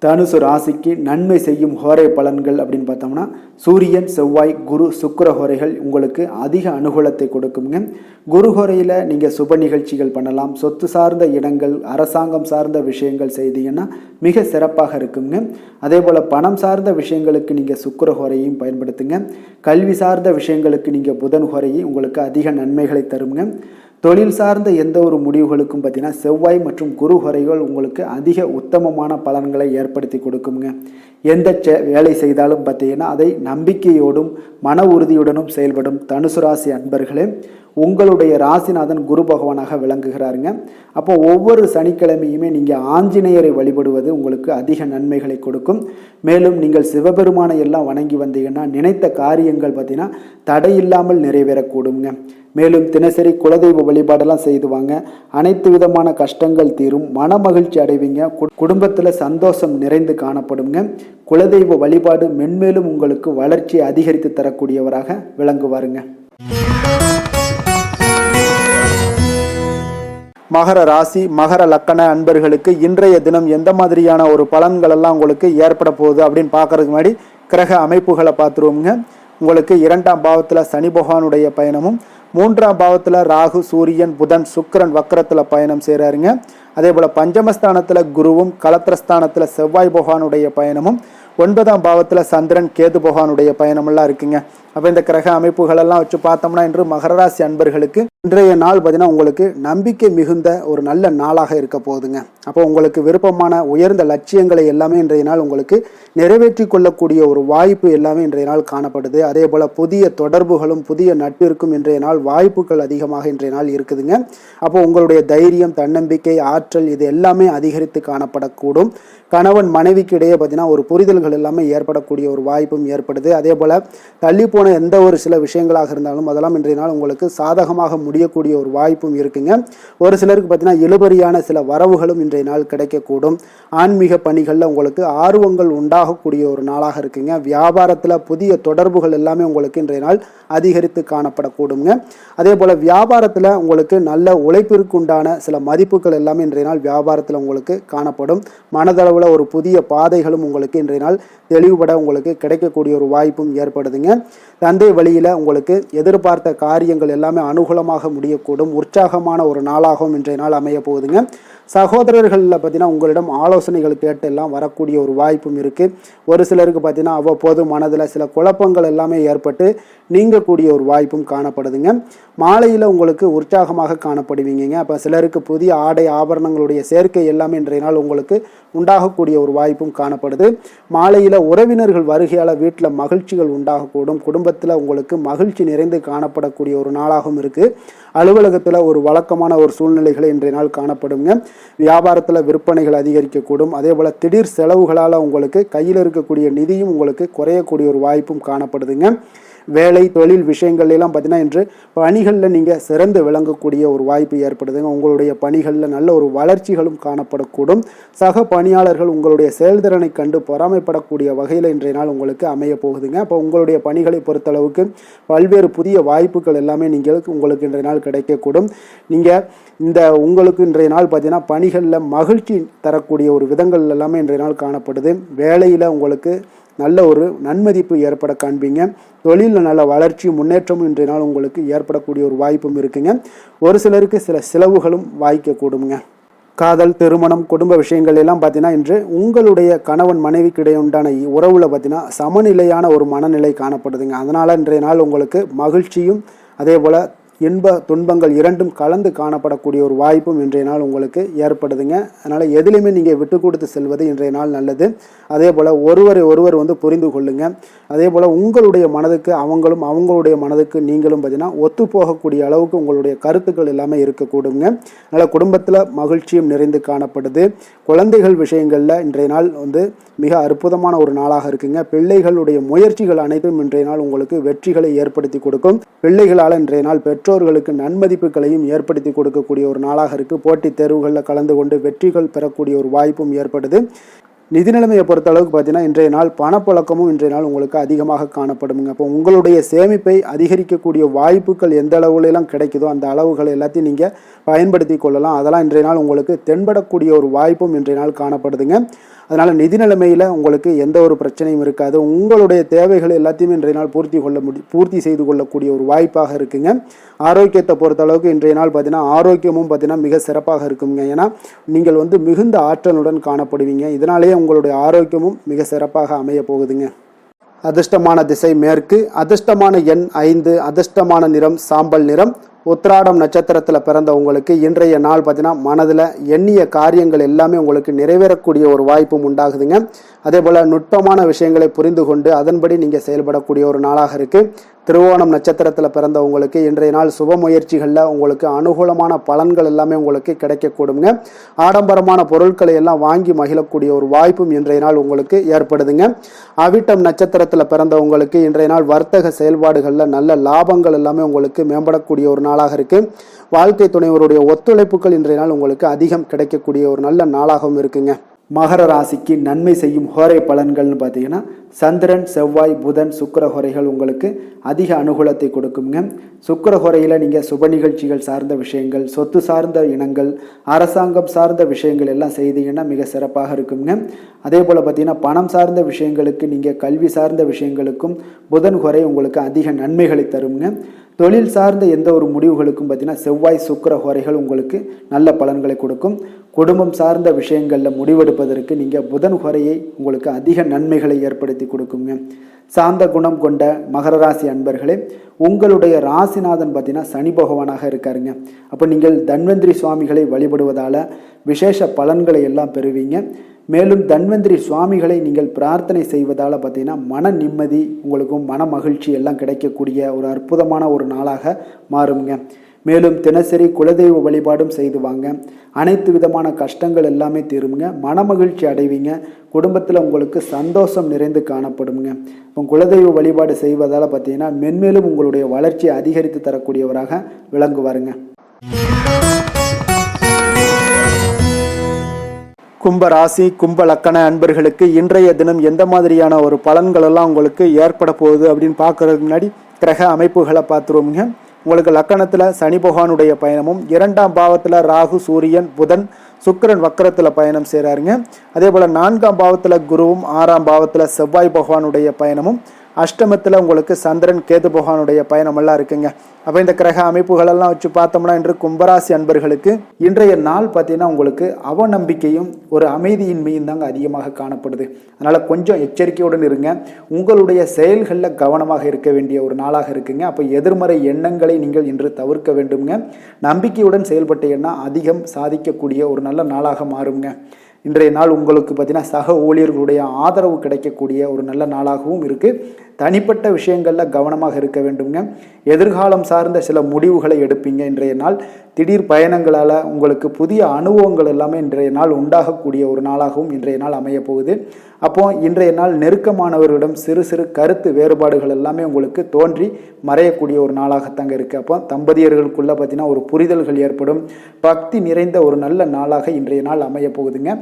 தனுசு ராசிக்கு நன்மை செய்யும் ஹோரை பலன்கள் அப்படின்னு பார்த்தோம்னா சூரியன், செவ்வாய், குரு, சுக்கிர ஹோரைகள் உங்களுக்கு அதிக அனுகூலத்தை கொடுக்குங்க. குரு ஹோரையில் நீங்கள் சுப நிகழ்ச்சிகள் பண்ணலாம். சொத்து சார்ந்த இடங்கள், அரசாங்கம் சார்ந்த விஷயங்கள் செய்தீங்கன்னா மிக சிறப்பாக இருக்குங்க. அதே போல் பணம் சார்ந்த விஷயங்களுக்கு நீங்கள் சுக்கிர ஹோரையும் பயன்படுத்துங்க. கல்வி சார்ந்த விஷயங்களுக்கு நீங்கள் புதன் ஹோரையும் உங்களுக்கு அதிக நன்மைகளை தருங்க. தொழில் சார்ந்த எந்த ஒரு முடிவுகளுக்கும் பார்த்தீங்கன்னா செவ்வாய் மற்றும் குரு ஹோரைகள் உங்களுக்கு அதிக உத்தமமான பலன்களை ஏற்படுத்தி கொடுக்குங்க. எந்த வேலை செய்தாலும் பார்த்தீங்கன்னா அதை நம்பிக்கையோடும் மன உறுதியுடனும் செயல்படும் தனுசு ராசி அன்பர்களே, உங்களுடைய ராசிநாதன் குரு பகவானாக விளங்குகிறாருங்க. அப்போ ஒவ்வொரு சனிக்கிழமையுமே நீங்கள் ஆஞ்சநேயரை வழிபடுவது உங்களுக்கு அதிக நன்மைகளை கொடுக்கும். மேலும் நீங்கள் சிவபெருமானை எல்லாம் வணங்கி வந்தீங்கன்னா நினைத்த காரியங்கள் பார்த்தீங்கன்னா தடையில்லாமல் நிறைவேறக்கூடுங்க. மேலும் தினசரி குலதெய்வ வழிபாடெல்லாம் செய்துவாங்க. அனைத்து விதமான கஷ்டங்கள் தீரும், மன மகிழ்ச்சி அடைவீங்க, குடும்பத்தில் சந்தோஷம் நிறைந்து காணப்படுங்க. குலதெய்வ வழிபாடு மென்மேலும் உங்களுக்கு வளர்ச்சியை அதிகரித்து தரக்கூடியவராக விளங்குவாருங்க. மகர ராசி, மகர லக்கண அன்பர்களுக்கு இன்றைய தினம் எந்த மாதிரியான ஒரு பலன்கள் எல்லாம் உங்களுக்கு ஏற்பட போகுது அப்படின்னு பார்க்கறதுக்கு முன்னாடி கிரக அமைப்புகளை பார்த்துருவோங்க. உங்களுக்கு 2ஆம் பாவத்தில் சனி பகவானுடைய பயணமும், 3ஆம் பாவத்தில் ராகு, சூரியன், புதன், சுக்கிரன் வக்கரத்தில் பயணம் செய்கிறாருங்க. அதே போல் பஞ்சமஸ்தானத்தில் குருவும், கலத்திரஸ்தானத்தில் செவ்வாய் பகவானுடைய பயணமும், 9ஆம் பாவத்தில் சந்திரன், கேது பகவானுடைய பயணமெல்லாம் இருக்குங்க. அப்போ இந்த கிரக அமைப்புகளெல்லாம் வச்சு பார்த்தோம்னா இன்று மகர ராசி அன்பர்களுக்கு இன்றைய நாள் பார்த்தீங்கன்னா உங்களுக்கு நம்பிக்கை மிகுந்த ஒரு நல்ல நாளாக இருக்க போகுதுங்க. அப்போ உங்களுக்கு விருப்பமான உயர்ந்த லட்சியங்களை எல்லாமே இன்றைய நாள் உங்களுக்கு நிறைவேற்றி கொள்ளக்கூடிய ஒரு வாய்ப்பு எல்லாமே இன்றைய நாள் காணப்படுது. அதே போல் புதிய தொடர்புகளும் புதிய நட்பிற்கும் இன்றைய நாள் வாய்ப்புகள் அதிகமாக இன்றைய நாள் இருக்குதுங்க. அப்போ உங்களுடைய தைரியம், தன்னம்பிக்கை, ஆற்றல் இது எல்லாமே அதிகரித்து காணப்படக்கூடும். கணவன் மனைவிக்கு இடையே பார்த்தீங்கன்னா ஒரு புரிதல்கள் எல்லாமே ஏற்படக்கூடிய ஒரு வாய்ப்பும் ஏற்படுது. அதே போல் தள்ளி போன எந்த ஒரு சில விஷயங்களாக இருந்தாலும் அதெல்லாம் இன்றைய நாள் உங்களுக்கு சாதகமாக முடியக்கூடிய ஒரு வாய்ப்பும் இருக்குங்க. ஒரு சிலருக்கு பார்த்தீங்கன்னா இழுபறியான சில வரவுகளும் இன்றைய நாள் கிடைக்கக்கூடும். ஆன்மீக பணிகளில் உங்களுக்கு ஆர்வங்கள் உண்டாகக்கூடிய ஒரு நாளாக இருக்குங்க. வியாபாரத்தில் புதிய தொடர்புகள் எல்லாமே உங்களுக்கு இன்றைய நாள் அதிகரித்து காணப்படக்கூடுங்க. அதே போல் வியாபாரத்தில் உங்களுக்கு நல்ல உழைப்பிற்கு உண்டான சில மதிப்புகள் எல்லாமே இன்றைய நாள் வியாபாரத்தில் உங்களுக்கு காணப்படும். மனதளவில் ஒரு புதிய பாதைகளும் உங்களுக்கு இன்றைய நாள் தெளிவுபட உங்களுக்கு கிடைக்கக்கூடிய ஒரு வாய்ப்பும் ஏற்படுதுங்க. தந்தை வழியில் உங்களுக்கு எதிர்பார்த்த காரியங்கள் எல்லாமே அனுகூலமாக முடியக்கூடும். உற்சாகமான ஒரு நாளாகவும் இன்றைய நாள் அமைய போகுதுங்க. சகோதரர்களில் பார்த்தீங்கன்னா உங்களிடம் ஆலோசனைகள் கேட்டு எல்லாம் வரக்கூடிய ஒரு வாய்ப்பும் இருக்குது. ஒரு சிலருக்கு பார்த்தீங்கன்னா அவ்வப்போது மனதில் சில குழப்பங்கள் எல்லாமே ஏற்பட்டு நீங்கக்கூடிய ஒரு வாய்ப்பும் காணப்படுதுங்க. மாலையில் உங்களுக்கு உற்சாகமாக காணப்படுவீங்க. அப்போ சிலருக்கு புதிய ஆடை ஆபரணங்களுடைய சேர்க்கை எல்லாமே இன்றைய நாள் உங்களுக்கு உண்டாகக்கூடிய ஒரு வாய்ப்பும் காணப்படுது. மாலையில் உறவினர்கள் வருகையால் வீட்டில் மகிழ்ச்சிகள் உண்டாகக்கூடும். குடும்பத்தில் உங்களுக்கு மகிழ்ச்சி நிறைந்து காணப்படக்கூடிய ஒரு நாளாகவும் இருக்குது. அலுவலகத்தில் ஒரு வழக்கமான ஒரு சூழ்நிலைகளை இன்றைய நாள் காணப்படுங்க. வியாபாரத்தில் விற்பனைகள் அதிகரிக்கக்கூடும். அதே போல் திடீர் செலவுகளால் உங்களுக்கு கையில் இருக்கக்கூடிய நிதியும் உங்களுக்கு குறையக்கூடிய ஒரு வாய்ப்பும் காணப்படுதுங்க. வேலை தொழில் விஷயங்கள் எல்லாம் பார்த்தீங்கன்னா இன்று பணிகளில் நீங்கள் சிறந்து விளங்கக்கூடிய ஒரு வாய்ப்பு ஏற்படுதுங்க. உங்களுடைய பணிகளில் நல்ல ஒரு வளர்ச்சிகளும் காணப்படக்கூடும். சக பணியாளர்கள் உங்களுடைய செயல்திறனை கண்டு பொறாமைப்படக்கூடிய வகையில் இன்றைய நாள் உங்களுக்கு அமைய போகுதுங்க. அப்போ உங்களுடைய பணிகளை பொறுத்தளவுக்கு பல்வேறு புதிய வாய்ப்புகள் எல்லாமே உங்களுக்கு இன்றைய நாள் கிடைக்கக்கூடும். உங்களுக்கு இன்றைய நாள் பார்த்தீங்கன்னா பணிகளில் மகிழ்ச்சி தரக்கூடிய ஒரு விதங்கள் எல்லாமே இன்றைய நாள் காணப்படுது. வேலையில் உங்களுக்கு நல்ல ஒரு நன்மதிப்பு ஏற்பட காண்பீங்க. தொழிலில் நல்ல வளர்ச்சி முன்னேற்றமும் இன்றைய நாள் உங்களுக்கு ஏற்படக்கூடிய ஒரு வாய்ப்பும் இருக்குங்க. ஒரு சிலருக்கு சில செலவுகளும் வாய்க்கக்கூடுங்க. காதல், திருமணம், குடும்ப விஷயங்கள் எல்லாம் பார்த்தீங்கன்னா இன்று உங்களுடைய கணவன் மனைவிக்கு இடையே உண்டான உறவில் பார்த்தீங்கன்னா சமநிலையான ஒரு மனநிலை காணப்படுதுங்க. அதனால் இன்றைய நாள் உங்களுக்கு மகிழ்ச்சியும் அதே போல் இன்ப துன்பங்கள் இரண்டும் கலந்து காணப்படக்கூடிய ஒரு வாய்ப்பும் இன்றைய நாள் உங்களுக்கு ஏற்படுதுங்க. அதனால் எதிலுமே நீங்கள் விட்டு கொடுத்து செல்வது இன்றைய நாள் நல்லது. அதே போல் ஒருவர் வந்து புரிந்து கொள்ளுங்க. அதே போல் உங்களுடைய மனதுக்கு அவங்களும் அவங்களுடைய மனதுக்கு நீங்களும் பார்த்தீங்கன்னா ஒத்து போகக்கூடிய அளவுக்கு உங்களுடைய கருத்துக்கள் எல்லாமே இருக்கக்கூடுங்க. அதனால் குடும்பத்தில் மகிழ்ச்சியும் நிறைந்து காணப்படுது. குழந்தைகள் விஷயங்களில் இன்றைய நாள் வந்து மிக அற்புதமான ஒரு நாளாக இருக்குங்க. பிள்ளைகளுடைய முயற்சிகள் அனைத்தும் இன்றைய நாள் உங்களுக்கு வெற்றிகளை ஏற்படுத்தி கொடுக்கும். பிள்ளைகளால் இன்றைய நாள் பெற்றோர்களுக்கு நன்மதிப்புகளையும் ஏற்படுத்தி கொடுக்கக்கூடிய ஒரு நாளாக இருக்குது. போட்டித் தேர்வுகளில் கலந்து கொண்டு வெற்றிகள் பெறக்கூடிய ஒரு வாய்ப்பும் ஏற்படுது. நிதி நிலைமையை பொறுத்த அளவுக்கு பார்த்தீங்கன்னா இன்றைய நாள் பணப்புழக்கமும் இன்றைய நாள் உங்களுக்கு அதிகமாக காணப்படுங்க. அப்போ உங்களுடைய சேமிப்பை அதிகரிக்கக்கூடிய வாய்ப்புகள் எந்த அளவுலாம் கிடைக்குதோ அந்த அளவுகள் எல்லாத்தையும் நீங்கள் பயன்படுத்தி கொள்ளலாம். அதெல்லாம் இன்றைய நாள் உங்களுக்கு தென்படக்கூடிய ஒரு வாய்ப்பும் இன்றைய நாள் காணப்படுதுங்க. அதனால் நிதி நிலைமையில் உங்களுக்கு எந்த ஒரு பிரச்சனையும் இருக்காது. உங்களுடைய தேவைகள் எல்லாத்தையுமே இன்றைய நாள் பூர்த்தி செய்து கொள்ளக்கூடிய ஒரு வாய்ப்பாக இருக்குங்க. ஆரோக்கியத்தை பொறுத்த அளவுக்கு இன்றைய நாள் பார்த்தீங்கன்னா ஆரோக்கியமும் பார்த்தீங்கன்னா மிக சிறப்பாக இருக்குங்க. ஏன்னா நீங்கள் வந்து மிகுந்த ஆற்றலுடன் காணப்படுவீங்க. இதனாலேயே உங்களுடைய ஆரோக்கியமும் மிக சிறப்பாக அமைய போகுதுங்க. அதிர்ஷ்டமான திசை மேற்கு, அதிர்ஷ்டமான எண் 5, அதிர்ஷ்டமான நிறம் சாம்பல் நிறம். உத்திராடம் நட்சத்திரத்தில் பிறந்த உங்களுக்கு இன்றைய நாள் பார்த்தீங்கன்னா மனதில் எண்ணிய காரியங்கள் எல்லாமே உங்களுக்கு நிறைவேறக்கூடிய ஒரு வாய்ப்பும் உண்டாகுதுங்க. அதே போல் நுட்பமான விஷயங்களை புரிந்து கொண்டு அதன்படி நீங்கள் செயல்படக்கூடிய ஒரு நாளாக இருக்குது. திருவோணம் நட்சத்திரத்தில் பிறந்த உங்களுக்கு இன்றைய நாள் சுப முயற்சிகளில் உங்களுக்கு அனுகூலமான பலன்கள் எல்லாமே உங்களுக்கு கிடைக்கக்கூடுங்க. ஆடம்பரமான பொருட்களை எல்லாம் வாங்கி மகிழக்கூடிய ஒரு வாய்ப்பும் இன்றைய நாள் உங்களுக்கு ஏற்படுதுங்க. அவிட்டம் நட்சத்திரத்தில் பிறந்த உங்களுக்கு இன்றைய நாள் வர்த்தக செயல்பாடுகளில் நல்ல லாபங்கள் எல்லாமே உங்களுக்கு மேம்படக்கூடிய ஒரு நாளாக இருக்குது. வாழ்க்கை துணைவருடைய ஒத்துழைப்புகள் இன்றைய நாள் உங்களுக்கு அதிகம் கிடைக்கக்கூடிய ஒரு நல்ல நாளாகவும் இருக்குங்க. மகர ராசிக்கு நன்மை செய்யும் ஹோரை பலன்கள்னு பார்த்தீங்கன்னா சந்திரன், செவ்வாய், புதன், சுக்கிர ஹோரைகள் உங்களுக்கு அதிக அனுகூலத்தை கொடுக்குங்க. சுக்கிர ஹோரையில் நீங்கள் சுப நிகழ்ச்சிகள் சார்ந்த விஷயங்கள், சொத்து சார்ந்த இனங்கள், அரசாங்கம் சார்ந்த விஷயங்கள் எல்லாம் செய்தீங்கன்னா மிக சிறப்பாக இருக்குங்க. அதே போல் பார்த்தீங்கன்னா பணம் சார்ந்த விஷயங்களுக்கு, நீங்கள் கல்வி சார்ந்த விஷயங்களுக்கும் புதன் ஹோரை உங்களுக்கு அதிக நன்மைகளை தருங்க. தொழில் சார்ந்த எந்த ஒரு முடிவுகளுக்கும் பார்த்தீங்கன்னா செவ்வாய், சுக்கிர ஹோரைகள் உங்களுக்கு நல்ல பலன்களை கொடுக்கும். குடும்பம் சார்ந்த விஷயங்களில் முடிவெடுப்பதற்கு நீங்கள் புதன் ஹோரையை உங்களுக்கு அதிக நன்மைகளை ஏற்படுத்தி கொடுக்குங்க. சாந்த குணம் கொண்ட மகர ராசி அன்பர்களே, உங்களுடைய ராசிநாதன் பார்த்தீங்கன்னா சனி பகவானாக இருக்காருங்க. அப்போ நீங்கள் தன்வந்திரி சுவாமிகளை வழிபடுவதால் விசேஷ பலன்களை எல்லாம் பெறுவீங்க. மேலும் தன்வந்திரி சுவாமிகளை நீங்கள் பிரார்த்தனை செய்வதால் பார்த்தீங்கன்னா மன நிம்மதி உங்களுக்கும் மன மகிழ்ச்சி எல்லாம் கிடைக்கக்கூடிய ஒரு அற்புதமான ஒரு நாளாக மாறுங்க. மேலும் தினசரி குலதெய்வ வழிபாடும் செய்து வாங்க. அனைத்து விதமான கஷ்டங்கள் எல்லாமே தீருங்க. மன மகிழ்ச்சி அடைவீங்க. குடும்பத்தில் உங்களுக்கு சந்தோஷம் நிறைந்து காணப்படுங்க. இப்போ குலதெய்வ வழிபாடு செய்வதால் பார்த்தீங்கன்னா மென்மேலும் உங்களுடைய வளர்ச்சியை அதிகரித்து தரக்கூடியவராக விளங்குவாருங்க. கும்ப ராசி, கும்ப லக்கண அன்பர்களுக்கு இன்றைய தினம் எந்த மாதிரியான ஒரு பலன்கள் எல்லாம் உங்களுக்கு ஏற்பட போகுது அப்படின்னு பார்க்கறதுக்கு முன்னாடி கிரக அமைப்புகளை பார்த்துருவோங்க. உங்களுக்கு லக்கணத்தில் சனி பகவானுடைய பயணமும், 2ஆம் பாவத்தில் ராகு, சூரியன், புதன், சுக்கிரன் வக்கரத்தில் பயணம் செய்கிறாருங்க. அதே போல் 4ஆம் பாவத்தில் குருவும், 6ஆம் பாவத்தில் செவ்வாய் பகவானுடைய பயணமும், அஷ்டமத்தில் உங்களுக்கு சந்திரன், கேது பகவானுடைய பயணமெல்லாம் இருக்குங்க. அப்போ இந்த கிரக அமைப்புகளெல்லாம் வச்சு பார்த்தோம்னா இன்று கும்பராசி அன்பர்களுக்கு இன்றைய நாள் பார்த்தீங்கன்னா உங்களுக்கு அவநம்பிக்கையும் ஒரு அமைதியின்மையும் தாங்க அதிகமாக காணப்படுது. அதனால் கொஞ்சம் எச்சரிக்கையுடன் இருங்க. உங்களுடைய செயல்களில் கவனமாக இருக்க வேண்டிய ஒரு நாளாக இருக்குங்க. அப்போ எதிர்மறை எண்ணங்களை நீங்கள் இன்று தவிர்க்க வேண்டுங்க. நம்பிக்கையுடன் செயல்பட்டீங்கன்னா அதிகம் சாதிக்கக்கூடிய ஒரு நல்ல நாளாக மாறுங்க. இன்றைய நாள் உங்களுக்கு பார்த்தீங்கன்னா சக ஊழியர்களுடைய ஆதரவு கிடைக்கக்கூடிய ஒரு நல்ல நாளாகவும் இருக்குது. தனிப்பட்ட விஷயங்களில் கவனமாக இருக்க வேண்டுங்க. எதிர்காலம் சார்ந்த சில முடிவுகளை எடுப்பீங்க. இன்றைய நாள் திடீர் பயணங்களால் உங்களுக்கு புதிய அனுபவங்கள் எல்லாமே இன்றைய நாள் உண்டாகக்கூடிய ஒரு நாளாகவும் இன்றைய நாள் அமைய போகுது. அப்போது இன்றைய நாள் நெருக்கமானவர்களிடம் சிறு சிறு கருத்து வேறுபாடுகள் எல்லாமே உங்களுக்கு தோன்றி மறையக்கூடிய ஒரு நாளாகத்தாங்க இருக்குது. அப்போ தம்பதியர்களுக்குள்ளே பார்த்தீங்கன்னா ஒரு புரிதல்கள் ஏற்படும். பக்தி நிறைந்த ஒரு நல்ல நாளாக இன்றைய நாள் அமைய போகுதுங்க.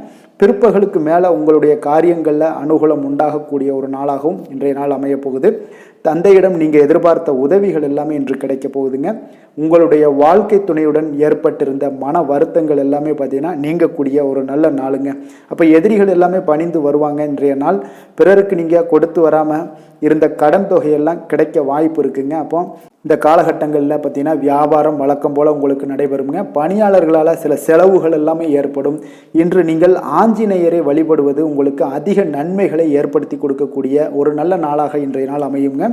பிற்பகலுக்கு மேலே உங்களுடைய காரியங்களில் அனுகூலம் உண்டாகக்கூடிய ஒரு நாளாகவும் இன்றைய நாள் அமைய போகுது. தந்தையிடம் நீங்கள் எதிர்பார்த்த உதவிகள் எல்லாமே இன்று கிடைக்க போகுதுங்க. உங்களுடைய வாழ்க்கை துணையுடன் ஏற்பட்டிருந்த மன வருத்தங்கள் எல்லாமே பார்த்தீங்கன்னா நீங்கக்கூடிய ஒரு நல்ல நாளுங்க. அப்போ எதிரிகள் எல்லாமே பணிந்து வருவாங்க. இன்றைய நாள் பிறருக்கு நீங்கள் கொடுத்து வராமல் இருந்த கடன் தொகையெல்லாம் கிடைக்க வாய்ப்பு இருக்குங்க. அப்போ இந்த காலகட்டங்களில் பார்த்தீங்கன்னா வியாபாரம் வழக்கம் போல் உங்களுக்கு நடைபெறுங்க. பணியாளர்களால் சில செலவுகள் எல்லாமே ஏற்படும். இன்று நீங்கள் ஆஞ்சநேயரை வழிபடுவது உங்களுக்கு அதிக நன்மைகளை ஏற்படுத்தி கொடுக்கக்கூடிய ஒரு நல்ல நாளாக இன்றைய நாள் அமையுங்க.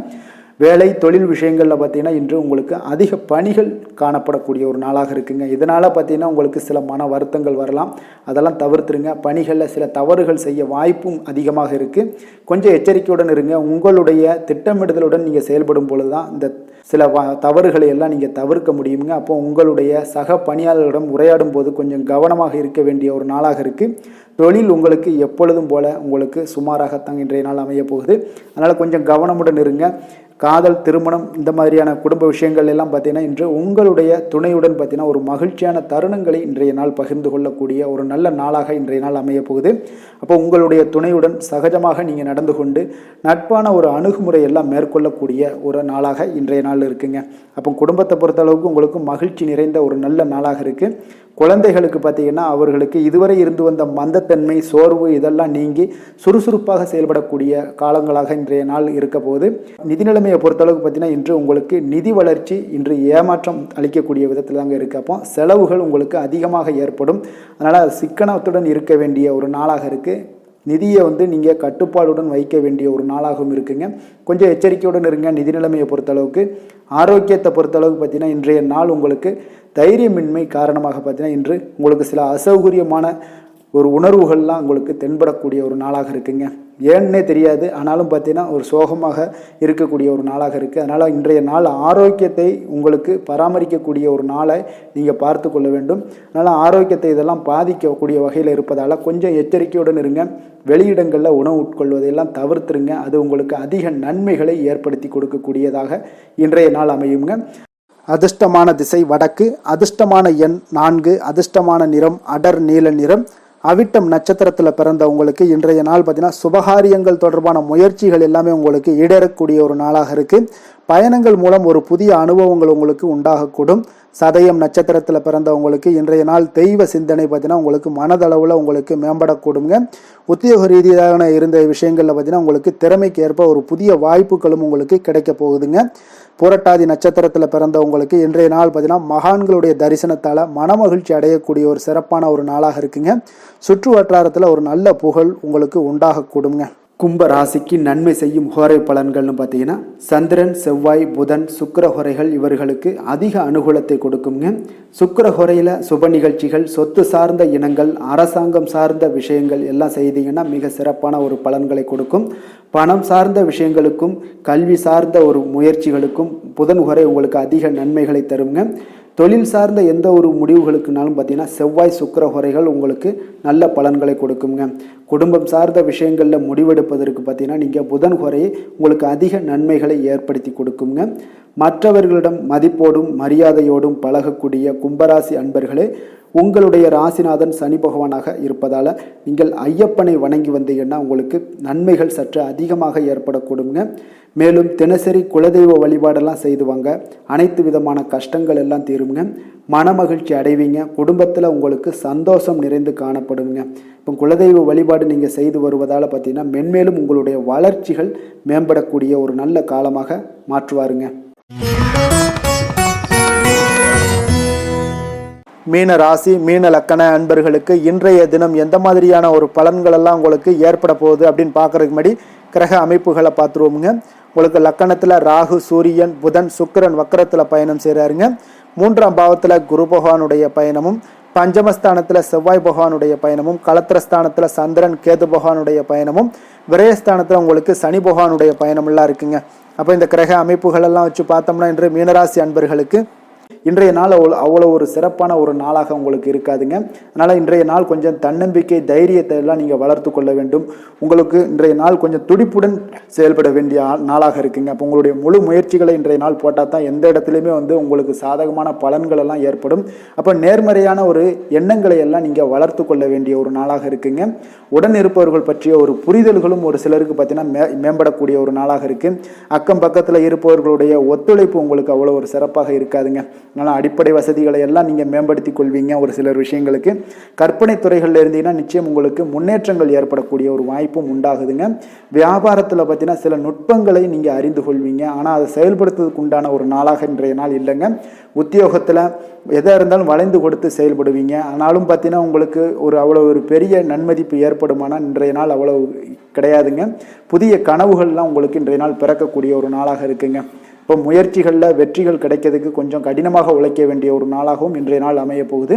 வேலை தொழில் விஷயங்களில் பார்த்தீங்கன்னா இன்று உங்களுக்கு அதிக பணிகள் காணப்படக்கூடிய ஒரு நாளாக இருக்குங்க. இதனால் பார்த்தீங்கன்னா உங்களுக்கு சில மன வருத்தங்கள் வரலாம், அதெல்லாம் தவிர்த்துருங்க. பணிகளில் சில தவறுகள் செய்ய வாய்ப்பும் அதிகமாக இருக்குது. கொஞ்சம் எச்சரிக்கையுடன் இருங்க. உங்களுடைய திட்டமிடுதலுடன் நீங்கள் செயல்படும் பொழுது தான் இந்த சில தவறுகளை எல்லாம் நீங்கள் தவிர்க்க முடியுங்க. அப்போ உங்களுடைய சக பணியாளர்களிடம் உரையாடும் போது கொஞ்சம் கவனமாக இருக்க வேண்டிய ஒரு நாளாக இருக்குது. தொழில் உங்களுக்கு எப்பொழுதும் போல உங்களுக்கு சுமாராகத்தான் இன்றைய நாள் அமைய போகுது. அதனால் கொஞ்சம் கவனமுடன் இருங்க. காதல், திருமணம் இந்த மாதிரியான குடும்ப விஷயங்கள் எல்லாம் பார்த்தீங்கன்னா இன்று உங்களுடைய துணையுடன் பார்த்தீங்கன்னா ஒரு மகிழ்ச்சியான தருணங்களை இன்றைய நாள் பகிர்ந்து கொள்ளக்கூடிய ஒரு நல்ல நாளாக இன்றைய நாள் அமைய போகுது. அப்போ உங்களுடைய துணையுடன் சகஜமாக நீங்கள் நடந்து கொண்டு நட்பான ஒரு அணுகுமுறை எல்லாம் மேற்கொள்ளக்கூடிய ஒரு நாளாக இன்றைய நாள் இருக்குங்க. அப்போ குடும்பத்தை பொறுத்தளவுக்கு உங்களுக்கு மகிழ்ச்சி நிறைந்த ஒரு நல்ல நாளாக இருக்குது. குழந்தைகளுக்கு பார்த்தீங்கன்னா அவர்களுக்கு இதுவரை இருந்து வந்த மந்தத்தன்மை, சோர்வு இதெல்லாம் நீங்கி சுறுசுறுப்பாக செயல்படக்கூடிய காலங்களாக இன்றைய நாள் இருக்க போது. நிதி நிலைமையை பொறுத்தளவுக்கு பார்த்தீங்கன்னா இன்று உங்களுக்கு நிதி வளர்ச்சி இன்று ஏமாற்றம் அளிக்கக்கூடிய விதத்தில் தாங்க இருக்குது. அப்போ செலவுகள் உங்களுக்கு அதிகமாக ஏற்படும். அதனால் சிக்கனத்துடன் இருக்க வேண்டிய ஒரு நாளாக இருக்குது. நிதியை நீங்கள் கட்டுப்பாடுடன் வைக்க வேண்டிய ஒரு நாளாகவும் இருக்குங்க. கொஞ்சம் எச்சரிக்கையுடன் இருங்க. நிதி நிலைமையை பொறுத்தளவுக்கு ஆரோக்கியத்தை பொறுத்தளவுக்கு பார்த்தீங்கன்னா இன்றைய நாள் உங்களுக்கு தைரியமின்மை காரணமாக பார்த்தீங்கன்னா இன்று உங்களுக்கு சில அசௌகரியமான ஒரு உணர்வுகள்லாம் உங்களுக்கு தென்படக்கூடிய ஒரு நாளாக இருக்குங்க. ஏன்னே தெரியாது, ஆனாலும் பார்த்தீங்கன்னா ஒரு சோகமாக இருக்கக்கூடிய ஒரு நாளாக இருக்குது. அதனால் இன்றைய நாள் ஆரோக்கியத்தை உங்களுக்கு பராமரிக்கக்கூடிய ஒரு நாளை நீங்கள் பார்த்து கொள்ள வேண்டும். அதனால் ஆரோக்கியத்தை இதெல்லாம் பாதிக்கக்கூடிய வகையில் இருப்பதால் கொஞ்சம் எச்சரிக்கையுடன் இருங்க. வெளியிடங்களில் உணவு உட்கொள்வதையெல்லாம் தவிர்த்துருங்க. அது உங்களுக்கு அதிக நன்மைகளை ஏற்படுத்தி கொடுக்கக்கூடியதாக இன்றைய நாள் அமையுங்க. அதிர்ஷ்டமான திசை வடக்கு, அதிர்ஷ்டமான எண் 4, அதிர்ஷ்டமான நிறம் அடர் நீல நிறம். அவிட்டம் நட்சத்திரத்தில் பிறந்த உங்களுக்கு இன்றைய நாள் பார்த்தீங்கன்னா சுபகாரியங்கள் தொடர்பான முயற்சிகள் எல்லாமே உங்களுக்கு ஈடேறக்கூடிய ஒரு நாளாக இருக்குது. பயணங்கள் மூலம் ஒரு புதிய அனுபவங்கள் உங்களுக்கு உண்டாகக்கூடும். சதயம் நட்சத்திரத்தில் பிறந்தவங்களுக்கு இன்றைய நாள் தெய்வ சிந்தனை பார்த்தீங்கன்னா உங்களுக்கு மனதளவில் உங்களுக்கு மேம்படக்கூடுங்க. உத்தியோக ரீதியான இருந்த விஷயங்களில் பார்த்தீங்கன்னா உங்களுக்கு திறமைக்கு ஏற்ப ஒரு புதிய வாய்ப்புகளும் உங்களுக்கு கிடைக்க போகுதுங்க. புரட்டாதி நட்சத்திரத்தில் பிறந்தவங்களுக்கு இன்றைய நாள் பார்த்தீங்கன்னா மகான்களுடைய தரிசனத்தால் மனமகிழ்ச்சி அடையக்கூடிய ஒரு சிறப்பான ஒரு நாளாக இருக்குங்க. சுற்று வட்டாரத்தில் ஒரு நல்ல புகழ் உங்களுக்கு உண்டாகக்கூடுங்க. கும்ப ராசிக்கு நன்மை செய்யும் ஹோரை பலன்கள்னு பார்த்தீங்கன்னா சந்திரன், செவ்வாய், புதன், சுக்கிர ஹோரைகள் இவர்களுக்கு அதிக அனுகூலத்தை கொடுக்குங்க. சுக்கிர ஹோரையில் சுப நிகழ்ச்சிகள், சொத்து சார்ந்த இனங்கள், அரசாங்கம் சார்ந்த விஷயங்கள் எல்லாம் செய்தீங்கன்னா மிக சிறப்பான ஒரு பலன்களை கொடுக்கும். பணம் சார்ந்த விஷயங்களுக்கும் கல்வி சார்ந்த ஒரு முயற்சிகளுக்கும் புதன் ஹோரை உங்களுக்கு அதிக நன்மைகளை தருங்க. தொழில் சார்ந்த எந்த ஒரு முடிவுகளுக்குனாலும் பார்த்தீங்கன்னா செவ்வாய், சுக்கிர ஹோரைகள் உங்களுக்கு நல்ல பலன்களை கொடுக்குங்க. குடும்பம் சார்ந்த விஷயங்களில் முடிவெடுப்பதற்கு பார்த்தீங்கன்னா நீங்கள் புதன் ஹோரையை உங்களுக்கு அதிக நன்மைகளை ஏற்படுத்தி கொடுக்குங்க. மற்றவர்களிடம் மதிப்போடும் மரியாதையோடும் பழகக்கூடிய கும்பராசி அன்பர்களே, உங்களுடைய ராசிநாதன் சனி பகவானாக இருப்பதால் நீங்கள் ஐயப்பனை வணங்கி வந்தீங்கன்னா உங்களுக்கு நன்மைகள் சற்று அதிகமாக ஏற்படக்கூடுங்க. மேலும் தினசரி குலதெய்வ வழிபாடெல்லாம் செய்துவாங்க. அனைத்து விதமான கஷ்டங்கள் எல்லாம் தீருங்க. மனமகிழ்ச்சி அடைவீங்க. குடும்பத்தில் உங்களுக்கு சந்தோஷம் நிறைந்து காணப்படுங்க. இப்போ குலதெய்வ வழிபாடு நீங்கள் செய்து வருவதால் பார்த்தீங்கன்னா மென்மேலும் உங்களுடைய வளர்ச்சிகள் மேம்படக்கூடிய ஒரு நல்ல காலமாக மாற்றுவாருங்க. மீன ராசி, மீன லக்கண அன்பர்களுக்கு இன்றைய தினம் எந்த மாதிரியான ஒரு பலன்கள் எல்லாம் உங்களுக்கு ஏற்பட போகுது அப்படின்னு பார்க்கறதுக்கு முன்னாடி கிரக அமைப்புகளை பார்த்துருவோமுங்க. உங்களுக்கு லக்கணத்தில் ராகு, சூரியன், புதன், சுக்கிரன் வக்கரத்தில் பயணம் செய்கிறாருங்க. 3ஆம் பாவத்தில் குரு பகவானுடைய பயணமும், பஞ்சமஸ்தானத்தில் செவ்வாய் பகவானுடைய பயணமும், களத்திரஸ்தானத்தில் சந்திரன், கேது பகவானுடைய பயணமும், விரயஸ்தானத்தில் உங்களுக்கு சனி பகவானுடைய பயணமெல்லாம் இருக்குங்க. அப்போ இந்த கிரக அமைப்புகளெல்லாம் வச்சு பார்த்தோம்னா இன்று மீனராசி அன்பர்களுக்கு இன்றைய நாள் அவ்வளோ ஒரு சிறப்பான ஒரு நாளாக உங்களுக்கு இருக்காதுங்க. அதனால் இன்றைய நாள் கொஞ்சம் தன்னம்பிக்கை, தைரியத்தை எல்லாம் நீங்கள் வளர்த்து கொள்ள வேண்டும். உங்களுக்கு இன்றைய நாள் கொஞ்சம் துடிப்புடன் செயல்பட வேண்டிய நாளாக இருக்குங்க. அப்போ உங்களுடைய முழு முயற்சிகளை இன்றைய நாள் போட்டால் தான் எந்த இடத்துலையுமே உங்களுக்கு சாதகமான பலன்கள் எல்லாம் ஏற்படும். அப்போ நேர்மறையான ஒரு எண்ணங்களை எல்லாம் நீங்கள் வளர்த்து கொள்ள வேண்டிய ஒரு நாளாக இருக்குங்க. உடன் இருப்பவர்கள் பற்றிய ஒரு புரிதல்களும் ஒரு சிலருக்கு பார்த்தீங்கன்னா மேம்படக்கூடிய ஒரு நாளாக இருக்குது. அக்கம் பக்கத்தில் இருப்பவர்களுடைய ஒத்துழைப்பு உங்களுக்கு அவ்வளோ ஒரு சிறப்பாக இருக்காதுங்க. அதனால் அடிப்படை வசதிகளை எல்லாம் நீங்கள் மேம்படுத்தி கொள்வீங்க. ஒரு சிலர் விஷயங்களுக்கு கற்பனை துறைகளில் இருந்தீங்கன்னா நிச்சயம் உங்களுக்கு முன்னேற்றங்கள் ஏற்படக்கூடிய ஒரு வாய்ப்பும் உண்டாகுதுங்க. வியாபாரத்தில் பார்த்தீங்கன்னா சில நுட்பங்களை நீங்கள் அறிந்து கொள்வீங்க. ஆனால் அதை செயல்படுத்துவதற்கு உண்டான ஒரு நாளாக இன்றைய நாள் இல்லைங்க. உத்தியோகத்தில் எதாக இருந்தாலும் வளைந்து கொடுத்து செயல்படுவீங்க. ஆனாலும் பார்த்தீங்கன்னா உங்களுக்கு அவ்வளோ ஒரு பெரிய நன்மதிப்பு ஏற்படுமானால் இன்றைய நாள் அவ்வளோ கிடையாதுங்க. புதிய கனவுகள்லாம் உங்களுக்கு இன்றைய நாள் பிறக்கக்கூடிய ஒரு நாளாக இருக்குங்க. இப்போ முயற்சிகளில் வெற்றிகள் கிடைக்கிறதுக்கு கொஞ்சம் கடினமாக உழைக்க வேண்டிய ஒரு நாளாகவும் இன்றைய நாள் அமைய போகுது.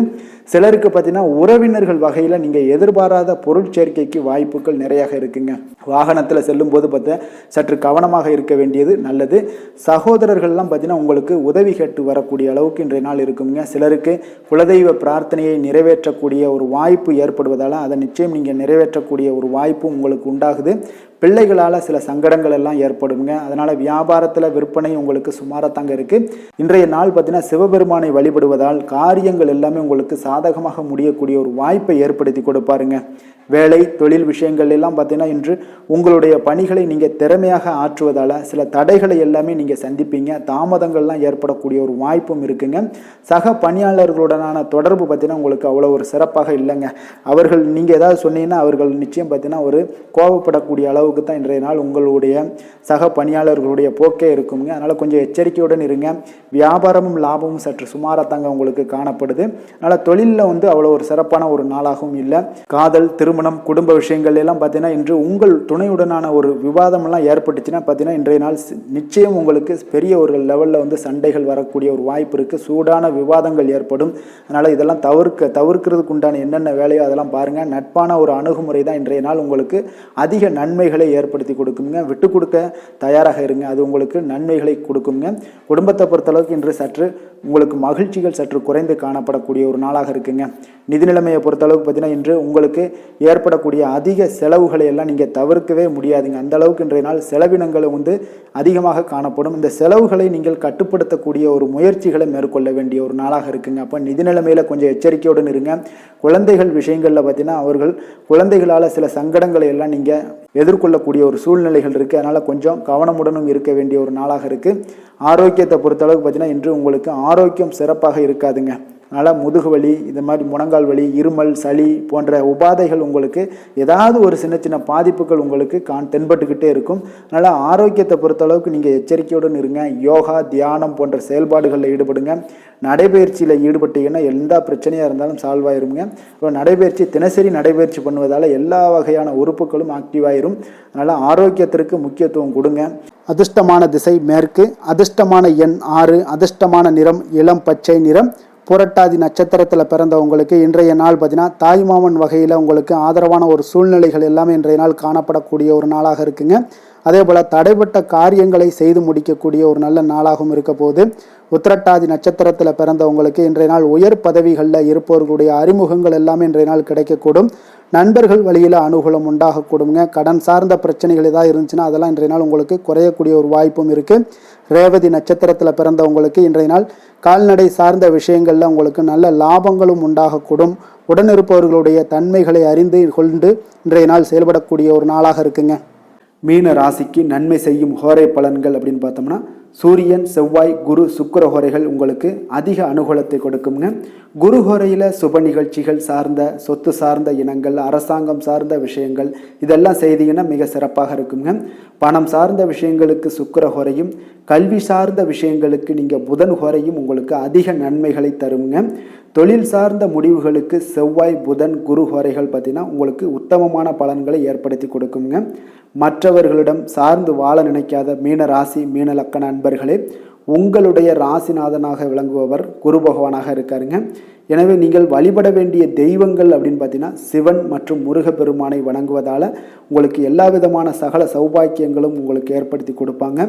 சிலருக்கு பார்த்தீங்கன்னா உறவினர்கள் வகையில் நீங்கள் எதிர்பாராத பொருள் சேர்க்கைக்கு வாய்ப்புகள் நிறையாக இருக்குங்க. வாகனத்தில் செல்லும் போது பார்த்தா சற்று கவனமாக இருக்க வேண்டியது நல்லது. சகோதரர்கள்லாம் பார்த்தீங்கன்னா உங்களுக்கு உதவி கேட்டு வரக்கூடிய அளவுக்கு இன்றைய நாள் இருக்குங்க. சிலருக்கு குலதெய்வ பிரார்த்தனையை நிறைவேற்றக்கூடிய ஒரு வாய்ப்பு ஏற்படுவதால் அதை நிச்சயம் நீங்கள் நிறைவேற்றக்கூடிய ஒரு வாய்ப்பும் உங்களுக்கு உண்டாகுது. பிள்ளைகளால் சில சங்கடங்கள் எல்லாம் ஏற்படுங்க. அதனால் வியாபாரத்தில் விற்பனை உங்களுக்கு சுமாராக இருக்குது. இன்றைய நாள் பார்த்தீங்கன்னா சிவபெருமானை வழிபடுவதால் காரியங்கள் எல்லாமே உங்களுக்கு சாதகமாக முடியக்கூடிய ஒரு வாய்ப்பை ஏற்படுத்தி கொடுப்பாருங்க. வேலை தொழில் விஷயங்கள் எல்லாம் பார்த்தீங்கன்னா இன்று உங்களுடைய பணிகளை நீங்கள் திறமையாக ஆற்றுவதால் சில தடைகளை எல்லாமே நீங்கள் சந்திப்பீங்க. தாமதங்கள்லாம் ஏற்படக்கூடிய ஒரு வாய்ப்பும் இருக்குங்க. சக பணியாளர்களுடனான தொடர்பு பார்த்தீங்கன்னா உங்களுக்கு அவ்வளோ ஒரு சிறப்பாக இல்லைங்க. அவர்கள் நீங்கள் ஏதாவது சொன்னீங்கன்னா அவர்கள் நிச்சயம் பார்த்தீங்கன்னா ஒரு கோபப்படக்கூடிய அளவுக்கு தான் இன்றைய நாள் உங்களுடைய சக பணியாளர்களுடைய போக்கே இருக்குங்க. அதனால் கொஞ்சம் எச்சரிக்கையுடன் இருங்க. வியாபாரமும் லாபமும் சற்று சுமாராக உங்களுக்கு காணப்படுது. அதனால் தொழிலில் அவ்வளோ ஒரு சிறப்பான ஒரு நாளாகவும் இல்லை. காதல் திருமணம் குடும்ப விஷயங்கள் எல்லாம் பார்த்தீங்கன்னா இன்று உங்கள் துணையுடனான ஒரு விவாதம் எல்லாம் ஏற்பட்டுச்சுன்னா பார்த்தீங்கன்னா இன்றைய நாள் நிச்சயம் உங்களுக்கு பெரிய ஒரு லெவலில் சண்டைகள் வரக்கூடிய ஒரு வாய்ப்பு இருக்குது. சூடான விவாதங்கள் ஏற்படும். அதனால் இதெல்லாம் தவிர்க்கிறதுக்கு உண்டான என்னென்ன வேலையோ அதெல்லாம் பாருங்கள். நட்பான ஒரு அணுகுமுறை தான் இன்றைய நாள் உங்களுக்கு அதிக நன்மைகளை ஏற்படுத்தி கொடுக்குங்க. விட்டு கொடுக்க தயாராக இருங்க. அது உங்களுக்கு நன்மைகளை கொடுக்குங்க. குடும்பத்தை பொறுத்தளவுக்கு இன்று சற்று உங்களுக்கு மகிழ்ச்சிகள் சற்று குறைந்து காணப்படக்கூடிய ஒரு நாளாக இருக்குங்க. நிதி நிலைமையை பொறுத்தளவுக்கு பார்த்தீங்கன்னா இன்று உங்களுக்கு ஏற்படக்கூடிய அதிக செலவுகளை எல்லாம் நீங்கள் தவிர்க்கவே முடியாதுங்க. அந்த அளவுக்கு இன்றைய நாள் செலவினங்கள் அதிகமாக காணப்படும். இந்த செலவுகளை நீங்கள் கட்டுப்படுத்தக்கூடிய ஒரு முயற்சிகளை மேற்கொள்ள வேண்டிய ஒரு நாளாக இருக்குங்க. அப்போ நிதி நிலைமையில் கொஞ்சம் எச்சரிக்கையுடன் இருங்க. குழந்தைகள் விஷயங்களில் பார்த்தீங்கன்னா அவர்கள் குழந்தைகளால் சில சங்கடங்களை எல்லாம் நீங்கள் எதிர்கொள்ளக்கூடிய ஒரு சூழ்நிலைகள் இருக்குது. அதனால் கொஞ்சம் கவனமுடனும் இருக்க வேண்டிய ஒரு நாளாக இருக்குது. ஆரோக்கியத்தை பொறுத்தளவுக்கு பார்த்தீங்கன்னா இன்று உங்களுக்கு ஆரோக்கியம் சிறப்பாக இருக்காதுங்க. அதனால் முதுகு வலி, இந்த மாதிரி முழங்கால் வலி, இருமல், சளி போன்ற உபாதைகள் உங்களுக்கு ஏதாவது ஒரு சின்ன சின்ன பாதிப்புகள் உங்களுக்கு தென்பட்டுக்கிட்டே இருக்கும். அதனால் ஆரோக்கியத்தை பொறுத்தளவுக்கு நீங்கள் எச்சரிக்கையுடன் இருங்க. யோகா தியானம் போன்ற செயல்பாடுகளில் ஈடுபடுங்க. நடைபயிற்சியில் ஈடுபட்டீங்கன்னா எந்த பிரச்சனையாக இருந்தாலும் சால்வ் ஆயிருங்க. இப்போ நடைபயிற்சி தினசரி நடைபயிற்சி பண்ணுவதால் எல்லா வகையான உறுப்புகளும் ஆக்டிவ் ஆயிரும். அதனால் ஆரோக்கியத்திற்கு முக்கியத்துவம் கொடுங்க. அதிர்ஷ்டமான திசை மேற்கு, அதிர்ஷ்டமான எண் 6, அதிர்ஷ்டமான நிறம் இளம் பச்சை நிறம். புரட்டாதி நட்சத்திரத்தில் பிறந்தவங்களுக்கு இன்றைய நாள் பார்த்தீங்கன்னா தாய்மாமன் வகையில் உங்களுக்கு ஆதரவான ஒரு சூழ்நிலைகள் எல்லாமே இன்றைய நாள் காணப்படக்கூடிய ஒரு நாளாக இருக்குங்க. அதே போல் தடைப்பட்ட காரியங்களை செய்து முடிக்கக்கூடிய ஒரு நல்ல நாளாகவும் இருக்க போது. உத்திரட்டாதி நட்சத்திரத்தில் பிறந்தவங்களுக்கு இன்றைய நாள் உயர் பதவிகளில் இருப்பவர்களுடைய அறிமுகங்கள் எல்லாமே இன்றைய நாள் கிடைக்கக்கூடும். நண்பர்கள் வழியில் அனுகூலம் உண்டாகக்கூடுங்க. கடன் சார்ந்த பிரச்சனைகள் ஏதாவது இருந்துச்சுன்னா அதெல்லாம் இன்றைய நாள் உங்களுக்கு குறையக்கூடிய ஒரு வாய்ப்பும் இருக்குது. ரேவதி நட்சத்திரத்தில் பிறந்தவங்களுக்கு இன்றைய நாள் கால்நடை சார்ந்த விஷயங்களில் உங்களுக்கு நல்ல லாபங்களும் உண்டாகக்கூடும். உடனிருப்பவர்களுடைய தன்மைகளை அறிந்து கொண்டு இன்றைய நாள் செயல்படக்கூடிய ஒரு நாளாக இருக்குங்க. மீன ராசிக்கு நன்மை செய்யும் ஹோரை பலன்கள் அப்படின்னு பார்த்தோம்னா சூரியன், செவ்வாய், குரு, சுக்கிர ஹோரைகள் உங்களுக்கு அதிக அனுகூலத்தை கொடுக்குங்க. குரு ஹோரையில் சுப நிகழ்ச்சிகள் சார்ந்த சொத்து சார்ந்த இனங்கள், அரசாங்கம் சார்ந்த விஷயங்கள் இதெல்லாம் செய்தீங்கன்னா மிக சிறப்பாக இருக்குங்க. பணம் சார்ந்த விஷயங்களுக்கு சுக்கிர ஹோரையும், கல்வி சார்ந்த விஷயங்களுக்கு நீங்கள் புதன் ஹோரையும் உங்களுக்கு அதிக நன்மைகளை தருங்க. தொழில் சார்ந்த முடிவுகளுக்கு செவ்வாய், புதன், குரு ஹோரைகள் பார்த்தீங்கன்னா உங்களுக்கு உத்தமமான பலன்களை ஏற்படுத்தி கொடுக்குங்க. மற்றவர்களிடம் சார்ந்து வாழ நினைக்காத மீன ராசி மீன லக்கண அன்பர்களே, உங்களுடைய ராசிநாதனாக விளங்குபவர் குரு பகவானாக இருக்காருங்க. எனவே நீங்கள் வழிபட வேண்டிய தெய்வங்கள் அப்படின்னு பார்த்தீங்கன்னா சிவன் மற்றும் முருகப்பெருமானை வணங்குவதால் உங்களுக்கு எல்லா விதமான சகல சௌபாக்கியங்களும் உங்களுக்கு ஏற்படுத்தி கொடுப்பாங்க.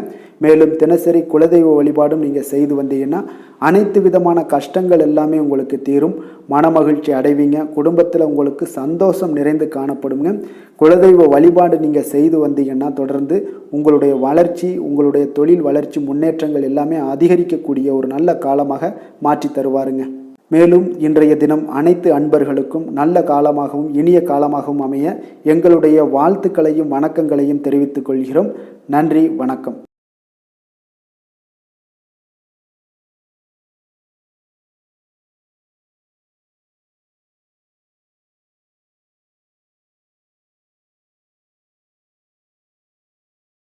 மேலும் தினசரி குலதெய்வ வழிபாடும் நீங்கள் செய்து வந்தீங்கன்னா அனைத்து விதமான கஷ்டங்கள் எல்லாமே உங்களுக்கு தீரும். மனமகிழ்ச்சி அடைவீங்க. குடும்பத்தில் உங்களுக்கு சந்தோஷம் நிறைந்து காணப்படுங்க. குலதெய்வ வழிபாடு நீங்கள் செய்து வந்தீங்கன்னா தொடர்ந்து உங்களுடைய வளர்ச்சி, உங்களுடைய தொழில் வளர்ச்சி, முன்னேற்றங்கள் எல்லாமே அதிகரிக்கக்கூடிய ஒரு நல்ல காலமாக மாற்றி தருவாருங்க. மேலும் இன்றைய தினம் அனைத்து அன்பர்களுக்கும் நல்ல காலமாகவும் இனிய காலமாகவும் அமைய எங்களுடைய வாழ்த்துக்களையும் வணக்கங்களையும் தெரிவித்துக் கொள்கிறோம். நன்றி, வணக்கம்.